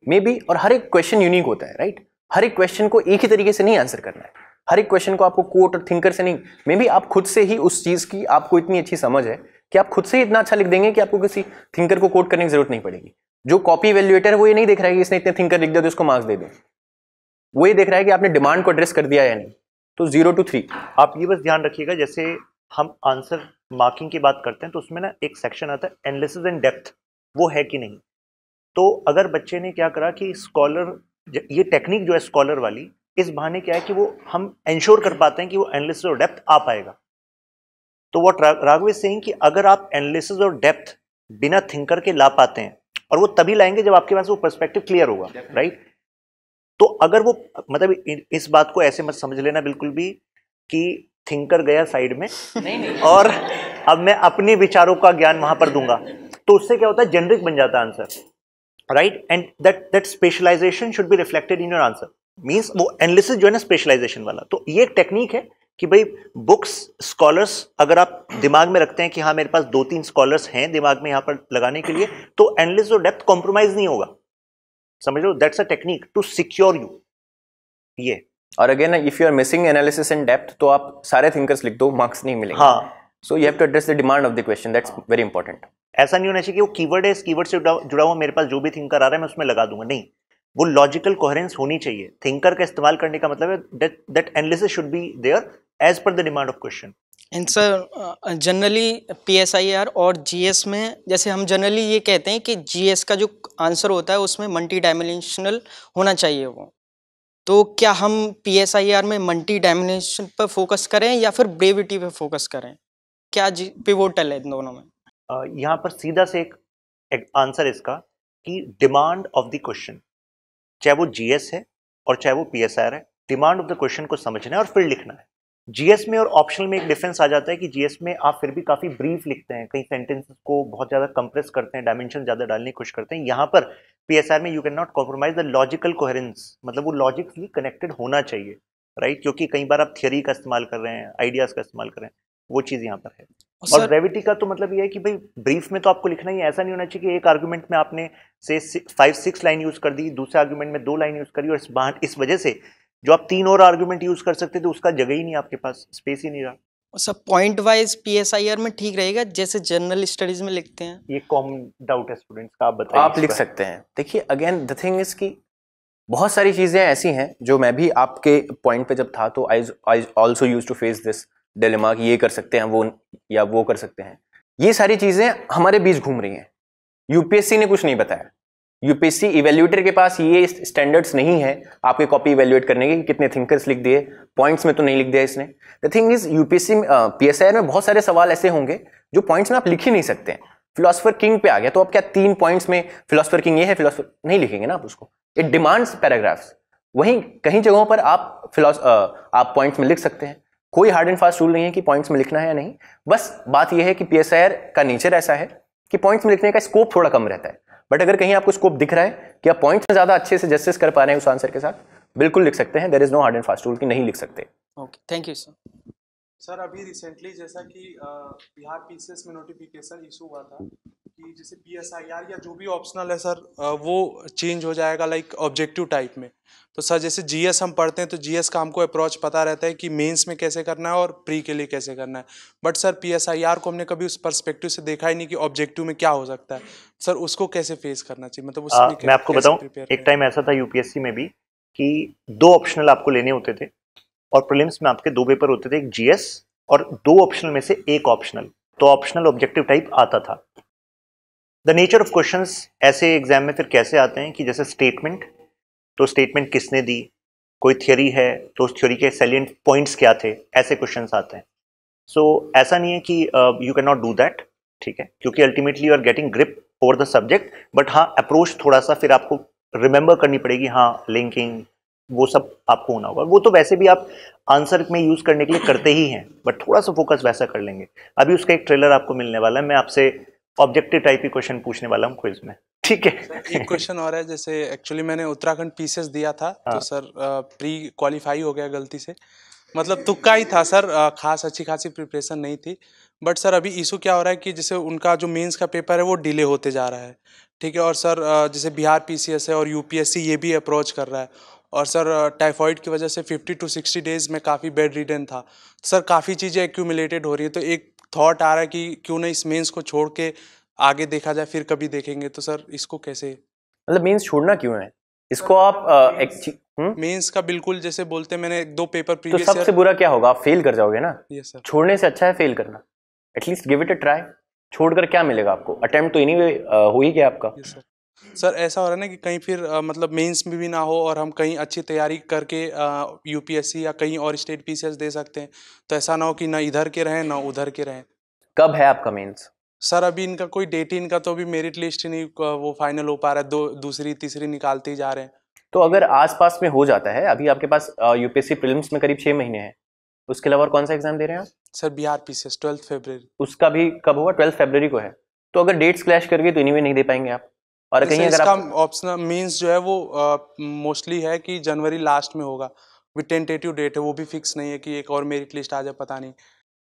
मे बी, और हर एक क्वेश्चन यूनिक होता है, राइट? हर एक क्वेश्चन को एक ही तरीके से नहीं आंसर करना है, हर एक क्वेश्चन को आपको कोट और थिंकर से नहीं, मे बी आप खुद से ही उस चीज़ की आपको इतनी अच्छी समझ है कि आप खुद से ही इतना अच्छा लिख देंगे कि आपको किसी थिंकर को कोट करने की जरूरत नहीं पड़ेगी। जो कॉपी इवैल्यूएटर है वो ये नहीं देख रहा है कि इसने इतने थिंकर लिख दिया तो उसको मार्क्स दे दें, वो ये देख रहा है कि आपने डिमांड को एड्रेस कर दिया या नहीं। तो 0 to 3 आप ये बस ध्यान रखिएगा, जैसे हम आंसर मार्किंग की बात करते हैं तो उसमें ना एक सेक्शन आता है एनालिसिस एंड डेप्थ, वो है कि नहीं। तो अगर बच्चे ने क्या करा कि स्कॉलर, ये टेक्निक जो है स्कॉलर वाली, इस बहाने क्या है कि वो हम इंश्योर कर पाते हैं कि वो एनालिसिस और डेप्थ आ पाएगा। तो व्हाट राघव इज सेइंग कि अगर आप एनालिसिस और डेप्थ बिना थिंकर के ला पाते हैं, और वो तभी लाएंगे जब आपके पास वो पर्सपेक्टिव क्लियर होगा, राइट? तो अगर वो, मतलब इस बात को ऐसे मत समझ लेना बिल्कुल भी कि थिंकर गया साइड में नहीं। और अब मैं अपने विचारों का ज्ञान वहां पर दूंगा, तो उससे क्या होता है, जेनरिक बन जाता है answer, right? And that specialization should be reflected in your answer. Means वो एनालिसिस जो है ना स्पेशलाइजेशन वाला, तो ये एक टेक्निक है कि भाई बुक्स, स्कॉलर्स, अगर आप दिमाग में रखते हैं कि हाँ मेरे पास 2-3 स्कॉलर्स हैं दिमाग में यहाँ पर लगाने के लिए, तो एनालिसिस और डेप्थ कॉम्प्रोमाइज नहीं होगा, समझ लो? That's a technique to secure you. ये और again, if you are missing analysis and depth, तो आप सारे थिंकर्स लिख दो, मार्क्स नहीं मिलेंगे। हाँ, so you have to address the demand of the question, that's very important. ऐसा नहीं होना चाहिए कि वो कीवर्ड है, इस कीवर्ड से जुड़ा हुआ मेरे पास जो भी थिंकर आ रहा है मैं उसमें लगा दूंगा, नहीं। वो लॉजिकल कोहेरेंस होनी चाहिए। थिंकर का इस्तेमाल करने का मतलब है that analysis should be there as per the demand of question. And sir, generally PSIR और जीएस में, जैसे हम जनरली ये कहते हैं कि जीएस का जो आंसर होता है उसमें मल्टी डायमेंशनल होना चाहिए वो, तो क्या हम पीएसआईआर में मल्टी डायमेंशन पर फोकस करें या फिर ब्रेविटी पे फोकस करें? क्या पिवोटल है इन दोनों में? यहाँ पर सीधा से एक आंसर इसका कि डिमांड ऑफ द क्वेश्चन, चाहे वो जीएस है और चाहे वो पीएसआईआर है, डिमांड ऑफ द क्वेश्चन को समझना है और फिर लिखना है। जीएस में और ऑप्शनल में एक डिफरेंस आ जाता है कि जीएस में आप फिर भी काफ़ी ब्रीफ लिखते हैं, कई सेंटेंसेस को बहुत ज़्यादा कंप्रेस करते हैं, डायमेंशन ज़्यादा डालने की कोशिश करते हैं। यहाँ पर पीएसआईआर में you can not compromise the logical coherence, मतलब वो लॉजिकली कनेक्टेड होना चाहिए, राइट? क्योंकि कई बार आप थियरी का इस्तेमाल कर रहे हैं, आइडियाज़ का इस्तेमाल कर रहे हैं, वो चीज़ यहाँ पर है। और ब्रेविटी का तो मतलब ये है कि भाई ब्रीफ में तो आपको लिखना ही है, ऐसा नहीं होना चाहिए कि एक आर्गुमेंट में आपने से 5-6 लाइन यूज कर दी, दूसरे आर्गुमेंट में 2 लाइन यूज करी, और इस वजह से जो आप 3 और आर्गुमेंट यूज कर सकते थे उसका जगह ही नहीं, आपके पास स्पेस ही नहीं रहा। सब पॉइंट वाइज पीएसआईआर में ठीक रहेगा जैसे जनरल स्टडीज में लिखते हैं? ये कॉमन डाउट है स्टूडेंट्स का, आप बताइए। आप लिख सकते हैं। देखिए, अगेन द थिंग इज कि बहुत सारी चीजें ऐसी हैं जो मैं भी आपके पॉइंट पे जब था तो I also use to face this dilemma कि ये कर सकते हैं वो या वो कर सकते हैं। ये सारी चीजें हमारे बीच घूम रही हैं, यूपीएससी ने कुछ नहीं बताया। यूपीएससी इवैल्यूएटर के पास ये स्टैंडर्ड्स नहीं है आपके कॉपी इवैल्यूएट करने के कि कितने थिंकर्स लिख दिए, पॉइंट्स में तो नहीं लिख दिया इसने। The thing is UPSC PSIR में बहुत सारे सवाल ऐसे होंगे जो पॉइंट्स में आप लिख ही नहीं सकते हैं। फिलोसफर किंग पे आ गया तो आप क्या 3 पॉइंट्स में फिलोसफर किंग ये है, फिलोसफर नहीं लिखेंगे ना आप उसको, इट डिमांड्स पैराग्राफ्स। वहीं कहीं जगहों पर आप पॉइंट्स में लिख सकते हैं। कोई हार्ड एंड फास्ट रूल नहीं है कि पॉइंट्स में लिखना है या नहीं, बस बात यह है कि पीएसआईआर का नेचर ऐसा है कि पॉइंट्स में लिखने का स्कोप थोड़ा कम रहता है। बट अगर कहीं आपको स्कोप दिख रहा है कि आप पॉइंट्स में ज्यादा अच्छे से जस्टिस कर पा रहे हैं उस आंसर के साथ, बिल्कुल लिख सकते हैं। There is no hard and fast rule कि नहीं लिख सकते। Okay, thank you sir. Sir, अभी रिसेंटली जैसा कि बिहार पीसीएस में नोटिफिकेशन इशू हुआ था कि जैसे पीएसआईआर या जो भी ऑप्शनल है सर वो चेंज हो जाएगा लाइक ऑब्जेक्टिव टाइप में। तो सर जैसे जीएस हम पढ़ते हैं तो जीएस का हमको अप्रोच पता रहता है कि मेंस में कैसे करना है और प्री के लिए कैसे करना है, बट सर पीएसआईआर को हमने कभी उस पर्सपेक्टिव से देखा ही नहीं कि ऑब्जेक्टिव में क्या हो सकता है। सर उसको कैसे फेस करना चाहिए, मतलब उसमें मैं आपको बताऊं, एक टाइम ऐसा था यूपीएससी में भी कि 2 ऑप्शनल आपको लेने होते थे और प्रीलिम्स में आपके 2 पेपर होते थे, एक जीएस और 2 ऑप्शनल में से एक ऑप्शनल। तो ऑप्शनल ऑब्जेक्टिव टाइप आता था। द नेचर ऑफ क्वेश्चंस ऐसे एग्जाम में फिर कैसे आते हैं कि जैसे स्टेटमेंट, तो स्टेटमेंट किसने दी, कोई थ्योरी है तो उस थ्योरी के सैलिएंट पॉइंट्स क्या थे, ऐसे क्वेश्चंस आते हैं। सो ऐसा नहीं है कि you can not do that, ठीक है, क्योंकि ultimately you are getting grip over the subject. But हाँ, अप्रोच थोड़ा सा फिर आपको रिमेंबर करनी पड़ेगी, हाँ लिंकिंग वो सब आपको होना होगा। वो तो वैसे भी आप आंसर में यूज करने के लिए करते ही हैं, बट थोड़ा सा फोकस वैसा कर लेंगे। अभी उसका एक ट्रेलर आपको मिलने वाला है, मैं आपसे ऑब्जेक्टिव टाइप की क्वेश्चन पूछने वाला हूँ क्विज में। ठीक है। एक क्वेश्चन और है, जैसे एक्चुअली मैंने उत्तराखंड पीसीएस दिया था तो सर प्री क्वालिफाई हो गया गलती से, मतलब तुक्का ही था सर, खास अच्छी खासी प्रिपरेशन नहीं थी। बट सर अभी इशू क्या हो रहा है कि जैसे उनका जो मेंस का पेपर है वो डिले होते जा रहा है, ठीक है। और सर जैसे बिहार पीसीएस है और यूपीएससी ये भी अप्रोच कर रहा है, और सर टाइफाइड की वजह से 50 to 60 डेज में काफ़ी बेड रिडन था। सर काफ़ी चीज़ें एक्यूमुलेटेड हो रही है, तो एक थॉट आ रहा है कि क्यों ना इस मेंस को छोड़ के आगे देखा जाए, फिर कभी देखेंगे। तो सर इसको कैसे, मतलब मेंस छोड़ना क्यों है इसको आप मेंस का बिल्कुल जैसे बोलते हैं, मैंने 2 पेपर तो प्रीवियस सबसे बुरा क्या होगा, आप फेल कर जाओगे ना। Yes sir. छोड़ने से अच्छा है फेल करना, at least give it a try. छोड़कर क्या मिलेगा आपको, अटेम्प्ट तो एनीवे हो ही गया आपका। Yes sir. सर ऐसा हो रहा है ना कि कहीं फिर मतलब मेंस में भी ना हो और हम कहीं अच्छी तैयारी करके यूपीएससी या कहीं और स्टेट पीसीएस दे सकते हैं, तो ऐसा ना हो कि ना इधर के रहें ना उधर के रहें। कब है आपका मेंस? सर अभी इनका कोई डेट ही, इनका तो अभी मेरिट लिस्ट ही नहीं वो फाइनल हो पा रहा है, दूसरी तीसरी निकालते ही जा रहे हैं। तो अगर आसपास में हो जाता है, अभी आपके पास यूपीएससी प्रीलिम्स में करीब 6 महीने हैं, उसके अलावा और कौन सा एग्जाम दे रहे हैं आप? सर बिहार पीसीएस 12 फरवरी। उसका भी कब होगा? 12 फरवरी को है। तो अगर डेट्स क्लैश कर गई तो एनीवे नहीं दे पाएंगे आप। और कहीं अगर इसका आप ऑप्शनल मींस जो है वो मोस्टली है कि जनवरी लास्ट में होगा, विद टेंटेटिव डेट है, वो भी फिक्स नहीं है कि एक और मेरिट लिस्ट आ जाए, पता नहीं।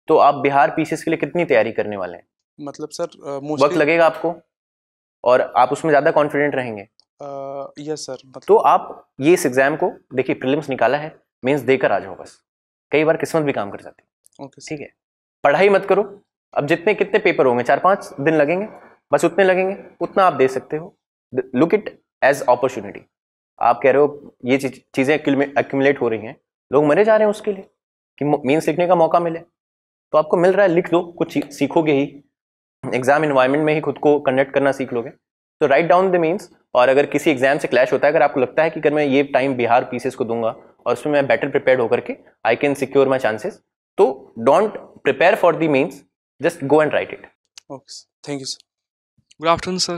तो आप बिहार पीसीएस के लिए कितनी तैयारी करने वाले हैं? मतलब सर वक्त मोस्टली लगेगा आपको और आप उसमें ज्यादा कॉन्फिडेंट रहेंगे। Yes sir. तो आप ये इस एग्जाम को देखिए, प्रीलिम्स निकाला है, मेंस देकर आ जाओ बस। कई बार किस्मत भी काम कर जाती है। ओके ठीक है, पढ़ाई मत करो। अब जितने कितने पेपर होंगे, 4-5 दिन लगेंगे, बस उतने लगेंगे, उतना आप दे सकते हो। Look it as opportunity. आप कह रहे हो ये चीजें एक्यूमुलेट हो रही हैं, लोग मरे जा रहे हैं उसके लिए कि मेंस लिखने का मौका मिले, तो आपको मिल रहा है, लिख दो, कुछ सीखोगे ही, एग्जाम इन्वायरमेंट में ही खुद को कंडक्ट करना सीख लोगे। तो राइट डाउन द मीन्स, और अगर किसी एग्जाम से क्लैश होता है, अगर आपको लगता है कि अगर मैं ये टाइम बिहार पीसीएस को दूंगा और उसमें मैं बेटर प्रिपेयर्ड होकर के I can secure my chances, तो don't prepare for the means, just go and write it. Okay, thank you sir. Good afternoon, sir.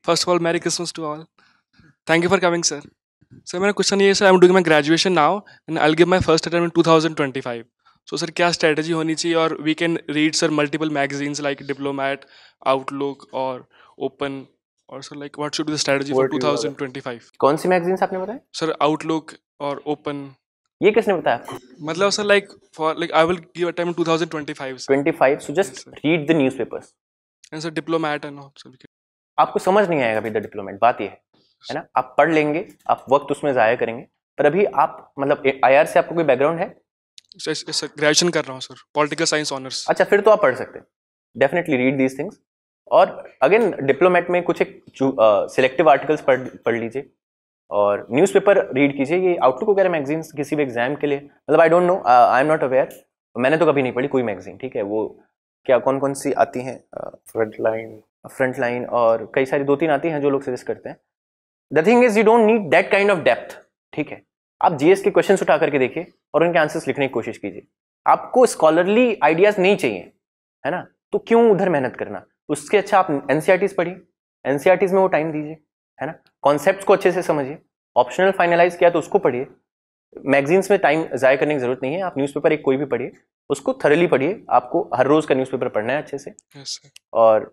First of all, Merry Christmas to all. Thank you for coming, sir. Sir, मेरा question ये है, sir, I'm doing my graduation now and I'll give my first attempt in 2025. So, sir, क्या strategy होनी चाहिए? और we can read, sir, multiple magazines like Diplomat, Outlook और Open. और sir, like, what should be the strategy for 2025? कौन सी magazines आपने बताया? Sir, Outlook और Open. ये किसने बताया आपको? मतलब sir, like, for like I will give a time in 2025. Sir. 25, so just read the newspapers. And sir, Diplomat and all. Sir, आपको समझ नहीं आएगा अभी द डिप्लोमेट, बात ये है ना। आप पढ़ लेंगे, आप वक्त उसमें जाया करेंगे, पर अभी आप मतलब आईआर से आपको कोई बैकग्राउंड है? ग्रेजुएशन कर रहा हूँ सर, पॉलिटिकल साइंस ऑनर्स। अच्छा, फिर तो आप पढ़ सकते हैं, डेफिनेटली रीड दीज थिंग्स। और अगेन डिप्लोमेट में कुछ एक सिलेक्टिव आर्टिकल्स पढ़ लीजिए और न्यूज़पेपर रीड कीजिए। ये आउटलुक वगैरह मैगजीन्स किसी भी एग्जाम के लिए, मतलब I don't know, I am not aware, मैंने तो कभी नहीं पढ़ी कोई मैगजीन, ठीक है। वो क्या कौन कौन सी आती हैं? फ्रंटलाइन और कई सारी 2-3 आती हैं जो लोग सजेस्ट करते हैं। The thing is you don't need that kind of depth, ठीक है। आप जीएस के क्वेश्चंस उठा करके देखिए और उनके आंसर्स लिखने की कोशिश कीजिए। आपको स्कॉलरली आइडियाज नहीं चाहिए, है ना, तो क्यों उधर मेहनत करना? उसके अच्छा आप एनसीईआरटीज पढ़िए, एनसीईआरटीज में वो टाइम दीजिए, है ना, कॉन्सेप्ट्स को अच्छे से समझिए। ऑप्शनल फाइनलाइज किया तो उसको पढ़िए, मैगजीन्स में टाइम ज़ाया करने की जरूरत नहीं है। आप न्यूज़पेपर एक कोई भी पढ़िए, उसको थरली पढ़िए, आपको हर रोज का न्यूज़पेपर पढ़ना है अच्छे से। और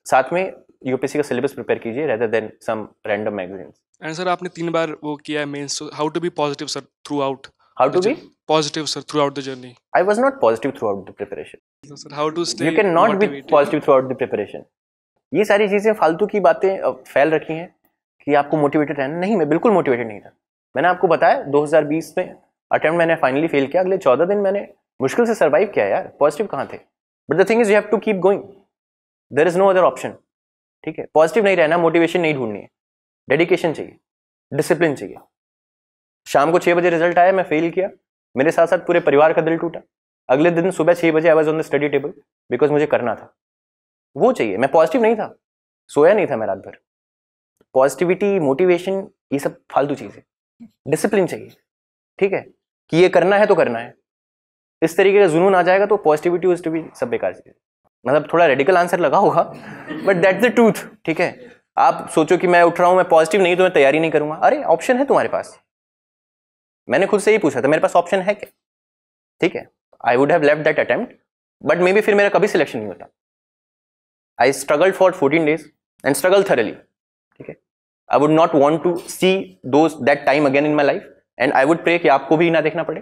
साथ में यूपीएससी का सिलेबस प्रिपेयर कीजिए rather than some random magazines. And sir, आपने 3 बार वो किया है mains, so how to be positive sir throughout? How to be positive sir throughout the journey? I was not positive throughout the preparation. Sir, how to stay? You can not be positive throughout the preparation. ये सारी चीजें फालतू की बातें फैल रखी हैं कि आपको मोटिवेटेड रहना। नहीं, मैं बिल्कुल मोटिवेटेड नहीं था। मैंने आपको बताया 2020 में अटेम्प्ट मैंने फाइनली फेल किया, अगले 14 दिन मैंने मुश्किल से सर्वाइव किया यार। पॉजिटिव कहाँ थे? But the thing is you have to keep going, there is no other option, ठीक है। पॉजिटिव नहीं रहना, मोटिवेशन नहीं ढूंढनी है, डेडिकेशन चाहिए, डिसिप्लिन चाहिए। शाम को 6 बजे रिजल्ट आया, मैं फेल किया, मेरे साथ साथ पूरे परिवार का दिल टूटा। अगले दिन सुबह 6 बजे I was on the study table because मुझे करना था। वो चाहिए, मैं पॉजिटिव नहीं था, सोया नहीं था मैं रात भर। पॉजिटिविटी, मोटिवेशन, ये सब फालतू चीज़ है। डिसिप्लिन चाहिए, ठीक है, कि ये करना है तो करना है। इस तरीके का जुनून आ जाएगा तो पॉजिटिविटी सब बेकार चीज़ है। मतलब थोड़ा रेडिकल आंसर लगा होगा, बट दैट्स द ट्रूथ, ठीक है। आप सोचो कि मैं उठ रहा हूं, मैं पॉजिटिव नहीं तो मैं तैयारी नहीं करूंगा। अरे ऑप्शन है तुम्हारे पास, मैंने खुद से ही पूछा था मेरे पास ऑप्शन है क्या, ठीक है। I would have left that attempt, but maybe फिर मेरा कभी सिलेक्शन नहीं होता। I struggled for 14 days and struggle thoroughly, I would not want to see that time again in my life, and I would pray कि आपको भी ना देखना पड़े,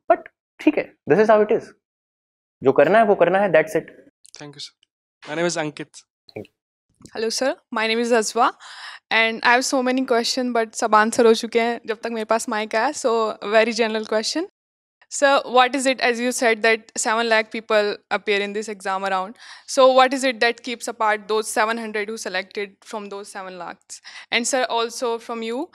बट ठीक है, this is how it is, जो करना है वो करना है, that's it. Thank you sir. My name is Ankit. Hello sir, my name is Ajwa and I have so many question but सब आंसर हो चुके हैं जब तक मेरे पास माइक आया। So very general question, sir what is it, as you said that 7 lakh people appear in this exam around, so what is it that keeps apart those 700 who selected from those 7 lakhs? And sir also from you,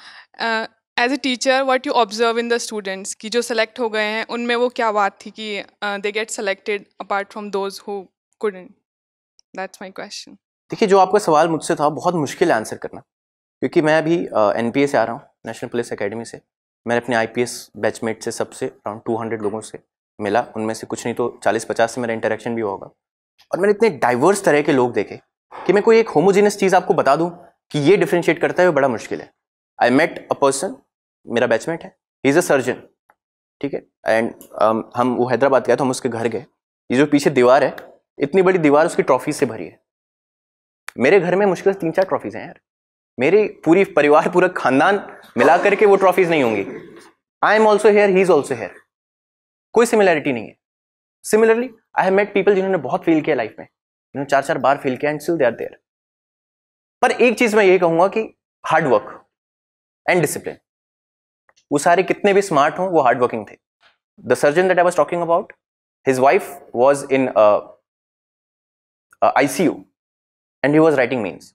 as a teacher what you observe in the students कि जो select हो गए हैं उनमें वो क्या बात थी कि they get selected apart from those who couldn't? That's my question. देखिए, जो आपका सवाल मुझसे था बहुत मुश्किल है आंसर करना, क्योंकि मैं अभी एनपीए से आ रहा हूँ, नेशनल पुलिस एकेडमी से। मैंने अपने आईपीएस बैचमेट से सबसे अराउंड 200 लोगों से मिला, उनमें से कुछ नहीं तो 40-50 से मेरा इंटरेक्शन भी होगा, और मैंने इतने डाइवर्स तरह के लोग देखे कि मैं कोई एक होमोजेनस चीज़ आपको बता दूँ कि ये डिफ्रेंशिएट करता है, वो बड़ा मुश्किल है। आई मेट अ पर्सन, मेरा बैचमेट है, ही इज़ अ सर्जन, ठीक है, एंड हम वो हैदराबाद गए तो हम उसके घर गए। ये जो पीछे दीवार है, इतनी बड़ी दीवार उसकी ट्रॉफी से भरी है। मेरे घर में मुश्किल से 3-4 ट्रॉफीज हैं यार, मेरी पूरी परिवार, पूरा खानदान मिला करके वो ट्रॉफीज नहीं होंगी। I am also here, he is also here, कोई सिमिलैरिटी नहीं है। Similarly I have met people जिन्होंने बहुत फेल किया लाइफ में, जिन्होंने 4-4 बार फेल किया and still they are there. पर एक चीज मैं ये कहूंगा कि हार्ड वर्क एंड डिसिप्लिन, वो सारे कितने भी स्मार्ट हों वो हार्ड वर्किंग थे। The surgeon that I was talking about, his wife was in ICU and he was writing means.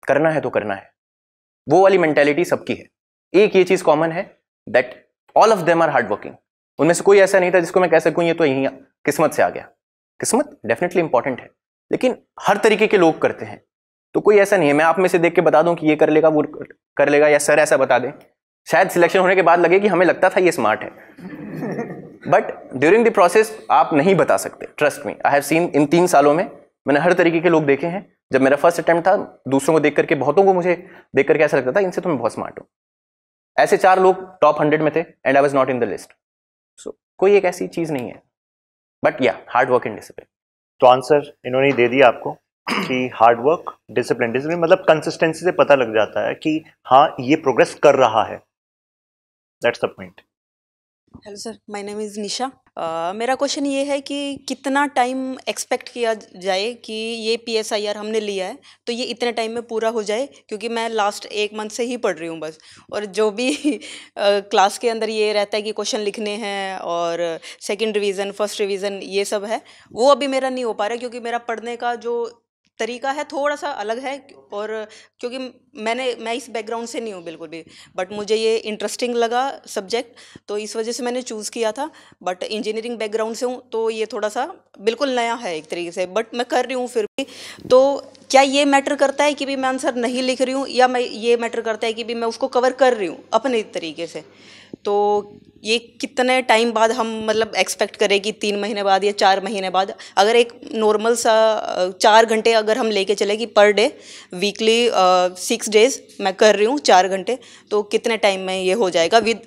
करना है तो करना है, वो वाली मेंटेलिटी सबकी है। एक ये चीज कॉमन है that all of them are hard working. उनमें से कोई ऐसा नहीं था जिसको मैं कह सकूं ये तो यही किस्मत से आ गया। किस्मत डेफिनेटली इंपॉर्टेंट है, लेकिन हर तरीके के लोग करते हैं, तो कोई ऐसा नहीं है मैं आप में से देख के बता दूं कि ये कर लेगा वो कर लेगा, या सर ऐसा बता दें, शायद सिलेक्शन होने के बाद लगे कि हमें लगता था ये स्मार्ट है, बट ड्यूरिंग द प्रोसेस आप नहीं बता सकते। Trust me, I have seen, इन 3 सालों में मैंने हर तरीके के लोग देखे हैं। जब मेरा फर्स्ट अटेम्प्ट था, दूसरों को देख करके, बहुतों को मुझे देख करके ऐसा लगता था इनसे तो मैं बहुत स्मार्ट हूँ। ऐसे 4 लोग टॉप 100 में थे and I was not in the list. So कोई एक ऐसी चीज नहीं है, but yeah hard work and discipline. तो आंसर इन्होंने दे दिया आपको कि हार्ड वर्क, डिसिप्लिन। डिसिप्लिन मतलब कंसिस्टेंसी से पता लग जाता है कि हाँ ये प्रोग्रेस कर रहा है, that's the point. Hello sir, my name is Nisha. मेरा क्वेश्चन ये है कि कितना टाइम एक्सपेक्ट किया जाए कि ये PSIR हमने लिया है तो ये इतने टाइम में पूरा हो जाए, क्योंकि मैं लास्ट 1 मंथ से ही पढ़ रही हूँ बस, और जो भी क्लास के अंदर ये रहता है कि क्वेश्चन लिखने हैं और सेकंड रिवीजन, फर्स्ट रिवीजन, ये सब है, वो अभी मेरा नहीं हो पा रहा है, क्योंकि मेरा पढ़ने का जो तरीका है थोड़ा सा अलग है, और क्योंकि मैं इस बैकग्राउंड से नहीं हूँ बिल्कुल भी, बट मुझे ये इंटरेस्टिंग लगा सब्जेक्ट, तो इस वजह से मैंने चूज़ किया था। बट इंजीनियरिंग बैकग्राउंड से हूँ तो ये थोड़ा सा बिल्कुल नया है एक तरीके से, बट मैं कर रही हूँ फिर भी। तो क्या ये मैटर करता है कि भी मैं आंसर नहीं लिख रही हूँ, या मैं ये मैटर करता है कि भी मैं उसको कवर कर रही हूँ अपने तरीके से? तो ये कितने टाइम बाद हम मतलब एक्सपेक्ट करें कि 3 महीने बाद या 4 महीने बाद, अगर एक नॉर्मल सा 4 घंटे अगर हम लेके चले कि पर डे वीकली 6 डेज मैं कर रही हूँ 4 घंटे, तो कितने टाइम में ये हो जाएगा विद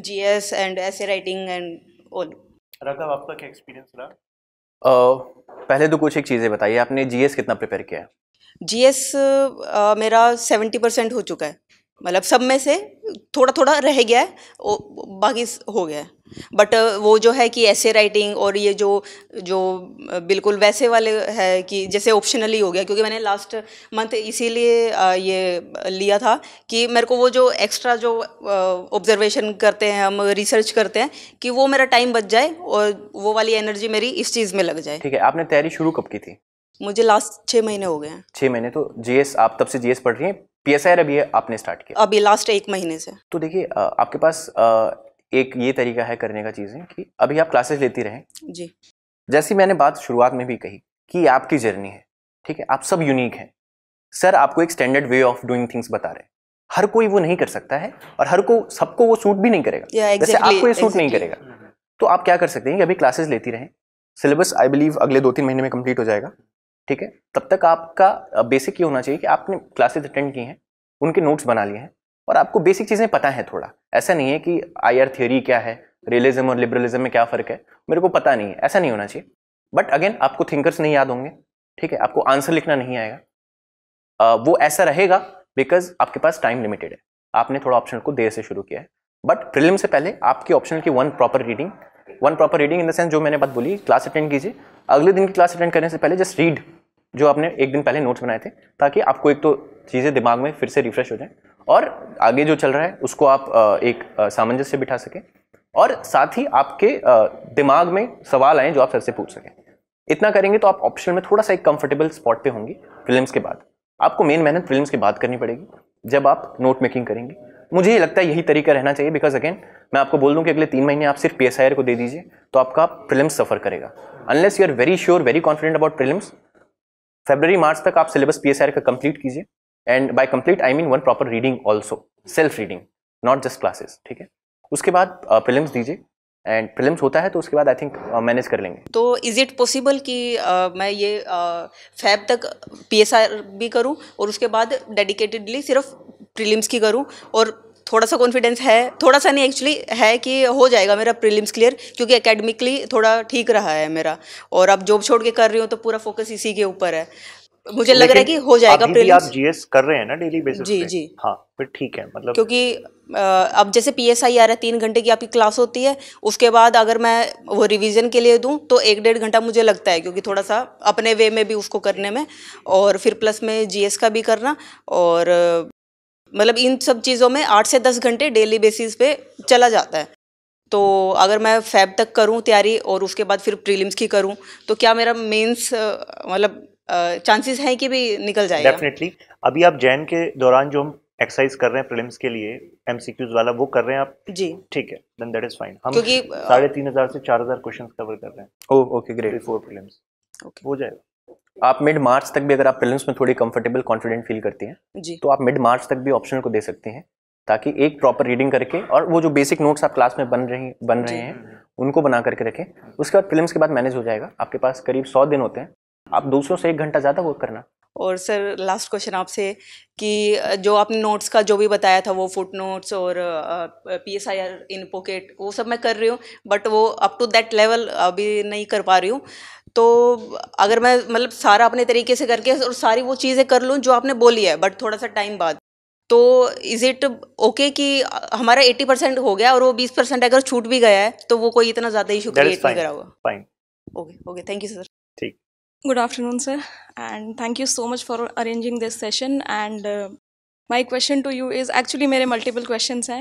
GS एंड ऐसे राइटिंग एंड ऑल? राघव, आपका क्या एक्सपीरियंस रहा? पहले तो कुछ एक चीज़ें बताइए, आपने GS कितना प्रिपेयर किया है? GS मेरा 70% हो चुका है, मतलब सब में से थोड़ा थोड़ा रह गया है, बाकी हो गया है। बट वो जो है कि ऐसे राइटिंग और ये जो बिल्कुल वैसे वाले है कि जैसे ऑप्शनली हो गया, क्योंकि मैंने लास्ट मंथ इसीलिए ये लिया था कि मेरे को वो जो एक्स्ट्रा जो ऑब्जर्वेशन करते हैं हम, रिसर्च करते हैं, कि वो मेरा टाइम बच जाए और वो वाली एनर्जी मेरी इस चीज़ में लग जाए। ठीक है, आपने तैयारी शुरू कब की थी? मुझे लास्ट 6 महीने हो गए हैं। 6 महीने, तो GS आप तब से GS पढ़ रही हैं, PSIR अभी आपने स्टार्ट किया? अभी लास्ट 1 महीने से। तो देखिए, आपके पास एक ये तरीका है करने का चीज़ें कि अभी आप क्लासेस लेती रहें जी। जैसी मैंने बात शुरुआत में भी कही कि आपकी जर्नी है, ठीक है, आप सब यूनिक हैं। सर आपको एक standard way of doing things बता रहे हैं, हर कोई वो नहीं कर सकता है, और सबको वो सूट भी नहीं करेगा, जैसे आपको ये सूट नहीं करेगा। तो आप क्या कर सकते हैं कि अभी क्लासेस लेती रहें, सिलेबस आई बिलीव अगले 2-3 महीने में कंप्लीट हो जाएगा, ठीक है। तब तक आपका बेसिक ये होना चाहिए कि आपने क्लासेस अटेंड की हैं, उनके नोट्स बना लिए हैं, और आपको बेसिक चीज़ें पता है थोड़ा। ऐसा नहीं है कि IR थ्योरी क्या है, रियलिज्म और लिबरलिज्म में क्या फ़र्क है, मेरे को पता नहीं है, ऐसा नहीं होना चाहिए। बट अगेन आपको थिंकर्स नहीं याद होंगे, ठीक है, आपको आंसर लिखना नहीं आएगा, वो ऐसा रहेगा बिकॉज आपके पास टाइम लिमिटेड है, आपने थोड़ा ऑप्शनल को देर से शुरू किया है। बट प्रीलिम से पहले आपकी ऑप्शनल की one proper reading in the sense जो मैंने बात बोली, क्लास अटेंड कीजिए। अगले दिन की क्लास अटेंड करने से पहले जस्ट रीड जो आपने एक दिन पहले नोट्स बनाए थे, ताकि आपको एक तो चीज़ें दिमाग में फिर से रिफ्रेश हो जाए और आगे जो चल रहा है उसको आप एक सामंजस्य बिठा सकें, और साथ ही आपके दिमाग में सवाल आए जो आप सर से पूछ सकें। इतना करेंगे तो आप ऑप्शनल में थोड़ा सा एक कंफर्टेबल स्पॉट पे होंगे। प्रीलिम्स के बाद आपको मेन मेहनत प्रीलिम्स के बाद करनी पड़ेगी, जब आप नोट मेकिंग करेंगे। मुझे ये लगता है यही तरीका रहना चाहिए, बिकॉज अगेन मैं आपको बोल दूं कि अगले 3 महीने आप सिर्फ PSIR को दे दीजिए तो आपका प्रीलिम्स सफ़र करेगा। Unless you are very sure, very confident about prelims, फरवरी मार्च तक आप सिलेबस PSIR का कंप्लीट कीजिए। And by complete I mean one proper reading also, self reading, not just classes, ठीक है। उसके बाद प्रीलिम्स दीजिए, एंड प्रीलिम्स होता है तो उसके बाद आई थिंक मैनेज कर लेंगे। तो इज़ इट पॉसिबल कि मैं ये फैब तक PSIR भी करूं और उसके बाद डेडिकेटेडली सिर्फ प्रीलिम्स की करूं, और थोड़ा सा कॉन्फिडेंस है, थोड़ा सा नहीं एक्चुअली है कि हो जाएगा मेरा प्रीलिम्स क्लियर, क्योंकि एकेडमिकली थोड़ा ठीक रहा है मेरा, और अब जॉब छोड़ के कर रही हूँ तो पूरा फोकस इसी के ऊपर है। मुझे लग रहा है कि हो जाएगा प्रीलिम्स। आप GS कर रहे हैं ना डेली बेसिस जी पे? जी हाँ, फिर ठीक है। मतलब क्योंकि अब जैसे PSIR है, 3 घंटे की आपकी क्लास होती है, उसके बाद अगर मैं वो रिवीजन के लिए दूं तो 1-1.5 घंटा मुझे लगता है, क्योंकि थोड़ा सा अपने वे में भी उसको करने में, और फिर प्लस में GS का भी करना, और मतलब इन सब चीज़ों में 8 से 10 घंटे डेली बेसिस पे चला जाता है। तो अगर मैं फैब तक करूं तैयारी और उसके बाद फिर प्रीलिम्स की करूं, तो क्या मेरा मेंस मतलब चांसेस हैं कि भी निकल जाएगा? डेफिनेटली। अभी आप जैन के दौरान जो हम एक्सरसाइज कर रहे हैं प्रीलिम्स के लिए MCQs वाला, वो कर रहे हैं आप? जी ठीक है, देन दैट इज फाइन। हम क्योंकि 3500 से 4000 क्वेश्चंस कवर कर रहे हैं। Oh okay, great. Before prelims हो जाएगा। आप मिड मार्च तक भी अगर आप प्रीलिम्स में थोड़ी कंफर्टेबल कॉन्फिडेंट फील करती हैं जी, तो आप मिड मार्च तक भी ऑप्शनल को दे सकती हैं, ताकि एक प्रॉपर रीडिंग करके और वो जो बेसिक नोट्स आप क्लास में बन रहे हैं उनको बना करके रखें। उसके बाद प्रीलिम्स के बाद मैनेज हो जाएगा। आपके पास करीब 100 दिन होते हैं, आप दूसरों से 1 घंटा ज़्यादा वर्क करना। और सर लास्ट क्वेश्चन आपसे कि जो आपने नोट्स का जो भी बताया था, वो फुट नोट्स और PSIR इन पॉकेट, वो सब मैं कर रही हूँ, बट वो अप टू दैट लेवल अभी नहीं कर पा रही हूँ। तो अगर मैं मतलब सारा अपने तरीके से करके और सारी वो चीज़ें कर लूँ जो आपने बोली है, बट थोड़ा सा टाइम बाद, तो इज़ इट ओके कि हमारा 80% हो गया और वो 20% अगर छूट भी गया है तो वो कोई इतना ज़्यादा इशू क्रिएट नहीं करा हुआ? Fine, okay, thank you sir. ठीक। Good afternoon, sir, and thank you so much for arranging this session. And my question to you is actually मेरे multiple questions हैं,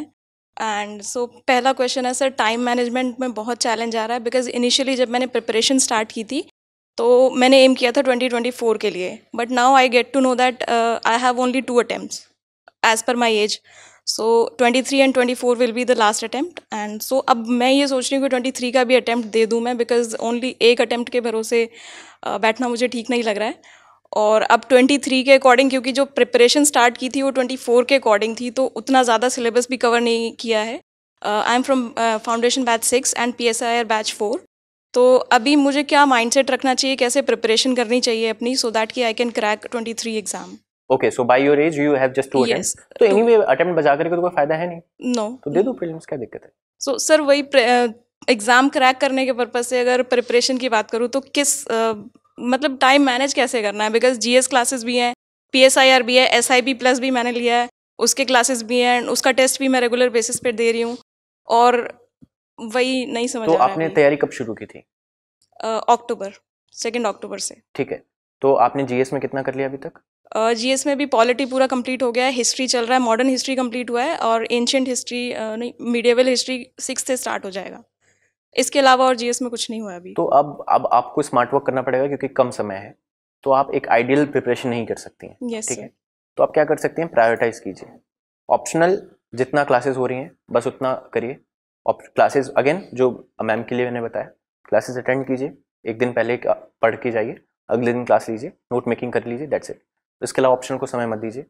and so पहला question है sir, time management में बहुत challenge आ रहा है, because initially जब मैंने प्रिपरेशन स्टार्ट की थी तो मैंने एम किया था 2024 के लिए, but now I get to know that I have only 2 attempts as per my age, so 23 and 24 will be the last attempt. And so अब मैं ये सोच रही हूँ कि 23 का भी अटैम्प्ट दे दूँ मैं, बिकॉज ओनली एक अटैम्प्ट के भरोसे बैठना मुझे ठीक नहीं लग रहा है। और अब 23 के अकॉर्डिंग, क्योंकि जो प्रिपरेशन स्टार्ट की थी वो 24 के अकॉर्डिंग थी, तो उतना ज़्यादा सिलेबस भी कवर नहीं किया है। I am from foundation batch 6 and PSIR batch 4। तो अभी मुझे क्या माइंडसेट रखना चाहिए, कैसे प्रिपरेशन करनी चाहिए अपनी, सो दैट कि I can crack 23 exam? Okay, so by your age you have just 2 attempts, तो एनीवे अटेम्प्ट बजा करके तो कोई फायदा है नहीं। नो, तो दे दो प्रीलिम्स, क्या दिक्कत है? सो सर वही एग्ज़ाम क्रैक करने के पर्पज़ से अगर प्रिपरेशन की बात करूँ तो किस मतलब टाइम मैनेज कैसे करना है, बिकॉज GS क्लासेस भी हैं, PSIR भी है, SIB प्लस भी मैंने लिया है, उसके क्लासेस भी हैं, उसका टेस्ट भी मैं रेगुलर बेसिस पे दे रही हूँ, और वही नहीं समझ आ रहा है। तो आपने तैयारी कब शुरू की थी? अक्टूबर, 2 अक्टूबर से। ठीक है, तो आपने GS में कितना कर लिया अभी तक? GS में भी पॉलिटी पूरा कंप्लीट हो गया है, हिस्ट्री चल रहा है, मॉडर्न हिस्ट्री कंप्लीट हुआ है, और एंशिएंट हिस्ट्री नहीं, मीडिएवल हिस्ट्री 6 से स्टार्ट हो जाएगा। इसके अलावा और GS में कुछ नहीं हुआ है अभी। तो अब आपको स्मार्ट वर्क करना पड़ेगा, क्योंकि कम समय है, तो आप एक आइडियल प्रिपरेशन नहीं कर सकती हैं। Yes, ठीक है, तो आप क्या कर सकते हैं, प्रायोरिटाइज कीजिए। ऑप्शनल जितना क्लासेस हो रही हैं बस उतना करिए। क्लासेस अगेन जो मैम के लिए मैंने बताया, क्लासेस अटेंड कीजिए, एक दिन पहले पढ़ के जाइए, अगले दिन क्लास लीजिए, नोट मेकिंग कर लीजिए, दैट्स इट। इसके अलावा ऑप्शन को समय मत दीजिए।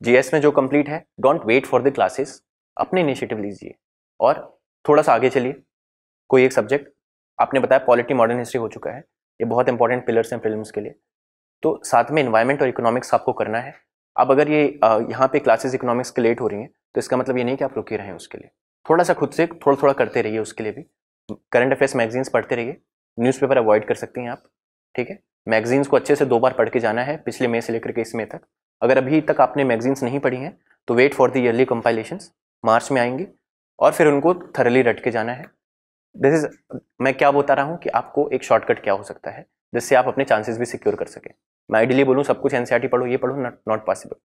GS में जो कंप्लीट है, don't wait for the classes, अपने इनिशिएटिव लीजिए और थोड़ा सा आगे चलिए। कोई एक सब्जेक्ट, आपने बताया पॉलिटी मॉडर्न हिस्ट्री हो चुका है, ये बहुत इंपॉर्टेंट पिलर्स हैं प्रीलिम्स के लिए, तो साथ में इन्वायरमेंट और इकोनॉमिक्स आपको करना है। अब अगर ये यहाँ पे क्लासेस इकोनॉमिक्स के लेट हो रही हैं तो इसका मतलब ये नहीं कि आप रुके रहें, उसके लिए थोड़ा सा खुद से थोड़ा करते रहिए। उसके लिए भी करंट अफेयर्स मैगजीन्स पढ़ते रहिए, न्यूज़पेपर अवॉइड कर सकती हैं आप। ठीक है, मैगजीन्स को अच्छे से 2 बार पढ़ के जाना है, पिछले मई से लेकर के इस मई तक। अगर अभी तक आपने मैगजीन्स नहीं पढ़ी हैं तो wait for the yearly compilations, मार्च में आएंगी और फिर उनको थरली रट के जाना है। दिस इज, मैं क्या बता रहा हूँ कि आपको एक शॉर्टकट क्या हो सकता है जिससे आप अपने चांसेस भी सिक्योर कर सकें। मैं आइडियली बोलूँ सब कुछ एनसीईआरटी पढ़ो, ये पढ़ो, नॉट पॉसिबल।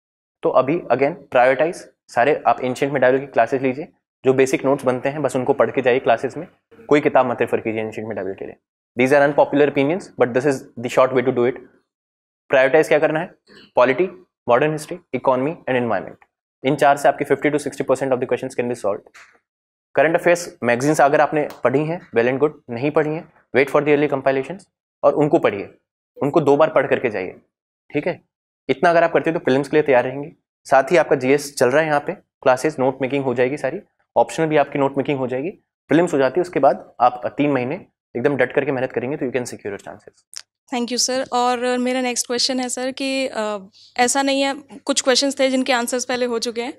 तो अभी अगेन प्रायोरिटाइज, सारे आप एंशिएंट मेडावल की क्लासेस लीजिए, जो बेसिक नोट्स बनते हैं बस उनको पढ़ के जाइए क्लासेस में, कोई किताब मत रेफर कीजिए एंशिएंट मेडावल के लिए। These are unpopular opinions but this is the short way to do it. Prioritize क्या करना है, polity, modern history, economy and environment. इन चार से आपके 50 to 60% of the questions can be solved. Current affairs magazines अगर आपने पढ़ी हैं वेल एंड गुड, नहीं पढ़ी हैं wait for the yearly compilations और उनको पढ़िए, उनको 2 बार पढ़ करके जाइए, ठीक है। इतना अगर आप करते हो तो प्रीलिम्स के लिए तैयार रहेंगे। साथ ही आपका जीएस चल रहा है यहाँ पे, क्लासेस नोट मेकिंग हो जाएगी सारी, ऑप्शनल भी आपकी नोट मेकिंग हो जाएगी, प्रीलिम्स हो जाती है, उसके बाद आप 3 महीने एकदम डट करके मेहनत करेंगे तो you can secure your chances. Thank you sir. और मेरा नेक्स्ट क्वेश्चन है सर कि ऐसा नहीं है, कुछ क्वेश्चंस थे जिनके आंसर्स पहले हो चुके हैं,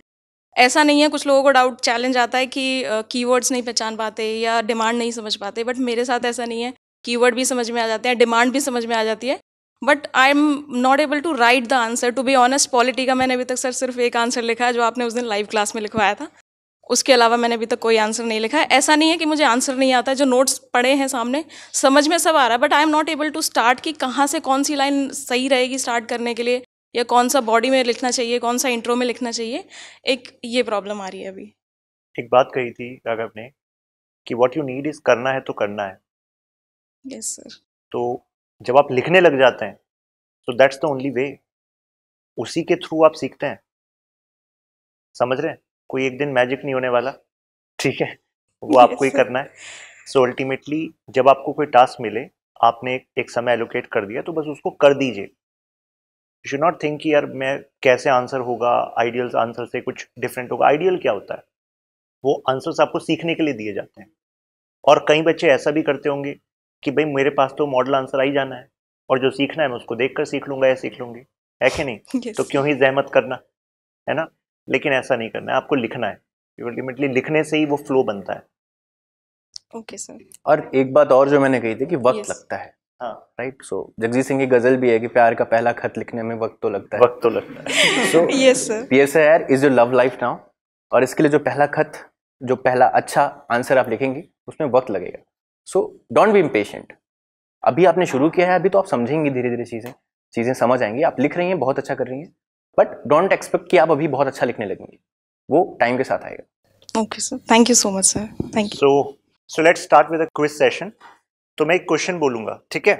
ऐसा नहीं है, कुछ लोगों को डाउट चैलेंज आता है कि कीवर्ड्स नहीं पहचान पाते या डिमांड नहीं समझ पाते, बट मेरे साथ ऐसा नहीं है, कीवर्ड भी समझ में आ जाते हैं, डिमांड भी समझ में आ जाती है, but I am not able to write the answer. To be honest, polity का मैंने अभी तक सर सिर्फ एक आंसर लिखा है जो आपने उस दिन लाइव क्लास में लिखवाया था, उसके अलावा मैंने अभी तक कोई आंसर नहीं लिखा है। ऐसा नहीं है कि मुझे आंसर नहीं आता है, जो नोट्स पढ़े हैं सामने समझ में सब आ रहा है, but I am not able to start कि कहाँ से कौन सी लाइन सही रहेगी स्टार्ट करने के लिए, या कौन सा बॉडी में लिखना चाहिए, कौन सा इंट्रो में लिखना चाहिए, एक ये प्रॉब्लम आ रही है अभी। एक बात कही थी राघव ने कि व्हाट यू नीड इज करना है तो करना है। Yes sir. तो जब आप लिखने लग जाते हैं तो दैट्स द ओनली वे, उसी के थ्रू आप सीखते हैं, समझ रहे हैं। कोई एक दिन मैजिक नहीं होने वाला, ठीक है, वो आपको ही करना है। सो अल्टीमेटली जब आपको कोई टास्क मिले, आपने एक समय एलोकेट कर दिया तो बस उसको कर दीजिए। यू शुड नॉट थिंक कि यार मैं कैसे आंसर होगा, आइडियल आंसर से कुछ डिफरेंट होगा। आइडियल क्या होता है, वो आंसर्स आपको सीखने के लिए दिए जाते हैं। और कई बच्चे ऐसा भी करते होंगे कि भाई मेरे पास तो मॉडल आंसर आ ही जाना है और जो सीखना है मैं उसको देखकर सीख लूंगा या सीख लूंगी, है कि नहीं? yes. तो क्यों ही जहमत करना, है ना। लेकिन ऐसा नहीं करना है, आपको लिखना है। अल्टीमेटली लिखने से ही वो फ्लो बनता है। Okay sir. और एक बात और जो मैंने कही थी कि वक्त लगता है, हाँ राइट। सो जगजीत सिंह की गजल भी है कि प्यार का पहला खत लिखने में वक्त तो लगता है, वक्त तो लगता है। So yes sir. PSIR is your love life now, और इसके लिए जो पहला खत, जो पहला अच्छा आंसर आप लिखेंगे उसमें वक्त लगेगा। So don't be impatient. अभी आपने शुरू किया है, अभी तो आप समझेंगे धीरे धीरे चीज़ें समझ आएंगी। आप लिख रही हैं, बहुत अच्छा कर रही हैं, बट डोंट एक्सपेक्ट कि आप अभी बहुत अच्छा लिखने लगेंगे, वो टाइम के साथ आएगा। Okay sir, thank you so much sir, thank you. So let's start with a quiz session. तो मैं एक क्वेश्चन बोलूंगा, ठीक है,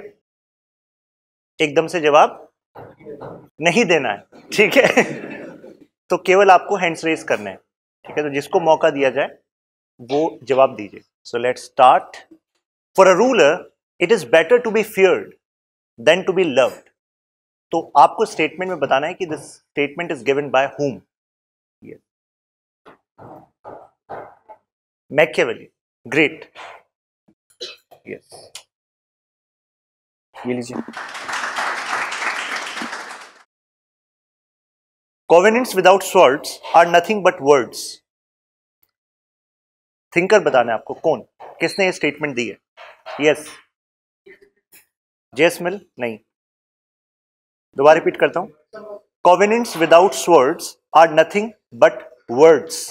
एकदम से जवाब नहीं देना है, ठीक है। तो केवल आपको हैंड्स रेज करने हैं, ठीक है। तो जिसको मौका दिया जाए वो जवाब दीजिए। So let's start. For a ruler it is better to be feared than to be loved. तो आपको स्टेटमेंट में बताना है कि this statement is given by whom. Machiavelli, great, yes, ये लीजिए। Covenants without swords are nothing but words. Thinker बताना है आपको, कौन, किसने ये स्टेटमेंट दी है? यस, जेस मिल, नहीं, दोबारा रिपीट करता हूं। Covenants without swords are nothing but words.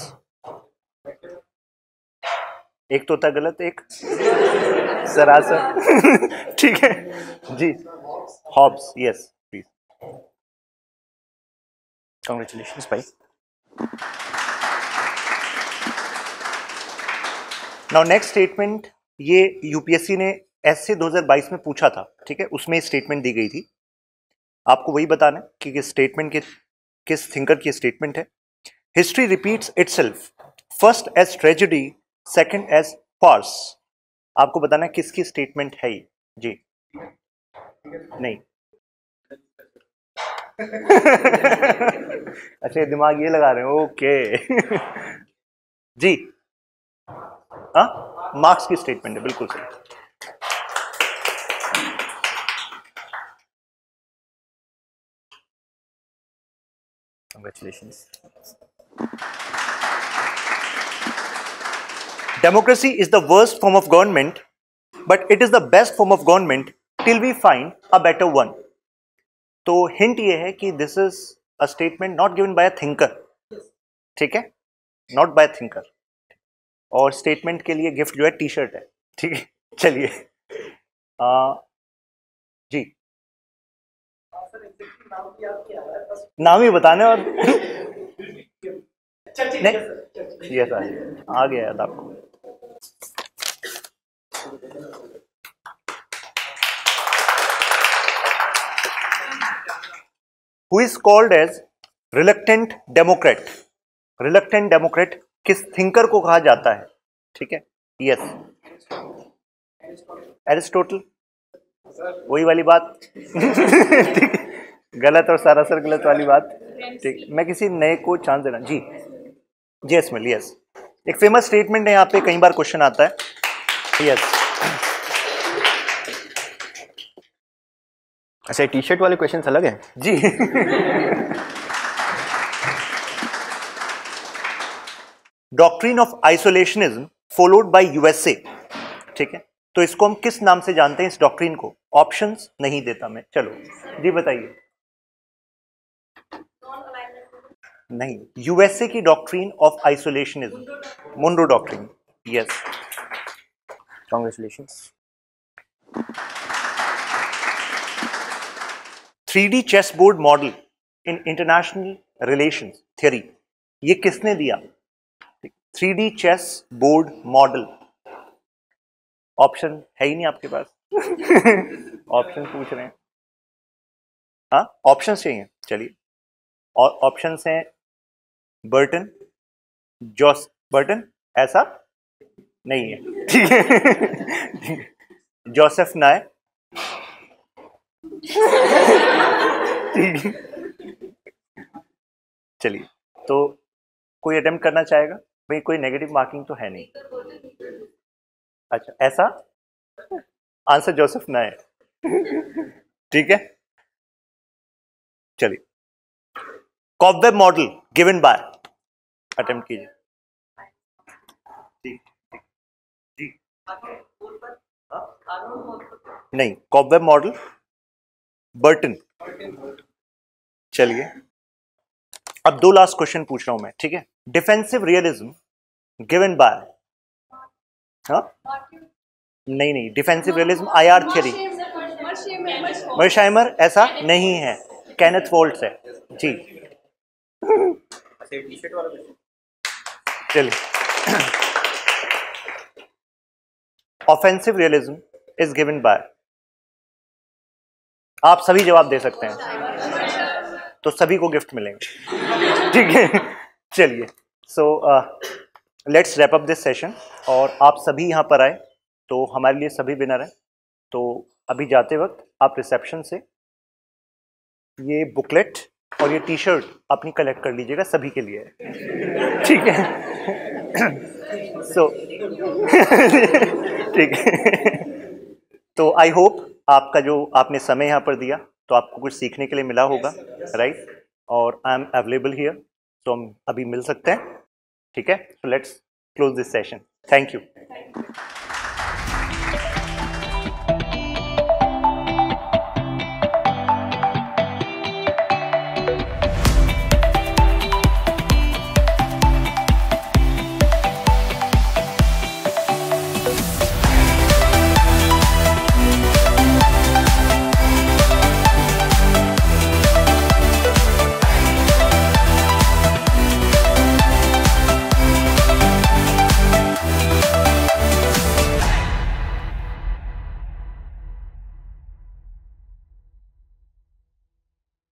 एक तो था गलत, एक सरासर ठीक है जी। Hobbes, yes please. Congratulations भाई। नाउ नेक्स्ट स्टेटमेंट, ये यूपीएससी ने ऐसे 2022 में पूछा था, ठीक है, उसमें स्टेटमेंट दी गई थी। आपको वही बताना है कि स्टेटमेंट के किस थिंकर की स्टेटमेंट है। History repeats itself, first as tragedy, second as farce. आपको बताना है किसकी स्टेटमेंट है ये जी। नहीं अच्छा, दिमाग ये लगा रहे हैं, ओके जी। हाँ, मार्क्स की स्टेटमेंट है, बिल्कुल सही। Congratulations. Democracy is the worst form of government, but it is the best form of government till we find a better one. तो हिंट ये है कि this is a statement not given by a thinker, ठीक है, not bye thinker, और statement के लिए gift जो है टी शर्ट है, ठीक है। चलिए जी, नाम ही बताने और नहीं, यस आ गया याद आपको। Who is called as reluctant democrat? Reluctant democrat किस थिंकर को कहा जाता है, ठीक है, यस एरिस्टोटल, वही वाली बात ठीक है, गलत और सरासर गलत वाली बात, ठीक। मैं किसी नए को चांस देना जी, यस मिल, यस एक फेमस स्टेटमेंट है, यहाँ पे कई बार क्वेश्चन आता है, यस। अच्छा, टी शर्ट वाले क्वेश्चन अलग हैं जी doctrine of isolationism followed by USA, ठीक है, तो इसको हम किस नाम से जानते हैं इस डॉक्ट्रिन को? ऑप्शंस नहीं देता मैं, चलो जी बताइए। नहीं, यूएसए की doctrine of isolationism, Monroe doctrine, yes, congratulations. 3D chess board model in international relations theory, ये किसने दिया? 3D chess board model, option है ही नहीं आपके पास ऑप्शन पूछ रहे हैं, हाँ ऑप्शन चाहिए, चलिए, और ऑप्शंस हैं बर्टन, बर्टन ऐसा नहीं है, ठीक है जोसेफ नाय, ठीक है, चलिए, तो कोई अटेम्प्ट करना चाहेगा भाई? कोई नेगेटिव मार्किंग तो है नहीं, अच्छा ऐसा आंसर जोसेफ ना है ठीक है, चलिए, cobweb model given by, attempt कीजिए, ठीक जी, नहीं, कॉबवेब मॉडल बर्टन, चलिए, अब दो लास्ट क्वेश्चन पूछ रहा हूं मैं, ठीक है, डिफेंसिव रियलिज्म गिवन बाय, हाँ नहीं, डिफेंसिव रियलिज्म आईआर थ्योरी, मर्शाइमर ऐसा नहीं है, केनेथ वोल्ट्स है जी चलिए, offensive realism is given bye, आप सभी जवाब दे सकते हैं तो सभी को गिफ्ट मिलेंगे, ठीक है, चलिए, so let's wrap up this session, और आप सभी यहाँ पर आए तो हमारे लिए सभी विनर हैं, तो अभी जाते वक्त आप रिसेप्शन से ये बुकलेट और ये टी शर्ट अपनी कलेक्ट कर लीजिएगा, सभी के लिए है, ठीक है सो ठीक है तो आई होप आपका जो आपने समय यहाँ पर दिया तो आपको कुछ सीखने के लिए मिला होगा, राइट, और आई एम अवेलेबल हियर, तो हम अभी मिल सकते हैं, ठीक है, so let's close this session, thank you.